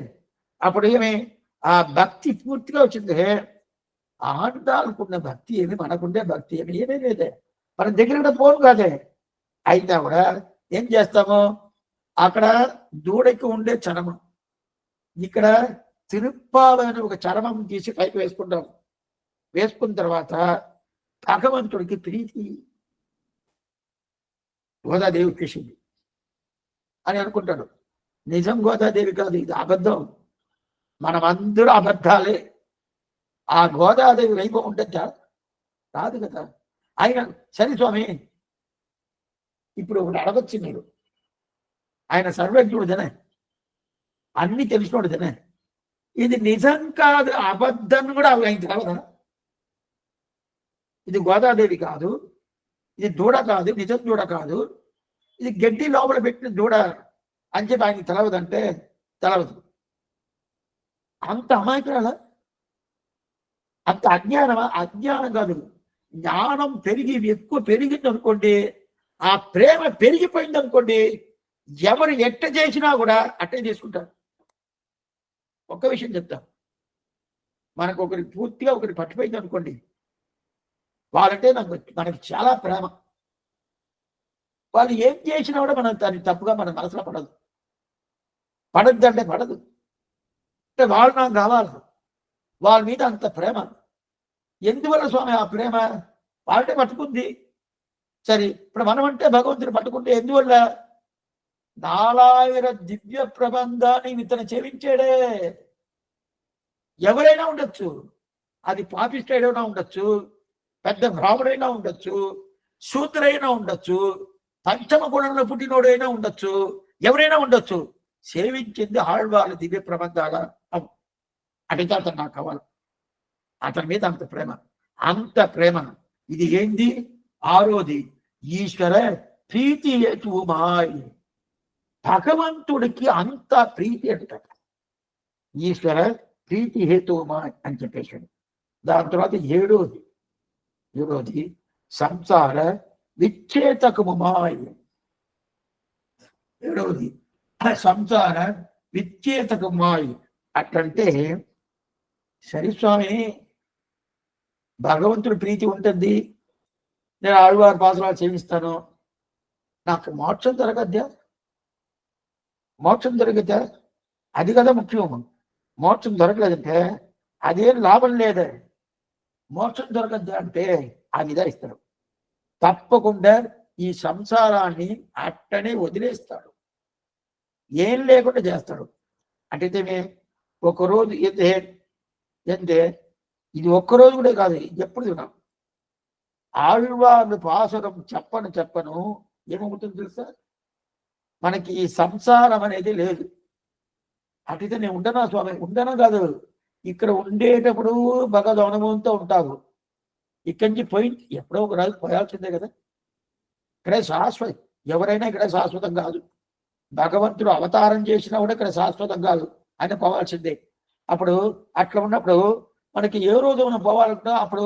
అప్పుడు ఏమి ఆ భక్తి పూర్తిగా వచ్చింది. ఆండాలకున్న భక్తి ఏమి, మనకుండే భక్తి ఏమీ లేదే. మన దగ్గర కూడా పోను కాదే. అయినా కూడా ఏం చేస్తాము? అక్కడ దూడకి ఉండే చర్మం, ఇక్కడ తిరుప్పాలని ఒక చర్మం తీసి పైకి వేసుకుంటాం. వేసుకున్న తర్వాత భగవంతుడికి ప్రీతి, గోదాదేవి వచ్చేసింది అని అనుకుంటాడు. నిజం గోదాదేవి కాదు, ఇది అబద్ధం. మనమందరూ అబద్ధాలే. ఆ గోదాదేవి వైభవం ఉంటుందా? రాదు కదా. ఆయన సరే స్వామి, ఇప్పుడు ఒకటి అడగొచ్చు మీరు, ఆయన సర్వజ్ఞుడుదనే, అన్ని తెలిసినోడుదనే, ఇది నిజం కాదు అబద్ధం కూడా ఆయన తెలవదా? ఇది గోదాదేవి కాదు, ఇది దూడ కాదు, నిజం దూడ కాదు, ఇది గడ్డి లోపల పెట్టిన దూడ అని చెప్పి ఆయనకి తెలవదంటే తెలవదు. అంత అమాయకురాల, అంత అజ్ఞానమా? అజ్ఞానం కాదు, జ్ఞానం ఎక్కువ పెరిగింది అనుకోండి, ఆ ప్రేమ పెరిగిపోయింది అనుకోండి, ఎవరు ఎట్ట చేసినా కూడా అట్టే తీసుకుంటారు. ఒక్క విషయం చెప్తా, మనకు ఒకరి పూర్తిగా ఒకరి పట్టిపోయింది అనుకోండి, వాళ్ళంటే మనకి చాలా ప్రేమ. వాళ్ళు ఏం చేసినా కూడా మనం దాన్ని తప్పుగా మన మనసులో పడద్దంటే పడదు. అంటే వాళ్ళు నాకు కావాలి, వాళ్ళ మీద అంత ప్రేమ. ఎందువల్ల స్వామి ఆ ప్రేమ? వాళ్ళంటే పట్టుకుంది సరే, ఇప్పుడు మనం అంటే భగవంతుని పట్టుకుంటే ఎందువల్ల? 4000 దివ్య ప్రబంధాన్ని ఇతను చెవించాడే. ఎవరైనా ఉండొచ్చు, అది పాపిస్టైడైనా ఉండొచ్చు, పెద్ద బ్రాహ్మడైనా ఉండొచ్చు, శూద్రైనా ఉండొచ్చు, పంచమ గుణంలో పుట్టినోడైనా ఉండొచ్చు, ఎవరైనా ఉండొచ్చు. సేవించింది ఆళ్వార్ల దివ్య ప్రబంధాల అడిగితే అతను నాకు కావాలి. అతని మీద అంత ప్రేమ, అంత ప్రేమ. ఇది ఏంది? ఆరోది ఈశ్వర ప్రీతి హేతుమాయ్. భగవంతుడికి అంత ప్రీతి అంట, ఈశ్వర ప్రీతి హేతుమాయ్ అని చెప్పేసాడు. దాని తర్వాత ఏడోది సంసార విచ్ఛేదకముమాయ్. ఏడవది సంసార విచ్ఛేదకముమాయ్. అట్లంటే సరిస్వామి భగవంతుడి ప్రీతి ఉంటుంది, నేను ఆళ్వారి పాసరాలు సేవిస్తాను, నాకు మోక్షం దొరకద్దా? మోక్షం దొరకద్దా? అది కదా ముఖ్యం. మోక్షం దొరకలేదంటే అదేం లాభం లేదే. మోక్షం దొరకద్దా అంటే ఆ విధంగా ఇస్తాడు. తప్పకుండా ఈ సంసారాన్ని అట్టనే వదిలేస్తాడు, ఏం లేకుండా చేస్తాడు. అంటే ఒకరోజు అంటే ఇది ఒక్కరోజు కూడా కాదు, ఎప్పుడు తిన్నాం. ఆళ్వార్లు పాసురం చెప్పను ఏమవుతుంది తెలుసా? మనకి ఈ సంసారం అనేది లేదు. అటైతే నేను ఉండనా స్వామి? ఉండనా కాదు, ఇక్కడ ఉండేటప్పుడు భగవద్ అనుభవంతో ఉంటావు. ఇక్కడి నుంచి పోయి ఎప్పుడో ఒక రోజు పోయాల్సిందే కదా. ఇక్కడే శాశ్వతం, ఎవరైనా ఇక్కడ శాశ్వతం కాదు. భగవంతుడు అవతారం చేసినా కూడా ఇక్కడ శాశ్వతం కాదు, ఆయన పోవాల్సిందే. అప్పుడు అట్లా ఉన్నప్పుడు మనకి ఏ రోజు మనం పోవాలన్నా అప్పుడు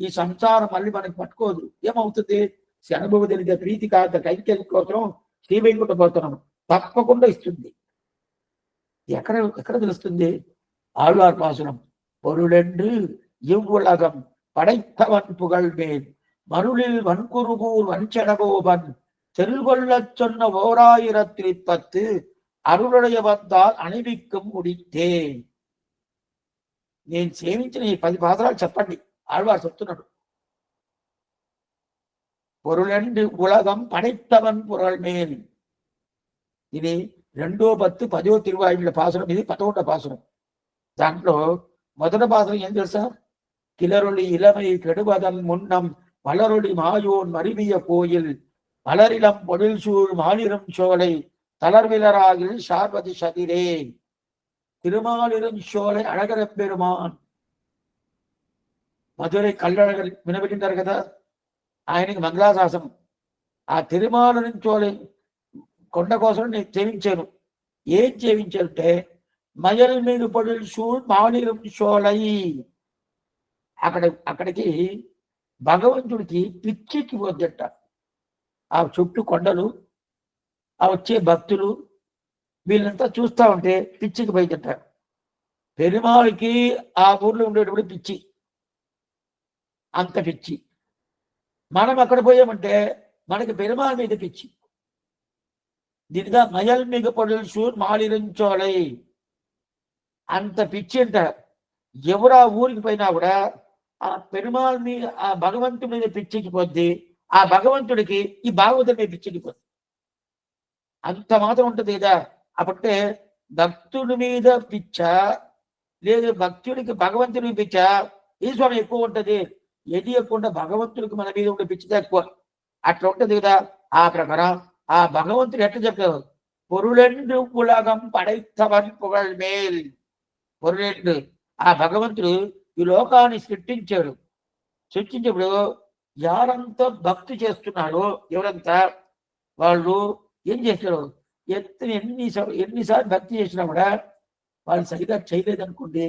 ఈ సంసారం మళ్ళీ మనకి పట్టుకోదు. ఏమవుతుంది? అనుభవ తెలియదు ప్రీతి కాదు కైకేయం కోసం శ్రీవైకుంఠ పోతున్నాం, తప్పకుండా ఇస్తుంది. ఎక్కడ తెలుస్తుంది? ఆళ్వార్ పాసురం పొరులెండు ఇవ్వులగం படைத்தவன் புகழ் மேல் மருளில் வன்குருகூர் வஞ்சனகோபன் தெருகொள்ள சொன்ன 1010 అరుణుడయ వద్దాల్ అణివిక్కం ముడితే. నేను సేవించిన ఈ 10 పాత్రాలు చెప్పండి, ఆళ్వార్ చెప్తున్నాడు. పొరులెండు ఉలగం పடைத்தவன் புகழ் மேல். ఇది 2వ పత్తు 10వ తిరువాయిల పాసురం, ఇది 11వ పాసురం. దాంట్లో మొదటి పాసురం ఏం తెలుసా? கிளரொளி இளமை கெடுவதன் முன்னம் மலரொளி மாயோன் மருவிய கோயில் மலரிளம் பொழில் சூழ் மாலிரும் சோலை தளர்விலராகில் சார்வதி சதிரே. திருமாலிரும் சோலை அழகர பெருமான் మధురై కళ్ళழగర్ వినబెట్టింటారు కదా, ఆయనకి మంగళాశాసనం. ఆ తిరుమాలిరం చోళై కొండ కోసం నేను సేవించాను. ఏం సేవించారంటే మయల్ మీద పొడిల్ సూళ్ మాలిరం సోలై. అక్కడికి భగవంతుడికి పిచ్చికి పోద్దట. ఆ చుట్టూ కొండలు, ఆ వచ్చే భక్తులు, వీళ్ళంతా చూస్తూ ఉంటే పిచ్చికి పోయిందట. పెరుమాళికి ఆ ఊర్లో ఉండేటప్పుడు పిచ్చి, అంత పిచ్చి. మనం అక్కడ పోయామంటే మనకి పెరుమాళ మీద పిచ్చి. దీనిగా మయల్ మిగ పొడలు సూర్ మాలిరించోలై, అంత పిచ్చి అంట. ఎవరు ఆ ఊరికి పోయినా కూడా ఆ పెరుమాళ మీద, ఆ భగవంతుడి మీద పిచ్చికి పోద్ది, ఆ భగవంతుడికి ఈ భాగవతుడి మీద పిచ్చికి పోద్ది. అంత మాత్రం ఉంటుంది కదా. అప్పుడే భక్తుడి మీద పిచ్చ లేదు, భక్తుడికి భగవంతుడికి పిచ్చ ఈశ్వరం ఎక్కువ ఉంటుంది. ఏది ఎక్కువ భగవంతుడికి మన మీద ఉండే పిచ్చితే ఎక్కువ. అట్లా ఉంటుంది కదా. ఆ ప్రకారం ఆ భగవంతుడు ఎట్లా చెప్పారు? పొరులెండు ఉలగం పడైతవన్ పుగళ్ మేల్. పొరులెండు, ఆ భగవంతుడు ఈ లోకాన్ని సృష్టించాడు. సృష్టించినప్పుడు ఎవరంతా భక్తి చేస్తున్నారో, ఎవరంతా వాళ్ళు ఏం చేస్తారు? ఎన్నిసార్లు భక్తి చేసినా కూడా వాళ్ళు సరిగా చేయలేదనుకోండి,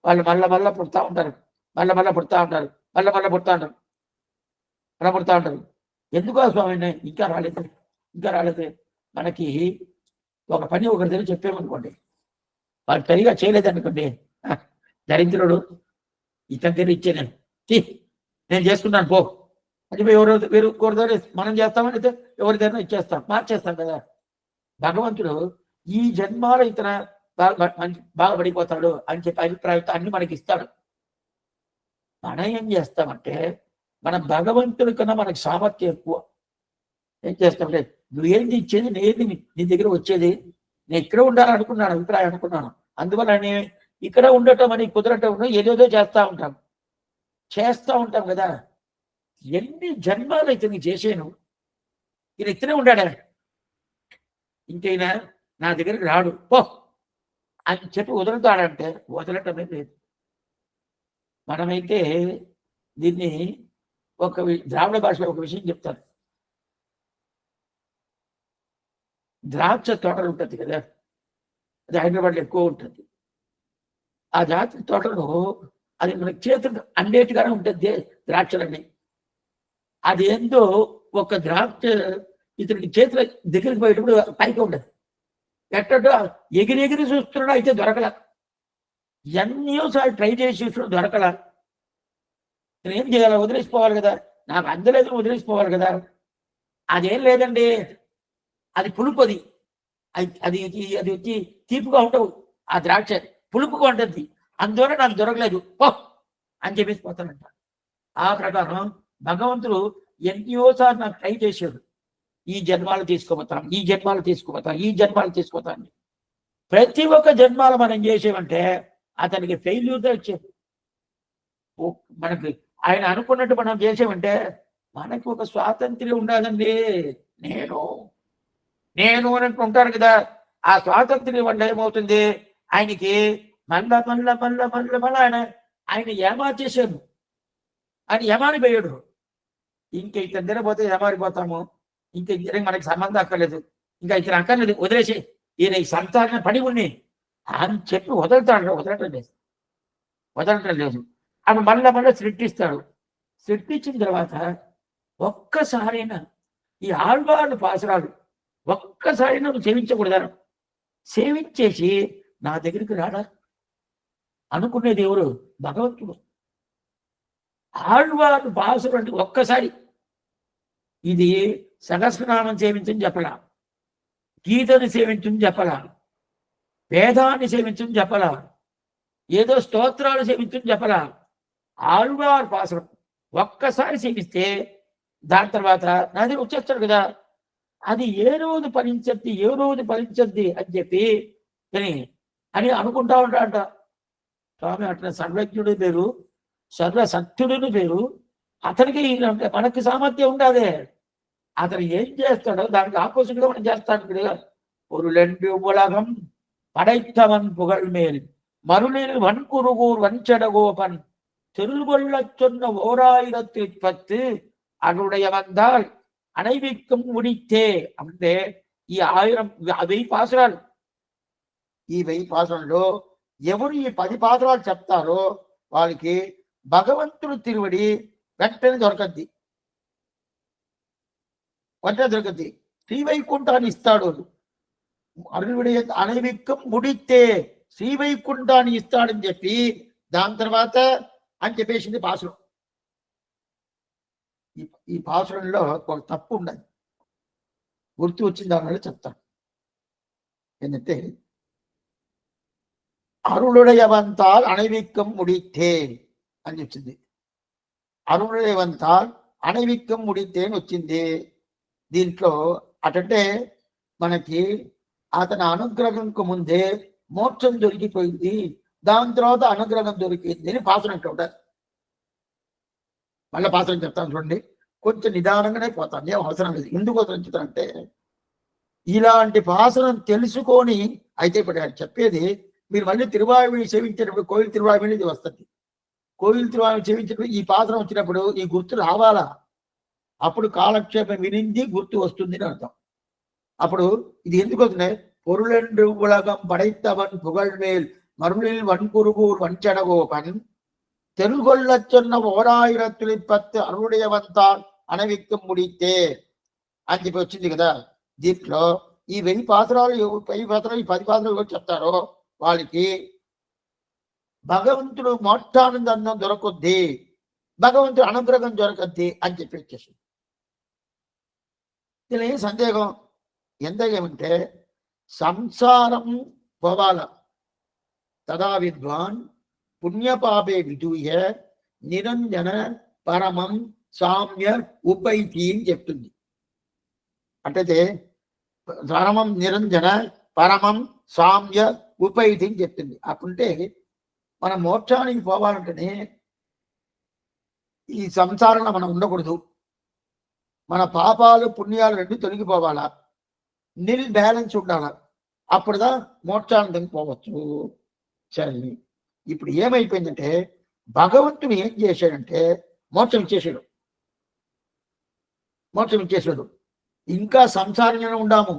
వాళ్ళు మళ్ళా పుడతా ఉంటారు, మళ్ళా పుడతా ఉంటారు, మళ్ళా పుడతా ఉంటారు. ఎందుకో స్వామి ఇంకా రాలేదు. మనకి ఒక పని ఒకరి దగ్గర చెప్పామనుకోండి, వాళ్ళు సరిగా చేయలేదనుకోండి, దరిద్రుడు ఇతని దగ్గర ఇచ్చేదాన్ని నేను చేసుకున్నాను పో అని వేరు దగ్గర మనం చేస్తామని ఎవరి దగ్గర ఇచ్చేస్తాం, మార్చేస్తాం కదా. భగవంతుడు ఈ జన్మాలో ఇతన బాగా పడిపోతాడు అని చెప్పి అభిప్రాయంతో అన్ని మనకి ఇస్తాడు. మనం ఏం చేస్తామంటే, మన భగవంతుడి కన్నా మనకి సామర్థ్యం ఎక్కువ. ఏం చేస్తామంటే నువ్వేంది ఇచ్చేది, నేది నీ దగ్గర వచ్చేది. నేను ఇక్కడ ఉండాలనుకున్నాను, అభిప్రాయం అనుకున్నాను. అందువల్ల నేను ఇక్కడ ఉండటం అని కుదరటం ఏదేదో చేస్తా ఉంటాం కదా. ఎన్ని జన్మాలు అయితే నీ చేసాను. ఈయన ఇక్కడే ఉండాడా, ఇంకైనా నా దగ్గరికి రాడు పో అని చెప్పి వదులుతాడంటే వదలటమే లేదు. మనమైతే దీన్ని ద్రావిడ భాషలో ఒక విషయం చెప్తారు. ద్రాక్ష తోటలు ఉంటుంది కదా, అది హైదరాబాద్లో ఎక్కువ ఉంటుంది. ఆ జాతి తోటలో అది మనకి చేతులు అండేట్టుగానే ఉంటుంది ద్రాక్షలన్నీ. అది ఏందో ఒక ద్రాక్ష ఇతనికి చేతుల దగ్గరికి పోయేటప్పుడు పైకి ఉండదు. ఎట్టో ఎగిరి చూస్తున్నాడు, అయితే దొరకల. ఎన్నోసార్లు ట్రై చేసి చూస్తున్నాడు, దొరకల. నేను ఏం చేయాలి, వదిలేసిపోవాలి కదా, నాకు అందలేదు వదిలేసిపోవాలి కదా. అదేం లేదండి, అది పులుపు, అది అది అది వచ్చి తీపుగా ఉండవు. ఆ ద్రాక్ష పులుపుగా ఉంటుంది, అందువల్ల నాకు దొరకలేదు పో అని చెప్పేసి పోతానంట. ఆ ప్రకారం భగవంతుడు ఎన్నోసార్లు నాకు ట్రై చేశాడు, ఈ జన్మాలు తీసుకుపోతాను, ఈ జన్మాలు తీసుకుపోతాను, ఈ జన్మాలు తీసుకుపోతాను. ప్రతి ఒక్క జన్మాలు మనం చేసేవంటే అతనికి ఫెయిల్యూర్గా వచ్చేది. మనకి ఆయన అనుకున్నట్టు మనం చేసామంటే మనకి ఒక స్వాతంత్ర్యం ఉండాలండి. నేను అని ఉంటారు కదా, ఆ స్వాతంత్ర్యం వల్ల ఏమవుతుంది, ఆయనకి మళ్ళా ఆయన ఏమార్చేశాడు. ఆయన యమానిపోయాడు. ఇంక ఇతని దగ్గర పోతే యమారిపోతాము, ఇంక ఇద్దరికి మనకి సంబంధం అక్కర్లేదు, ఇంకా ఇతను అక్కర్లేదు, వదిలేసి ఈయన ఈ సంతాన పడి ఉన్ని అని చెప్పి వదలటం లేదు. ఆమె మళ్ళా సృష్టిస్తాడు. సృష్టించిన తర్వాత ఒక్కసారైనా ఈ ఆళ్వాళ్ళు పాసరాలు ఒక్కసారైనా నువ్వు సేవించకూడదా, సేవించేసి నా దగ్గరికి రాడా అనుకునేది ఎవరు, భగవంతుడు. ఆళ్వాళ్ళు పాసులు అంటే ఒక్కసారి, ఇది సహస్రనామం సేవించని చెప్పలా, గీతని సేవించని చెప్పలా, వేదాన్ని సేవించని చెప్పలా, ఏదో స్తోత్రాలు సేవించని చెప్పలా. ఆళ్వారు పాసులు ఒక్కసారి సేవిస్తే దాని తర్వాత నాది వచ్చేస్తాడు కదా. అది ఏ రోజు ఫలించద్ది అని చెప్పి అని అనుకుంటా ఉంటాడంట. స్వామి అట్లా సర్వజ్ఞుడు పేరు, సర్వసత్యుడు పేరు. అతనికి మనకి సామర్థ్యం ఉండాలి. అతను ఏం చేస్తాడో దానికి ఆపోజిట్ గా మనం చేస్తాడు. పొరులెండు ఉలగం படைத்தவன் புகழ்மேல் மருளில் வன்குருகூர் வஞ்சடகோபன் திருகொள்ள சொன்ன 1010 அவருடைய வந்தால் அனைவிக்கும் முடித்தே. అంటే ఈ 1000 పాసురాలు, ఈ 1000 పాసురాల్లో ఎవరు ఈ 10 పాసురాలు చెప్తారో వాళ్ళకి భగవంతుడు తిరువడి వెంటనే దొరకద్ది. శ్రీవైకుంఠాన్ని ఇస్తాడు. అరుణుడి అనవిక్కం ముడితే శ్రీవైకుంఠాన్ని ఇస్తాడని చెప్పి దాని తర్వాత అని చెప్పేసింది పాసురం. ఈ పాసురంలో ఒక తప్పు ఉండదు, గుర్తు వచ్చింది దానివల్ల చెప్తాను. ఏంటంటే అరుణుడయవంతాల్ అనవిక్కం ముడితే అని వచ్చింది. అరుణుడయవంతాల్ అనవిక్కం ముడితే అని వచ్చింది. దీంట్లో అటంటే మనకి అతని అనుగ్రహంకు ముందే మోక్షం దొరికిపోయింది, దాని తర్వాత అనుగ్రహం దొరికింది అని పాసురం ఉంటారు. మళ్ళీ పాసురం చెప్తాను చూడండి, కొంచెం నిదానంగానే పోతాను, ఏం అవసరం లేదు. ఎందుకు అవసరం చెప్తానంటే ఇలాంటి పాసురం తెలుసుకొని అయితే ఇప్పుడు ఆయన చెప్పేది మీరు మళ్ళీ తిరువాయుని సేవించేటప్పుడు కోయిల తిరువాయుని ఇది వస్తుంది. కోయిల తిరువాయుని సేవించేటప్పుడు ఈ పాసురం వచ్చినప్పుడు ఈ గుర్తు రావాలా, అప్పుడు కాలక్షేపం వినింది గుర్తు వస్తుంది అని అర్థం. అప్పుడు ఇది ఎందుకు వస్తున్నాయి, பொருளென்று உலகம் படைத்தவன் புகழ்மேல் மருளில் வன்குருகூர் வஞ்சடகோபன் தெருகொள்ள சொன்ன 1010 అరుణుడయవంతాల్ అనవిక్కం ముడితే అని చెప్పి వచ్చింది కదా. దీంట్లో ఈ 1000 పాత్రలు ఈ 10 పాత్రలు ఎవరు చెప్తారో వాళ్ళకి భగవంతుడు మోక్షానందం దొరకొద్ది, భగవంతుడు అనుగ్రహం దొరకద్ది అని చెప్పి వచ్చేసింది. ఇలా ఏం సందేహం, ఎంత ఏమంటే సంసారం పోవాల. తదా విద్వాన్ పుణ్యపాపే విధూయ నిరంజన పరమం సామ్య ఉపైతి అని చెప్తుంది. అట్టయితే పరమం నిరంజన పరమం సామ్య ఉపైతి అని చెప్తుంది. అప్పుంటే మన మోక్షానికి పోవాలంటేనే ఈ సంసారంలో మనం ఉండకూడదు. మన పాపాలు పుణ్యాలు రెండు తొలగిపోవాలా, నిల్ బ్యాలెన్స్ ఉండాలా. అప్పుడుదా మోక్షానికి పోవచ్చు. సరే, ఇప్పుడు ఏమైపోయిందంటే భగవంతుడు ఏం చేశాడంటే మోక్షం ఇచ్చేసాడు. మోక్షం ఇచ్చేసాడు. ఇంకా సంసారంలోనే ఉండాము,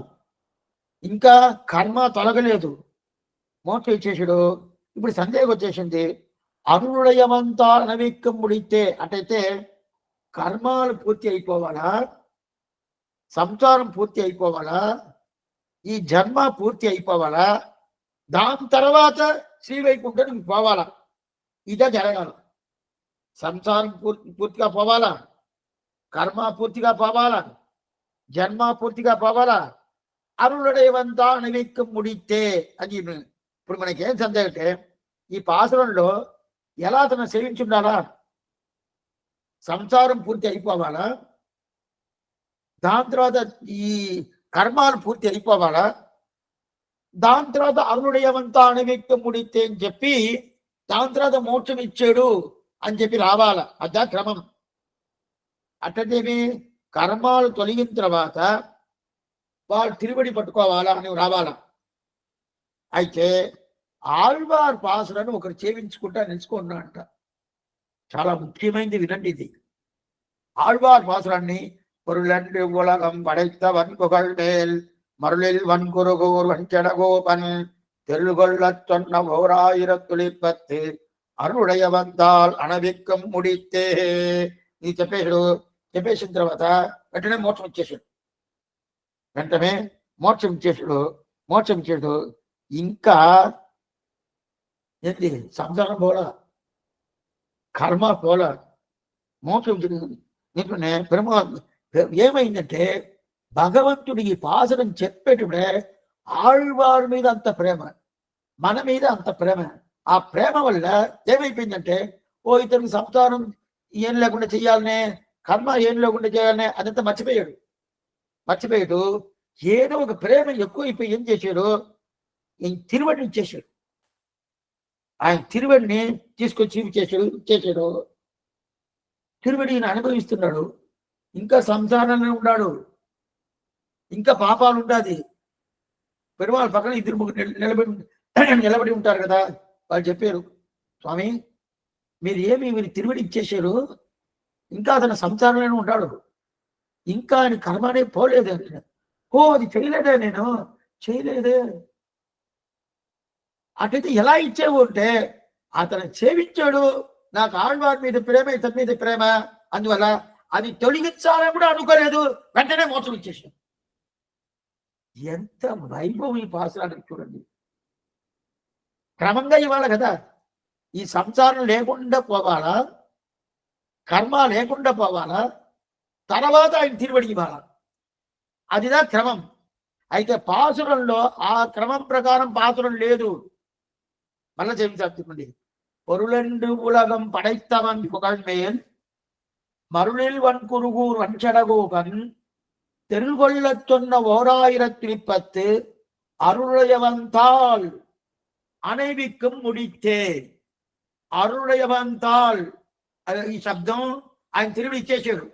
ఇంకా కర్మ తొలగలేదు, మోక్షం ఇచ్చేసాడు. ఇప్పుడు సందేహం వచ్చేసింది, అరుణయమంతా అనవిక్కం ముడితే అటైతే కర్మాలు పూర్తి అయిపోవాలా, సంసారం పూర్తి అయిపోవాలా, ఈ జన్మ పూర్తి అయిపోవాలా, దాని తర్వాత శ్రీవైకుంఠానికి పోవాలా. ఇదే జరగాలి. సంసారం పూర్తిగా పోవాలా, కర్మ పూర్తిగా పోవాలా, జన్మ పూర్తిగా పోవాలా, అరుణుడేవంతా అనవిక్కం ముడితే అని. ఇప్పుడు మనకేం సందేహం అంటే ఈ పాసురంలో ఎలా అతను సేవించుండాలా, సంసారం పూర్తి అయిపోవాలా, దాని తర్వాత ఈ కర్మాలు పూర్తి అయిపోవాలా, దాని తర్వాత అరుణుడేవంతా అనవిక్కం ముడితే అని చెప్పి దాని తర్వాత మోక్షం ఇచ్చాడు అని చెప్పి రావాలా. అదా క్రమం. అట్టదేమి కర్మాలు తొలగిన తర్వాత వాళ్ళు తిరుబడి పట్టుకోవాలా అని రావాలా. అయితే ఆళ్వార్ పాసులను ఒకరు చేయించుకుంటా నిలుచుకున్నాడంట. చాలా ముఖ్యమైనది, వినండి ఇది. ఆళ్వార్ పాసురాన్ని பொருளன்று உலகம் படைத்தவன் புகழ் மேல் மருளில் வன்குருகூர் வஞ்சடகோபன் தெருள்கொள்ளச் சொன்ன 1010 అరుణుడయ వంతాల్ అనవిక్కం ముడితే ఇది చెప్పేశాడు. చెప్పేసిన తర్వాత వెంటనే మోక్షం ఇచ్చేసాడు. వెంటనే మోక్షం ఇచ్చేసాడు. మోక్షం ఇచ్చాడు. ఇంకా ఏంటి, సంసారం పోలా, కర్మ పోలా, మోక్షం నిన్నే ఏమైందంటే భగవంతుడి ఈ పాసనం చెప్పేటప్పుడే ఆళ్వారి మీద అంత ప్రేమ, మన మీద అంత ప్రేమ. ఆ ప్రేమ వల్ల ఏమైపోయిందంటే ఇతనికి సంసారం ఏం లేకుండా చెయ్యాలనే, కర్మ ఏం లేకుండా చేయాలనే అదంతా మర్చిపోయాడు. ఏదో ఒక ప్రేమ ఎక్కువైపోయి ఏం చేశాడు, తిరువడిని ఇచ్చేశాడు. ఆయన తిరువడిని తీసుకొచ్చి చేశాడు. తిరువడిని అనుభవిస్తున్నాడు. ఇంకా సంసారంలో ఉన్నాడు, ఇంకా పాపాలు ఉండాది. పెరుమాళ్ పక్కన ఇద్దరు ముగ్గురు నిలబడి ఉంటారు కదా. వాళ్ళు చెప్పారు, స్వామి మీరు తిరువడి ఇచ్చేశారు, ఇంకా అతను సంసారంలోనే ఉంటాడు, ఇంకా ఆయన కర్మనే పోలేదు. అది చేయలేదే, నేను చేయలేదే. అటైతే ఎలా ఇచ్చేవు అంటే అతను సేవించాడు, నాకు ఆళ్వారి మీద ప్రేమ, ఇతని మీద ప్రేమ, అందువల్ల అది తొలగించాలని కూడా అనుకోలేదు, వెంటనే మోసం ఇచ్చేసాడు. ఎంత వైభవం ఈ పాసురానికి చూడండి. క్రమంగా ఇవ్వాలి కదా. ఈ సంసారం లేకుండా పోవాలా, కర్మ లేకుండా పోవాలా, తర్వాత ఆయన తిరువడి ఇవ్వాలా. అదిదా క్రమం. అయితే పాసురంలో ఆ క్రమం ప్రకారం పాసురం లేదు. మళ్ళా చెప్పింది, పొరులెండు ఉలగం పడైత్తవన్ పుగళ్ మేల్ மருளில் வன்குருகூர் வஞ்சடகோபன் தெருள்கொள்ளச் சொன்ன 1010 அருளுடையவந்தால் అనైవిక్కం ముడితే. అరుణయవంతాల్ ఈ శబ్దం ఆయన తిరుగు ఇచ్చేసాడు.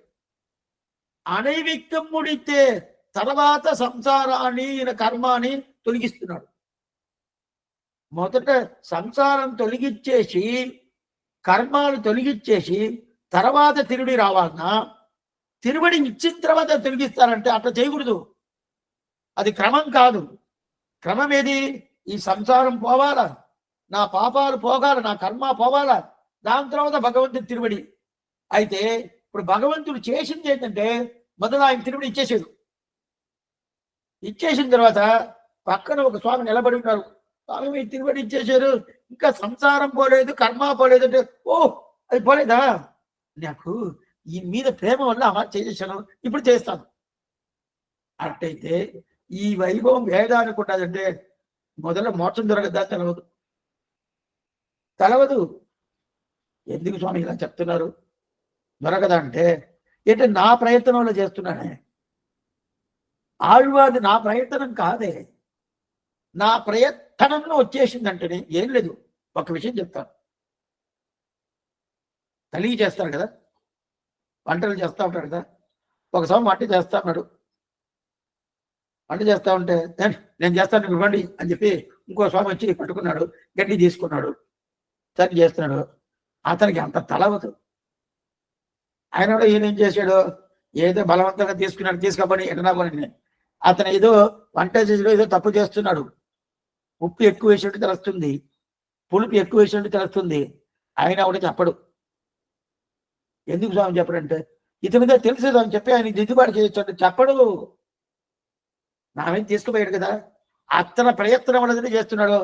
అనైవిక్కం ముడితే తర్వాత సంసారాన్ని, కర్మాన్ని తొలగిస్తున్నాడు. మొదట సంసారం తొలగిచ్చేసి, కర్మాలు తొలగిచ్చేసి తర్వాత తిరుడి రావాలన్నా, తిరుబడి ఇచ్చిన తర్వాత తొలగిస్తారంటే అట్లా చేయకూడదు. అది క్రమం కాదు. క్రమం ఏది? ఈ సంసారం పోవాలా, నా పాపాలు పోగాల, నా కర్మ పోవాలా, దాని తర్వాత భగవంతుడి తిరుబడి. అయితే ఇప్పుడు భగవంతుడు చేసింది ఏంటంటే మొదలు ఆయన తిరుబడి ఇచ్చేసాడు. ఇచ్చేసిన తర్వాత పక్కన ఒక స్వామి నిలబడి ఉన్నారు. స్వామి మీరు తిరుబడి ఇచ్చేసారు, ఇంకా సంసారం పోలేదు, కర్మ పోలేదు అంటే, అది పోలేదా, నాకు ఈ మీద ప్రేమ వల్ల అలా చేసేసాను, ఇప్పుడు చేస్తాను. అట్టయితే ఈ వైభవం వేదానికి ఉన్నదంటే మొదలు మోక్షం దొరకదా? తెలవదు. ఎందుకు స్వామి ఇలా చెప్తున్నారు? దొరకదా అంటే ఏంటంటే నా ప్రయత్నంలో చేస్తున్నానే. ఆళ్వాది నా ప్రయత్నం కాదే, నా ప్రయత్నంలో వచ్చేసిందంటేనే ఏం లేదు. ఒక విషయం చెప్తాను. తల్లి చేస్తారు కదా, వంటలు చేస్తూ ఉంటాడు కదా. ఒకసారి వంట చేస్తా ఉన్నాడు. వంట చేస్తా ఉంటే నేను చేస్తాను ఇవ్వండి అని చెప్పి ఇంకో స్వామి వచ్చి పట్టుకున్నాడు, గడ్డి తీసుకున్నాడు, సరి చేస్తున్నాడు. అతనికి అంత తలవదు. ఆయన కూడా ఈయన ఏం చేశాడు, ఏదో బలవంతంగా తీసుకున్నాడు, తీసుకోమని ఎటనాబని. అతను ఏదో వంట చేసిలో ఏదో తప్పు చేస్తున్నాడు. ఉప్పు ఎక్కువ వేసినట్టు తెలుస్తుంది, పులుపు ఎక్కువ వేసినట్టు తెలుస్తుంది. ఆయన కూడా చెప్పడు. ఎందుకు స్వామి చెప్పడంటే ఇతని మీద తెలుసు అని చెప్పి ఆయన దిద్దుబాటు చేయొచ్చు చెప్పడు. నా మీద తీసుకుపోయాడు కదా, అతని ప్రయత్నం అనేది చేస్తున్నాడు.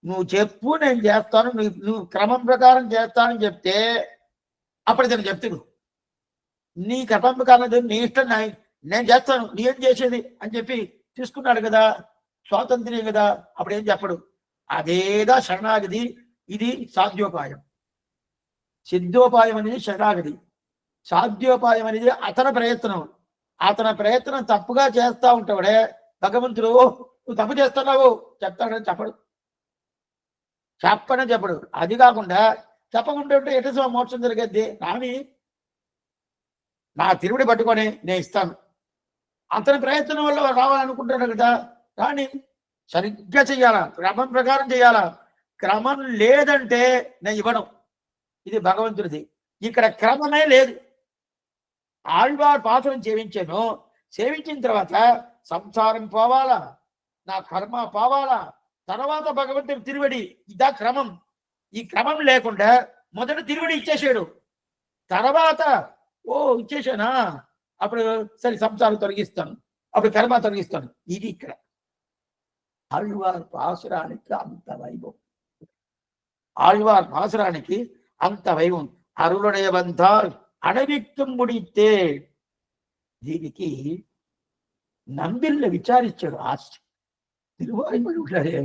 నువ్వు చెప్పు, నేను చేస్తాను, నువ్వు క్రమం ప్రకారం చేస్తానని చెప్తే అప్పుడు ఇతను చెప్తాడు. నీ క్రమం ప్రకారం నీ ఇష్టం, నేను చేస్తాను, నీ ఏం చేసేది అని చెప్పి తీసుకున్నాడు కదా, స్వాతంత్ర్యం కదా. అప్పుడు ఏం చెప్పడు. అదేదా శరణాగతి. ఇది సాధ్యోపాయం. సిద్ధోపాయం అనేది శరణాగతి, సాధ్యోపాయం అనేది అతని ప్రయత్నం. అతని ప్రయత్నం తప్పుగా చేస్తా ఉంటాడే భగవంతుడు, నువ్వు తప్పు చేస్తున్నావు చెప్తాడని చెప్పడు. చెప్పడు. అది కాకుండా చెప్పకుండా ఉంటే ఎటు మోక్షం జరిగేది. నా తిరువుడి పట్టుకొని నేను ఇస్తాను. అతని ప్రయత్నం వల్ల రావాలనుకుంటాడు కదా, కానీ సరిగ్గా చెయ్యాలా, క్రమం ప్రకారం చేయాలా. క్రమం లేదంటే నేను ఇవ్వను. ఇది భగవంతుడిది. ఇక్కడ క్రమమే లేదు. ఆళ్వార్ పాత్రను సేవించాను, సేవించిన తర్వాత సంసారం పోవాలా, నా కర్మ పోవాలా, తర్వాత భగవంతుడి తిరువడి. ఇదా క్రమం. ఈ క్రమం లేకుండా మొదట తిరువడి ఇచ్చేసాడు, తర్వాత ఇచ్చేసానా అప్పుడు సరే సంసారం తొలగిస్తాను, అప్పుడు కర్మ తొలగిస్తాను. ఇది ఇక్కడ ఆళ్వార్ పాసురానికి అంత వైభవం. ఆళ్వార్ పాసురానికి అంత వైభవం. అరుளுடைய வந்தால் అడవిక్కం ముడితే. దీనికి నంబిళ్ళ విచారించాడు. తిరువాయిమడి ఉంటాడే,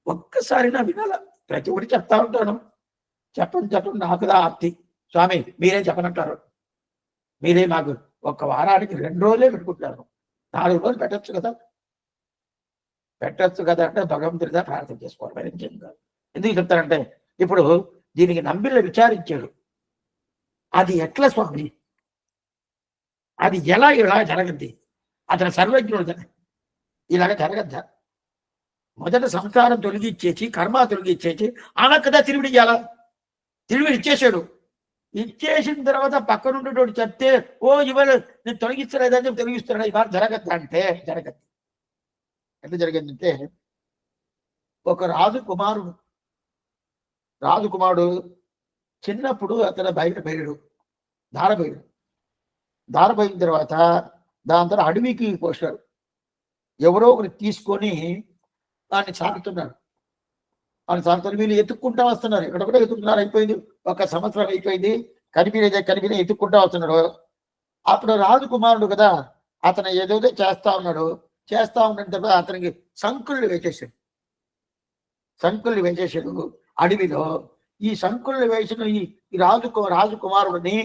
ఒక్కసారి నా వినాల. ప్రతి ఒక్కటి చెప్తా ఉంటాను. చెప్పండి నాకుదా ఆర్తి. స్వామి మీరేం చెప్పనంటారు, మీరే మాకు ఒక్క వారానికి 2 రోజులే పెట్టుకుంటారు, 4 రోజులు పెట్టచ్చు కదా అంటే భగవంతుడిగా ప్రార్థన చేసుకోవాలి. మరి ఏం కాదు. ఎందుకు చెప్తారంటే ఇప్పుడు దీనికి నంబిళ్ళ విచారించాడు. అది ఎట్లా స్వామి, అది ఇలా జరగద్ది, అతను సర్వజ్ఞుడు, ఇలాగ జరగద్దా. మొదట సంస్కారం తొలగిచ్చేసి కర్మ తొలగిచ్చేసి ఆమె కదా తిరిగి ఇయ్యాలా. తిరిగి ఇచ్చేసాడు. ఇచ్చేసిన తర్వాత పక్కనుండేటోడు చెప్తే ఇవాళ నేను తొలగిస్తలేదని చెప్పి తొలగిస్తున్నాడు. ఇవాళ జరగద్దా అంటే జరగద్దు. ఎట్లా జరిగిందంటే ఒక రాజకుమారుడు చిన్నప్పుడు అతను బయట పోయాడు, దారపోయిన తర్వాత దాని తర్వాత అడవికి పోస్తాడు. ఎవరో ఒకరు తీసుకొని దాన్ని సాగుతున్నారు. వీళ్ళు ఎత్తుక్కుంటా వస్తున్నారు. ఎక్కడొకటో ఎత్తుకున్నారు. అయిపోయింది, 1 సంవత్సరం అయిపోయింది. కనిపిన ఎత్తుక్కుంటా వస్తున్నాడు. అప్పుడు రాజకుమారుడు కదా, అతను ఏదోదో చేస్తా ఉన్నాడు. చేస్తా ఉన్న తర్వాత అతనికి సంకుళ్ళు వేసేసాడు అడవిలో. ఈ సంకుళ్ళు వేసిన ఈ రాజకుమారుడిని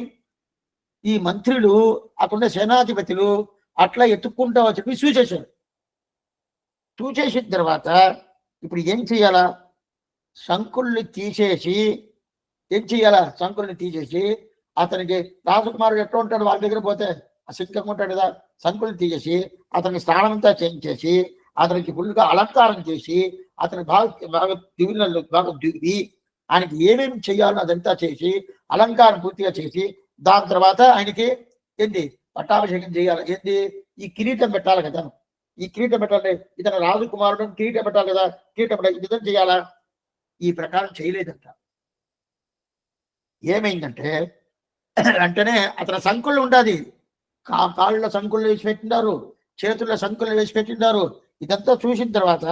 ఈ మంత్రులు, అక్కడ సేనాధిపతులు అట్లా ఎత్తుక్కుంటా వచ్చి చూసేసిన తర్వాత ఇప్పుడు ఏం చేయాలా, సంకుల్ని తీసేసి అతనికి రాజకుమారుడు ఎట్లా ఉంటాడు, వాళ్ళ దగ్గర పోతే అసిద్ధంగా ఉంటాడు కదా. సంకుల్ని తీసేసి అతనికి స్నానమంతా చేయించేసి అతనికి ఫుల్గా అలంకారం చేసి అతని బాగా దివి ఆయనకి ఏమేమి చేయాలో అదంతా చేసి అలంకారం పూర్తిగా చేసి దాని తర్వాత ఆయనకి పట్టాభిషేకం చేయాలి. ఈ కిరీటం పెట్టాలి కదా. ఈ కిరీటం పెట్టాలి, ఇతను రాజకుమారుడు కిరీటం పెట్టాలి కదా. కిరీటం విధం చేయాలా. ఈ ప్రకారం చేయలేదంట. ఏమైందంటే వెంటనే అతని సంకుళ్ళు ఉండాలి, కాళ్ళ సంకుళ్ళు వేసి పెట్టినారు, చేతుల్లో సంకుళ్ళు వేసి పెట్టినారు. ఇదంతా చూసిన తర్వాత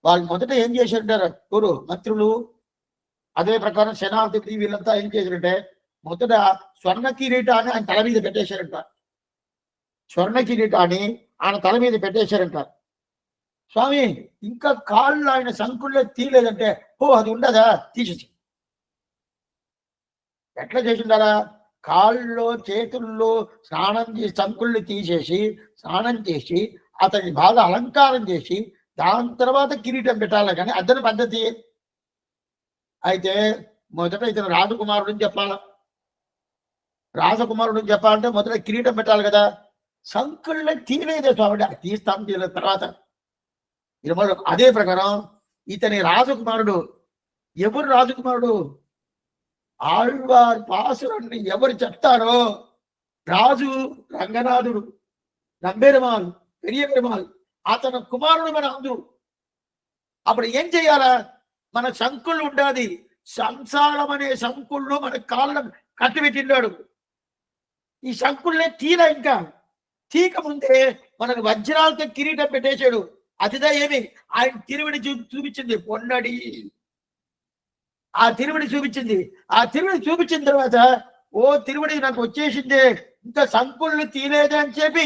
వాళ్ళు మొదట ఏం చేశారంటారు మంత్రులు, అదే ప్రకారం సేనాధిపతి వీళ్ళంతా ఏం చేశారంటే మొదట స్వర్ణ కిరీటాన్ని ఆయన తల మీద పెట్టేశారంట. ఆయన తల మీద పెట్టేశారంట. స్వామి ఇంకా కాళ్ళు ఆయన సంకుల్లో తీయలేదంటే అది ఉండదా, తీసేసి ఎట్లా చేసిండారా, కాళ్ళలో చేతుల్లో స్నానం చేసి సంకుళ్ళు తీసేసి స్నానం చేసి అతనికి బాగా అలంకారం చేసి దాని తర్వాత కిరీటం పెట్టాలి, కానీ అతని పద్ధతి. అయితే మొదట ఇతను రాజకుమారుడు చెప్పాల. రాజకుమారుడు చెప్పాలంటే మొదట కిరీటం పెట్టాలి కదా. సంకుల్ని తీయలేదే స్వామి, తీస్తాం తీయలేదు తర్వాత. అదే ప్రకారం ఇతని రాజకుమారుడు. ఎవరు రాజకుమారుడు? ఆళ్వార్ పాసురాన్ని ఎవరు చెప్తారో రాజు రంగనాథుడు, నంబెరుమాల్, పెరియ పెరుమాల్, అతను కుమారుడు మన అందరూ. అప్పుడు ఏం చెయ్యాలా? మన శంకుళ్ళు ఉండాలి. సంసారం అనే శంకుళ్ళు మన కాళ్ళను కట్టిపెట్టిన్నాడు. ఈ శంకుల్నే తీరా, ఇంకా తీక ముందే మనకు వజ్రాలతో కిరీటం పెట్టేశాడు. అతిదా ఏమి ఆయన తిరువిడి చూపించింది పొన్నడి. ఆ తిరువిడి చూపించింది. ఆ తిరువిడి చూపించిన తర్వాత ఓ తిరువిడి నాకు వచ్చేసిందే, ఇంకా సంకుల్ని తీలేదా అని చెప్పి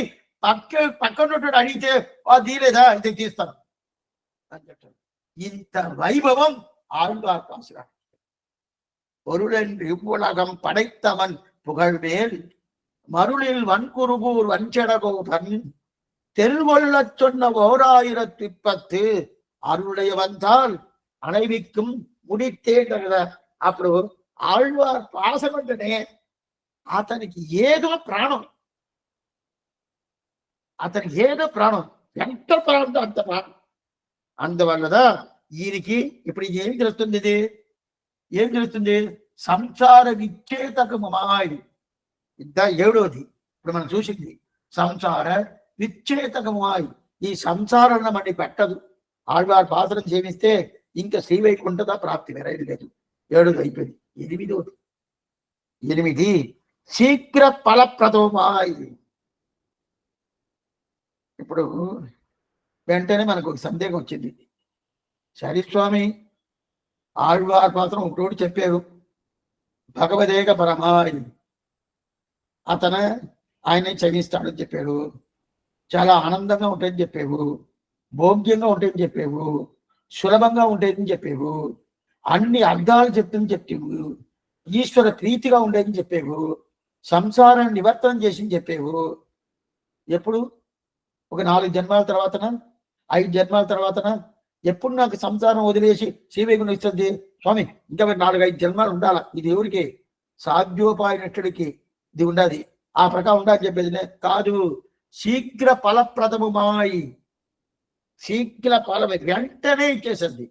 పక్కన అడిగితే తీలేదా, ఇది తీస్తాను అని చెప్తాను. ఇంత వైభవం ఆళ్వార్ పాసురా. பொருளன் இவ்வுலகம் படைத்தவன் புகழ்மேல் மருளில் வன்குருகூர் வஞ்சடகோபன் தெருகொள்ளச் சொன்ன 1010 அருளுடைய வந்தால் அனைவிக்கும் முடித்தேன்றத. అప్పుడు ఆళ్వార్ పాసం అంటేనే అతనికి ఏదో ప్రాణం, అతనికి ఏదో ప్రాణం, ఎంత ప్రాణంతో అంత ప్రాణం. అందువల్ల ఈయనకి ఇప్పుడు ఏం తెలుస్తుంది? ఇది ఏం తెలుస్తుంది? సంసార విచ్ఛేదకమాయి. ఏడోది ఇప్పుడు మనం చూసింది సంసార విచ్ఛేదకమాయి. ఈ సంసారాన్ని మళ్ళీ పెట్టదు. ఆళ్వార్ పాసరం సేవిస్తే ఇంకా శ్రీవైకుంఠత ప్రాప్తి వేరేది లేదు. ఏడోది అయిపోయింది. ఎనిమిది శీఘ్ర ఫలప్రదమాయి. ఇప్పుడు వెంటనే మనకు ఒక సందేహం వచ్చింది. సరే స్వామి, ఆళ్వార్ పాత్రం ఒకటి చెప్పారు, భగవదేక పరమాయి, అతను ఆయన్ని క్షమిస్తాడని చెప్పాడు, చాలా ఆనందంగా ఉంటాయని చెప్పావు, భోగ్యంగా ఉంటాయని చెప్పావు, సులభంగా ఉంటాయని చెప్పావు, అన్ని అర్థాలు చెప్తుందని చెప్పావు, ఈశ్వర ప్రీతిగా ఉండేదని చెప్పావు, సంసారాన్ని నివర్తనం చేసి చెప్పావు. ఎప్పుడు? ఒక 4 జన్మాల తర్వాతన, 5 జన్మాల తర్వాతన. ఎప్పుడు నాకు సంసారం వదిలేసి శ్రీవైకుంఠం ఇస్తుంది స్వామి? ఇంకా 4-5 జన్మాలు ఉండాల. ఇది ఎవరికి? సాధ్యోపాయనట్టుడికి ఇది ఉండాలి. ఆ ప్రకారం ఉండాలని చెప్పేది కాదు. శీఘ్ర ఫలప్రదమాయి, శీఘ్ర ఫలం వెంటనే ఇచ్చేసింది.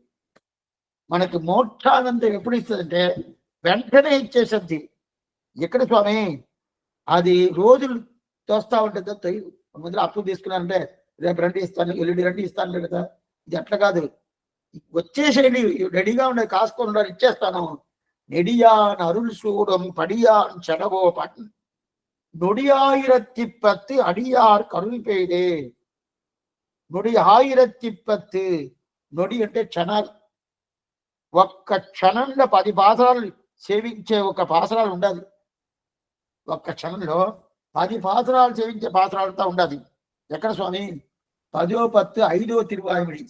మనకి మోక్షానందం ఎప్పుడు ఇస్తుందంటే వెంటనే ఇచ్చేసింది. ఎక్కడ స్వామి? అది రోజులు తోస్తా ఉంటుంది. ముందు అప్పు తీసుకున్నారంటే రేపు రండి ఇస్తాను, ఎల్లుండి రండి ఇస్తాను కదా. ఇది అట్లా కాదు. వచ్చేసేయండి, రెడీగా ఉండే, కాసుకొని ఉండాలి, ఇచ్చేస్తాను. நெடியான் அருள் சூடும் படியான் செடகோபன் நொடியாயிரத்தி అడియార్ కరుణ పెయిదే. నొడి 1010 నొడి అంటే క్షణాలు. ఒక్క క్షణంలో 10 పాసరాలు సేవించే ఒక పాసరాలు ఉండాలి. ఒక్క క్షణంలో 10 పాసరాలు సేవించే పాసరాలతో ఉండాలి. ఎక్కడ స్వామి? 10 5వ తిరువాయుడి.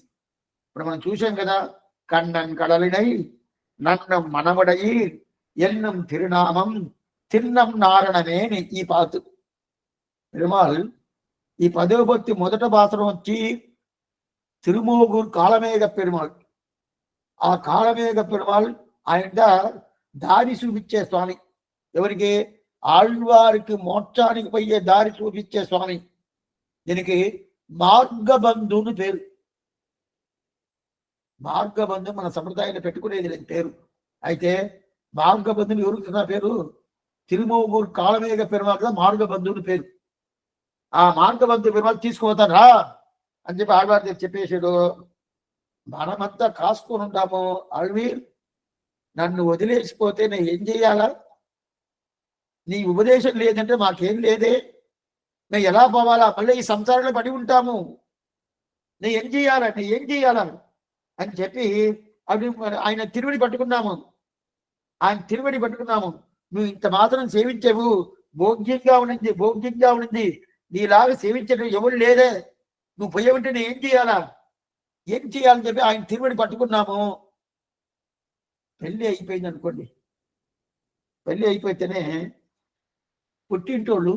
ఇప్పుడు మనం చూసాం కదా, కண்ணన్ కడలినై నన్నం మనవడయి ఎన్నం తిరునామం తిన్నం నారణమేని. ఈ పాతు పెరుమాల్ ఈ 10వ భక్తి మొదట పాత్రం వచ్చి తిరుమోగూరు కాళమేఘ పెరుమాల్. ఆ కాళమేఘ పెరుమాల్ ఆయన దారి చూపించే స్వామి. ఎవరికి? ఆళ్వారికి మోక్షానికి పోయే దారి చూపించే స్వామి. దీనికి మార్గబంధుని పేరు. మార్గబంధు మన సంప్రదాయాన్ని పెట్టుకునేది లేదు పేరు. అయితే మార్గబంధుని ఎవరికి పేరు? తిరుమోగూరు కాళమేఘ పెరుమాల్ కదా మార్గబంధుని పేరు. ఆ మార్గబంధు పెరుమాల్ తీసుకుపోతారా అని చెప్పి ఆళ్వార్ చెప్పేసాడు. మనమంతా కాసుకొని ఉంటాము. అల్వీర్, నన్ను వదిలేసిపోతే నేను ఏం చేయాలా? నీ ఉపదేశం లేదంటే మాకేం లేదే, నేను ఎలా పోవాలా? మళ్ళీ ఈ సంసారంలో పడి ఉంటాము, నేను ఏం చేయాలా అని చెప్పి అవి ఆయన తిరువడి పట్టుకున్నాము. నువ్వు ఇంత మాత్రం సేవించవు, భోగ్యంగా ఉండింది. నీలాగా సేవించడం ఎవరు లేదే, నువ్వు పోయేవంటే నేను ఏం చేయాలని చెప్పి ఆయన తిరువడి పట్టుకున్నాము. పెళ్ళి అయిపోయింది అనుకోండి. పెళ్ళి అయిపోతేనే పుట్టింటోళ్ళు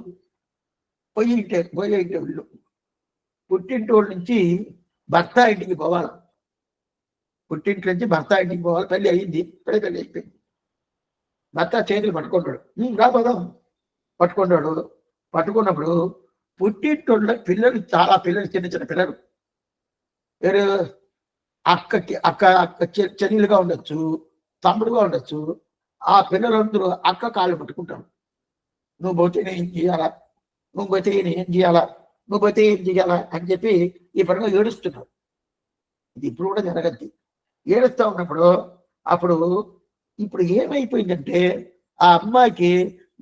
పోయేటోళ్ళు పుట్టింటోళ్ళ నుంచి భర్త ఇంటికి పోవాలి. పుట్టింటి నుంచి భర్త ఇంటికి పోవాలి. పెళ్లి అయ్యింది, పెళ్లి అయిపోయింది. భర్త చేతులు పట్టుకుంటాడు, రాబోదాం పట్టుకుంటాడు. పట్టుకున్నప్పుడు పుట్టింటోళ్ళ పిల్లలు, చాలా పిల్లలు, చిన్న చిన్న పిల్లలు, వేరే అక్క చెల్లెలుగా ఉండొచ్చు, తమ్ముడుగా ఉండొచ్చు. ఆ పిల్లలందరూ అక్క కాళ్ళు పట్టుకుంటారు. నువ్వు పోతే నేను ఏం చేయాలా, నువ్వు పోతే నేను ఏం చేయాలా, నువ్వు పోతే ఏం చేయాలా అని చెప్పి ఈ పరంగా ఏడుస్తున్నారు. ఇది ఇప్పుడు కూడా జరగద్ది. ఏడుస్తా ఉన్నప్పుడు అప్పుడు ఇప్పుడు ఏమైపోయిందంటే ఆ అమ్మాయికి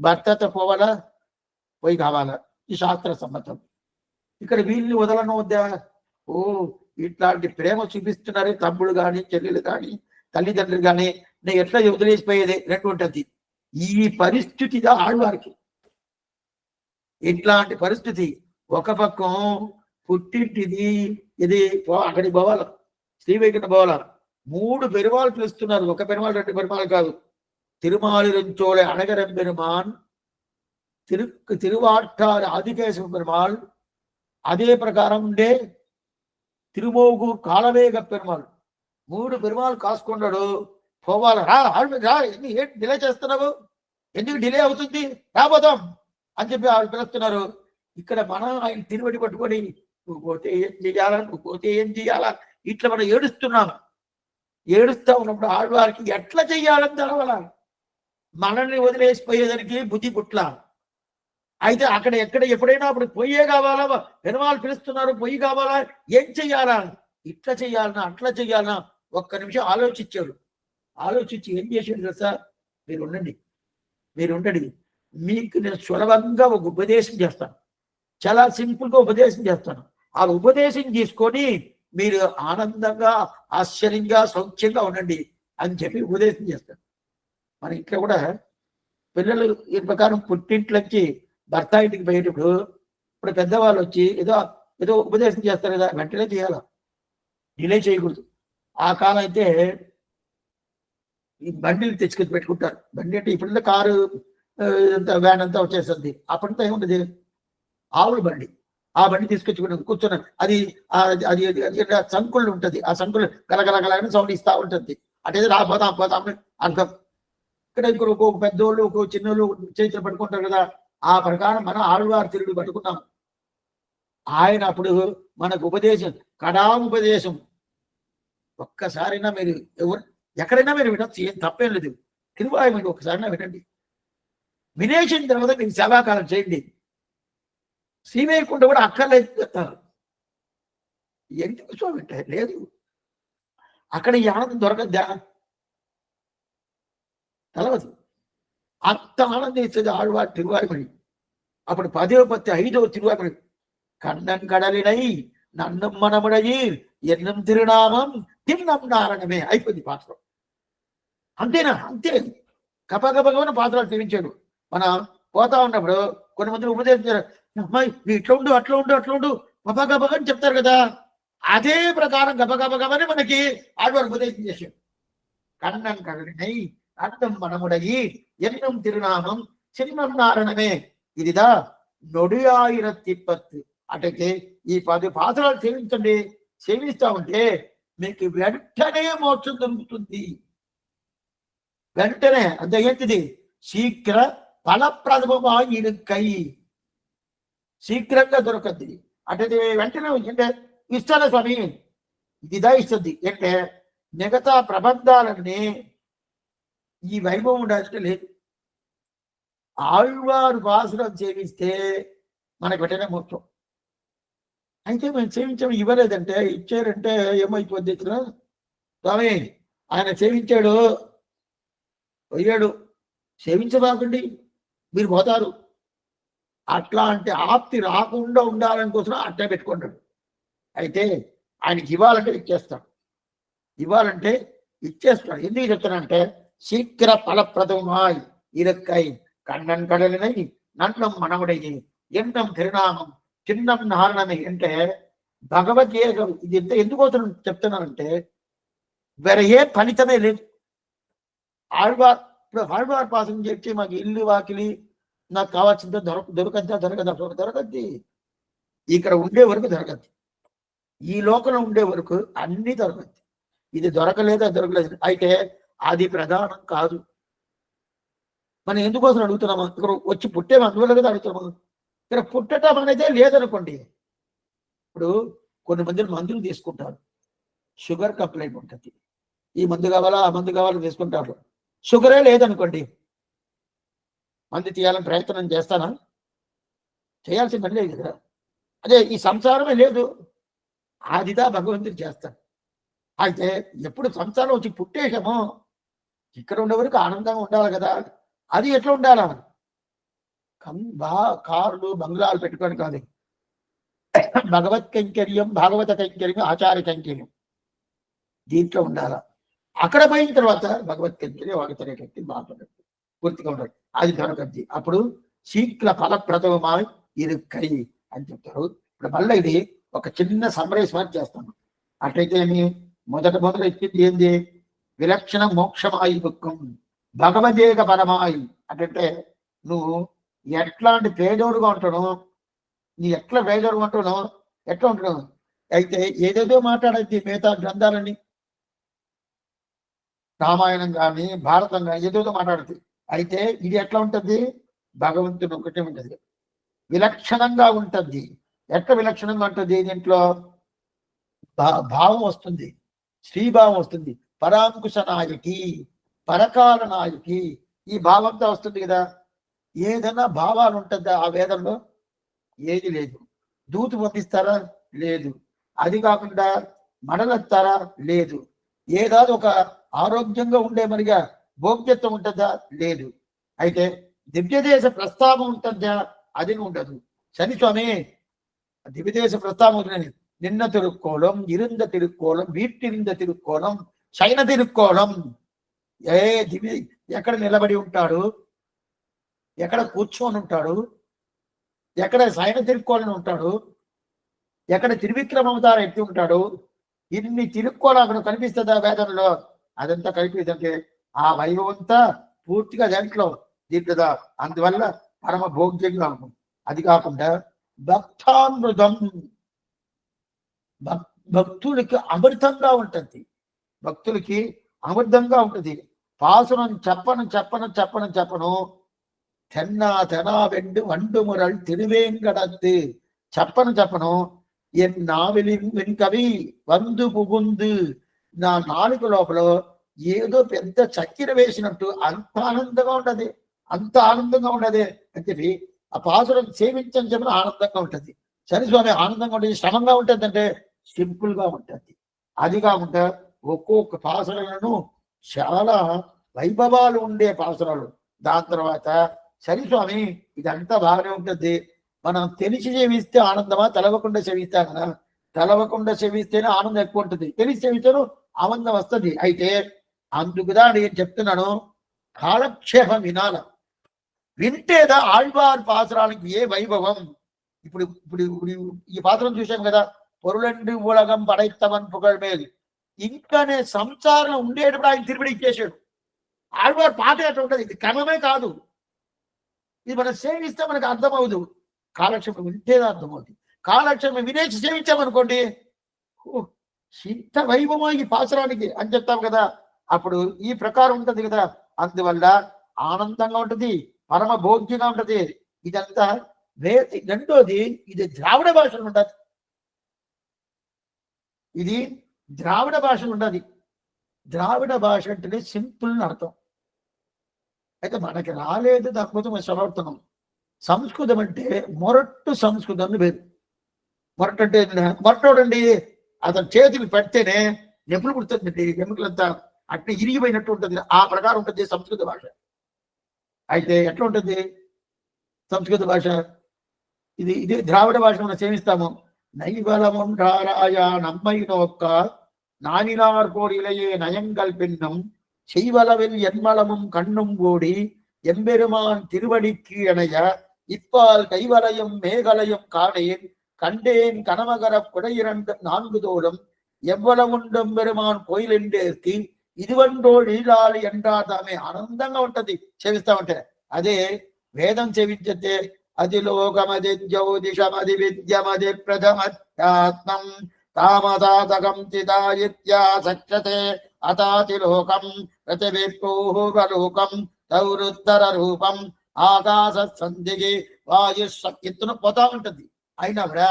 భర్తతో పోవాలా, పోయి కావాలా, ఈ శాస్త్ర సమ్మతం. ఇక్కడ వీళ్ళని వదలను వద్దా? ఓ, ఇట్లాంటి ప్రేమ చూపిస్తున్నారు తమ్ముడు కానీ, చెల్లెలు కానీ, తల్లిదండ్రులు కానీ, నేను ఎట్లా వదిలేసిపోయేది రెండు ఉంటుంది. ఈ పరిస్థితి ఆడవారికి ఇట్లాంటి పరిస్థితి. ఒక పక్కం పుట్టింటిది, ఇది అక్కడికి పోవాల, శ్రీవైకుంఠ పోవాల. 3 పెరుమాళ్ళు పిలుస్తున్నారు. ఒక పెరుమాళ్ళు, 2 పెరుమాళ్ళు కాదు. తిరుమాలిరంచోళ అణగరం పెరుమాన్, తిరువాట్టారు ఆదికేశవ పెరుమాள், అదే ప్రకారం ఉండే తిరుమోగూరు కాళవేగ పెరుమాள். 3 పెరుమాళ్ళు కాసుకున్నాడు. పోవాలి, రా ఏంటి డిలే చేస్తున్నావు, ఎందుకు డిలే అవుతుంది, రాబోదాం అని చెప్పి వాళ్ళు పిలుస్తున్నారు. ఇక్కడ మనం ఆయన తిరువడి పట్టుకొని నువ్వు పోతే ఏం చేయాలా, నువ్వు పోతే ఏం చేయాలా, ఇట్లా మనం ఏడుస్తున్నాం. ఏడుస్తా ఉన్నప్పుడు ఆడవారికి ఎట్లా చెయ్యాలని తెలవాల. మనల్ని వదిలేసిపోయేదానికి బుద్ధి పుట్ల. అయితే అక్కడ ఎక్కడ ఎప్పుడైనా అప్పుడు పొయ్యే కావాలా, పెరుమాళ్ళు పిలుస్తున్నారు, పొయ్యి కావాలా, ఏం చెయ్యాలా, ఇట్లా చెయ్యాలన్నా అట్లా చెయ్యాలన్నా ఒక్క నిమిషం ఆలోచించాడు. ఆలోచించి ఏం చేశాడు తెలుసా? మీరు ఉండండి, మీకు నేను సులభంగా ఒక ఉపదేశం చేస్తాను, చాలా సింపుల్గా ఉపదేశం చేస్తాను. ఆ ఉపదేశం తీసుకొని మీరు ఆనందంగా, ఆశ్చర్యంగా, సౌఖ్యంగా ఉండండి అని చెప్పి ఉపదేశం చేస్తాను. మన ఇంట్లో కూడా పిల్లలు ఈ ప్రకారం పుట్టింట్లోంచి భర్త ఇంటికి పోయేటప్పుడు ఇప్పుడు పెద్దవాళ్ళు వచ్చి ఏదో ఉపదేశం చేస్తారు కదా, వెంటనే చేయాల, డిలే చేయకూడదు. ఆ కాలం అయితే ఈ బండిలు తెచ్చుకొని పెట్టుకుంటారు. బండి అంటే ఇప్పుడున్న కారు వ్యాన్ అంతా వచ్చేస్తుంది. అప్పటితో ఏముండదు, ఆవుల బండి. ఆ బండి తీసుకొచ్చి కూర్చున్నాను. అది అది సంకుళ్ళు ఉంటుంది. ఆ సంకులు గలగలగలని సౌండ్ ఇస్తా ఉంటుంది. అంటే పోతాం అర్థం. ఇక్కడ ఇంకొక పెద్దోళ్ళు, ఒక చిన్నోళ్ళు చేతులు పట్టుకుంటారు కదా. ఆ ప్రకారం మనం ఆళ్వారు తిరుగు పట్టుకున్నాం. ఆయన అప్పుడు మనకు ఉపదేశం, కడాముపదేశం. ఒక్కసారైనా మీరు ఎక్కడైనా మీరు వినొచ్చు, ఏం తప్పేం లేదు. తిరువాయుమని ఒకసారైనా వినండి. వినేసిన తర్వాత మీకు సేవాకాలం చేయండి. శ్రీవైకుంఠ కూడా అక్కర్లేదు చెప్తారు. ఎందుకు స్వామి అంటే లేదు, అక్కడ ఈ ఆనందం దొరకద్దా? తెలవదు. అంత ఆనందం ఇస్తుంది ఆళ్వారు తిరువాయుమని. అప్పుడు 10వ పత్తి 5వ తిరువాయుమని, కண்ணన్ కడలినై నన్నం మనముడయి ఎన్నం తిరునామం తిన్నం నారణమే. అయిపోయింది పాత్ర. అంతేనా? అంతే. గబగబగమని పాత్రలు తీరించాడు. మనం పోతా ఉన్నప్పుడు కొన్ని మంది ఉపదేశించారు, అమ్మాయి ఇట్లా ఉండు, అట్లా ఉండు గబగబగ అని చెప్తారు కదా. అదే ప్రకారం గబగబగమని మనకి ఆడవారు ఉపదేశం చేశాడు. కண்ணన్ కడలినై అన్నం మనముడయి ఎన్నం తిరునామం చిన్నం నారణమే. ఇదిదా నొడియాయిరత్తిప్పత్తు. అంటే ఈ 10 పాత్రలు సేవించండి. సేవిస్తా ఉంటే మీకు వెంటనే మోక్షం దొరుకుతుంది. వెంటనే. అంతే. ఏంటిది? శీఘ్ర ఫలప్రదమా ఇరుక్కై. శీఘ్రంగా దొరకద్ది. అంటే వెంటనే అంటే ఇస్తాను స్వామి, ఇదిదా ఇస్తుంది. అంటే మిగతా ప్రబంధాలన్నీ ఈ వైభవం ఉండాల్సిన లేదు. ఆళ్వారు వాసులను సేవిస్తే మనకు వెంటనే మోక్షం. అయితే మేము సేవించాము, ఇవ్వలేదంటే, ఇచ్చారంటే ఏమైపోద్ది? స్వామి ఆయన సేవించాడు, పోయాడు, సేవించబాకండి, మీరు పోతారు. అట్లాంటి ఆప్తి రాకుండా ఉండాలని కోసం అట్టే పెట్టుకుంటాడు. అయితే ఆయనకి ఇవ్వాలంటే ఇచ్చేస్తాడు. ఎందుకు చెప్తానంటే శీఘ్ర ఫలప్రదమాయ్ ఇరక్కై కண்ணన్ కడలినై నన్నం మనముడయి ఎన్నం తిరునామం చిన్నం నారణమే. అంటే భగవద్గీత ఇది ఎందుకోసం చెప్తున్నానంటే వేరే ఏ ఫలితమే లేదు. ఆళ్వార్ పాసం చేసి మాకు ఇల్లు వాకిలి నాకు కావాల్సిందో దొరకద్ది. ఇక్కడ ఉండే వరకు దొరకద్ది. ఈ లోకంలో ఉండే వరకు అన్ని దొరకదు. ఇది దొరకలేదు, అది దొరకలేదు. అయితే అది ప్రధానం కాదు. మనం ఎందుకోసం అడుగుతున్నాము? ఇక్కడ వచ్చి పుట్టే అందువల్ల కదా అడుగుతున్నాము. ఇక్కడ పుట్టడం అనేదే లేదనుకోండి. ఇప్పుడు కొన్ని మందులు తీసుకుంటారు, షుగర్ కంప్లైంట్ ఉంటుంది. ఈ మందు కావాలా, ఆ మందు కావాలా తీసుకుంటారు. షుగరే లేదనుకోండి, మందు తీయాలని ప్రయత్నం చేస్తానా? చేయాల్సిన పని లేదు కదా. అదే ఈ సంసారమే లేదు, ఆదిదా భగవంతుడు చేస్తాడు. అయితే ఎప్పుడు సంసారం వచ్చి పుట్టేశామో ఇక్కడ ఉండే వరకు ఆనందంగా ఉండాలి కదా. అది ఎట్లా ఉండాలా? కార్లు బంగ్లాలు పెట్టుకొని కాదు. భగవత్ కైంకర్యం, భాగవత కైంకర్యం, ఆచార్య కైంకర్యం దీంట్లో ఉండాలా. అక్కడ పోయిన తర్వాత భగవత్ కైంకర్యం, వాగతరే కైంకర్యం బాగుంటుంది, పూర్తిగా ఉండదు. అది దొరకద్ది. అప్పుడు శీఘ్ర ఫలప్రదమై ఇరుక్కై అని చెప్తారు. ఇప్పుడు మళ్ళీ ఇది ఒక చిన్న సమరేశ్వరం చేస్తాను. అట్లయితే మొదట ఇచ్చింది ఏంది? విలక్షణ మోక్షమాయి దుఃఖం భగవదేక పరమాయి. అంటే నువ్వు ఎట్లాంటి పేదోడుగా ఉంటావు, నీ ఎట్లా పేదోడుగా ఉంటావు, ఎట్లా ఉంటున్నావు. అయితే ఏదేదో మాట్లాడద్ది మిగతా గ్రంథాలని, రామాయణం కానీ భారతం కానీ ఏదేదో మాట్లాడుతుంది. అయితే ఇది ఎట్లా ఉంటుంది? భగవంతుడు ఒకటే ఉంటుంది, విలక్షణంగా ఉంటుంది. ఎట్లా విలక్షణంగా ఉంటుంది? దీంట్లో భావం వస్తుంది, శ్రీభావం వస్తుంది, పరాంకుశ నాయకి, పరకాల నాయకి, ఈ భావంతో వస్తుంది కదా. ఏదైనా భావాలు ఉంటుందా ఆ వేదంలో? ఏది లేదు. దూతు పంపిస్తారా? లేదు. అది కాకుండా మడలెత్తారా? లేదు. ఏదాది ఒక ఆరోగ్యంగా ఉండే మరిగా భోగ్యత్వం ఉంటుందా? లేదు. అయితే దివ్యదేశ ప్రస్తావం ఉంటుందా? అది ఉండదు. శనిస్వామి దివ్యదేశ ప్రస్తావం ఉందని నిన్న తిరుక్కోవడం, ఇరుంద తిరుక్కోవడం, వీటిరింద తిరుక్కోవడం, శయన తిరుక్కోవడం. దివ్య ఎక్కడ నిలబడి ఉంటాడు, ఎక్కడ కూర్చొని ఉంటాడు, ఎక్కడ శయన తిరుక్కోవాలని ఉంటాడు, ఎక్కడ త్రివిక్రమవతారం ఎత్తి ఉంటాడు, ఇన్ని తిరుక్కోవాలి అక్కడ కనిపిస్తుందా వేదంలో? అదంతా కనిపిస్తుంటే ఆ వైభవంతా పూర్తిగా దీంట్లో అందువల్ల పరమ భోగ్యంగా ఉంటుంది. అది కాకుండా భక్తామృతం, భక్తులకి అమృతంగా ఉంటుంది, భక్తులకి అమృతంగా ఉంటుంది. పాసురం చెప్పను తెన్నా వెండు వండు మురళ్ తిరువేంగడత్తు చెప్పను ఎన్ నావెలిన్ వెనుకవి వందు పుగుందు. నా నాలుక లోపల ఏదో పెద్ద చక్కెర వేసినట్టు అంత ఆనందంగా ఉండదు, అంత ఆనందంగా ఉండదు అని చెప్పి ఆ పాసురం సేవించని చెప్పిన ఆనందంగా ఉంటుంది. శనిస్వామి ఆనందంగా ఉంటుంది. శ్రమంగా ఉంటుంది అంటే సింపుల్ గా ఉంటుంది. అది కాకుండా ఒక్కొక్క పాసురాలను చాలా వైభవాలు ఉండే పాసురాలు. దాని తర్వాత శనిస్వామి ఇదంతా బాగానే ఉంటుంది. మనం తెలిసి సేవిస్తే ఆనందమా, తెలవకుండా సేవిస్తాం కదా. తెలవకుండా సేవిస్తేనే ఆనందం ఎక్కువ ఉంటుంది, తెలిసి సేవిస్తేనే ఆనందం వస్తుంది. అయితే అందుకుదా నేను చెప్తున్నాను, కాలక్షేపం వినాల. వింటేదా ఆళ్వార్ పాసురానికి ఏ వైభవం. ఇప్పుడు ఇప్పుడు ఈ పాత్రం చూసాం కదా, పొరులండి ఉలగం పడైత్తమని పుగడమేది. ఇంకానే సంసారం ఉండేటప్పుడు ఆయన తిరిగి ఇచ్చేసాడు. ఆళ్వార్ పాట ఎట్లా ఉంటుంది, ఇది క్రమమే కాదు. ఇది మనం సేవిస్తే మనకు అర్థమవుదు. కాలక్షేపం వింటేదా అర్థమవుతుంది. కాలక్షేపం వినేసి సేవించామనుకోండి, ఇంత వైభవం ఈ పాసురానికి అని చెప్తాం కదా. అప్పుడు ఈ ప్రకారం ఉంటుంది కదా. అందువల్ల ఆనందంగా ఉంటుంది, పరమ భోగ్యంగా ఉంటుంది. ఇదంతా రెండోది, ఇది ద్రావిడ భాషలో ఉండదు. ఇది ద్రావిడ భాషలో ఉండదు. ద్రావిడ భాష అంటేనే సింపుల్ అని అర్థం. అయితే మనకి రాలేదు, దానికోసం మనం శ్రమపడుతున్నాం. సంస్కృతం అంటే మొరట్టు సంస్కృతం పేరు. మొరట్టు అంటే మొరటోడండి, అతను చేతులు పెడితేనే నెప్పులు పుడుతుందండి, ఎముకలంతా అట్లా ఇరిగిపోయినట్టు ఉంటుంది. ఆ ప్రకారం ఉంటుంది సంస్కృత భాష. అయితే ఎట్లా ఉంటుంది సంస్కృత భాష? ఇది ద్రావిడ భాష మనం సేవిస్తాము. నైవలముండారాయ నమ్మైనొక్క నానినార్ కోడిలయే నయంగల్పిన్నం செய்வளவில் என்மளமும் கண்ணும் கூடி எம்பெருமான் திருவடிக்கு அணைய இப்பால் கைவளையும் மேகலையும் காணேன் கண்டேன் கனமகர குடையிரண்டு 4 தோளும் ఎవ్వలముండం పెరుమాన్ కోయిలిండేర్తి ఇదివంటోడు ఈలాలి ఎండాతామే. ఆనందంగా ఉంటది సేవిస్తామంటే. అదే వేదం సేవించతే అది లోకమది జ్యోతిషమది విద్యమది ప్రథమధ్యాత్మం తామదాతకం చిదాయిత్యా సఖ్యతే అతాతిలోకం ప్రతివిర్పూహలోకం తౌరుత్తర రూపం ఆకాశ సంధికి వాయు ఎత్తున పోతా ఉంటుంది. అయినా కూడా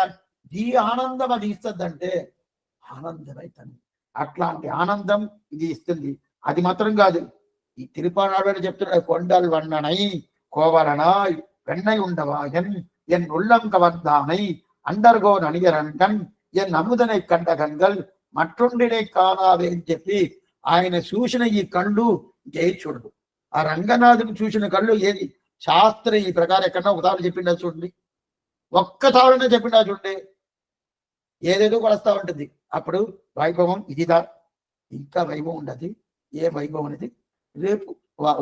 ఈ ఆనందం అది ఇస్తుందంటే ఆనందమైతుంది. అట్లాంటి ఆనందం ఇది ఇస్తుంది. అది మాత్రం కాదు, ఈ తిరుపానాడు చెప్తున్నాడు, కొండల్ వన్ననై కోవలనాయ్ వెన్నై ఉండవాయన్ ఎన్ உள்ளம் கவர்ந்தானை అండర్గోన్ అణిగరంకన్ ఎన్ అముదనై కంట గంగల్ మట్టుండినే కానావే అని చెప్పి ఆయన చూసిన ఈ కళ్ళు ఇంకే చూడదు. ఆ రంగనాథుని చూసిన కళ్ళు ఏది శాస్త్ర ఈ ప్రకారం ఎక్కడన్నా ఉదాహరణ చెప్పిండా చూడండి, ఒక్క తావడనే చెప్పిండా చూడండి, ఏదేదో కొలుస్తా ఉంటుంది. అప్పుడు వైభవం ఇదిదా, ఇంకా వైభవం ఉండదు. ఏ వైభవం అనేది రేపు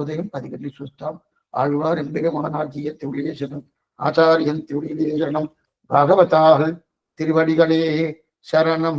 ఉదయం 10 గంటలకు చూస్తాం. ఆళ్వార్ ఎంపిక మహనార్జీయ తిరుళేశనం ఆచార్యం తిరుళేశనం భగవతా తిరువడిగలే శరణం.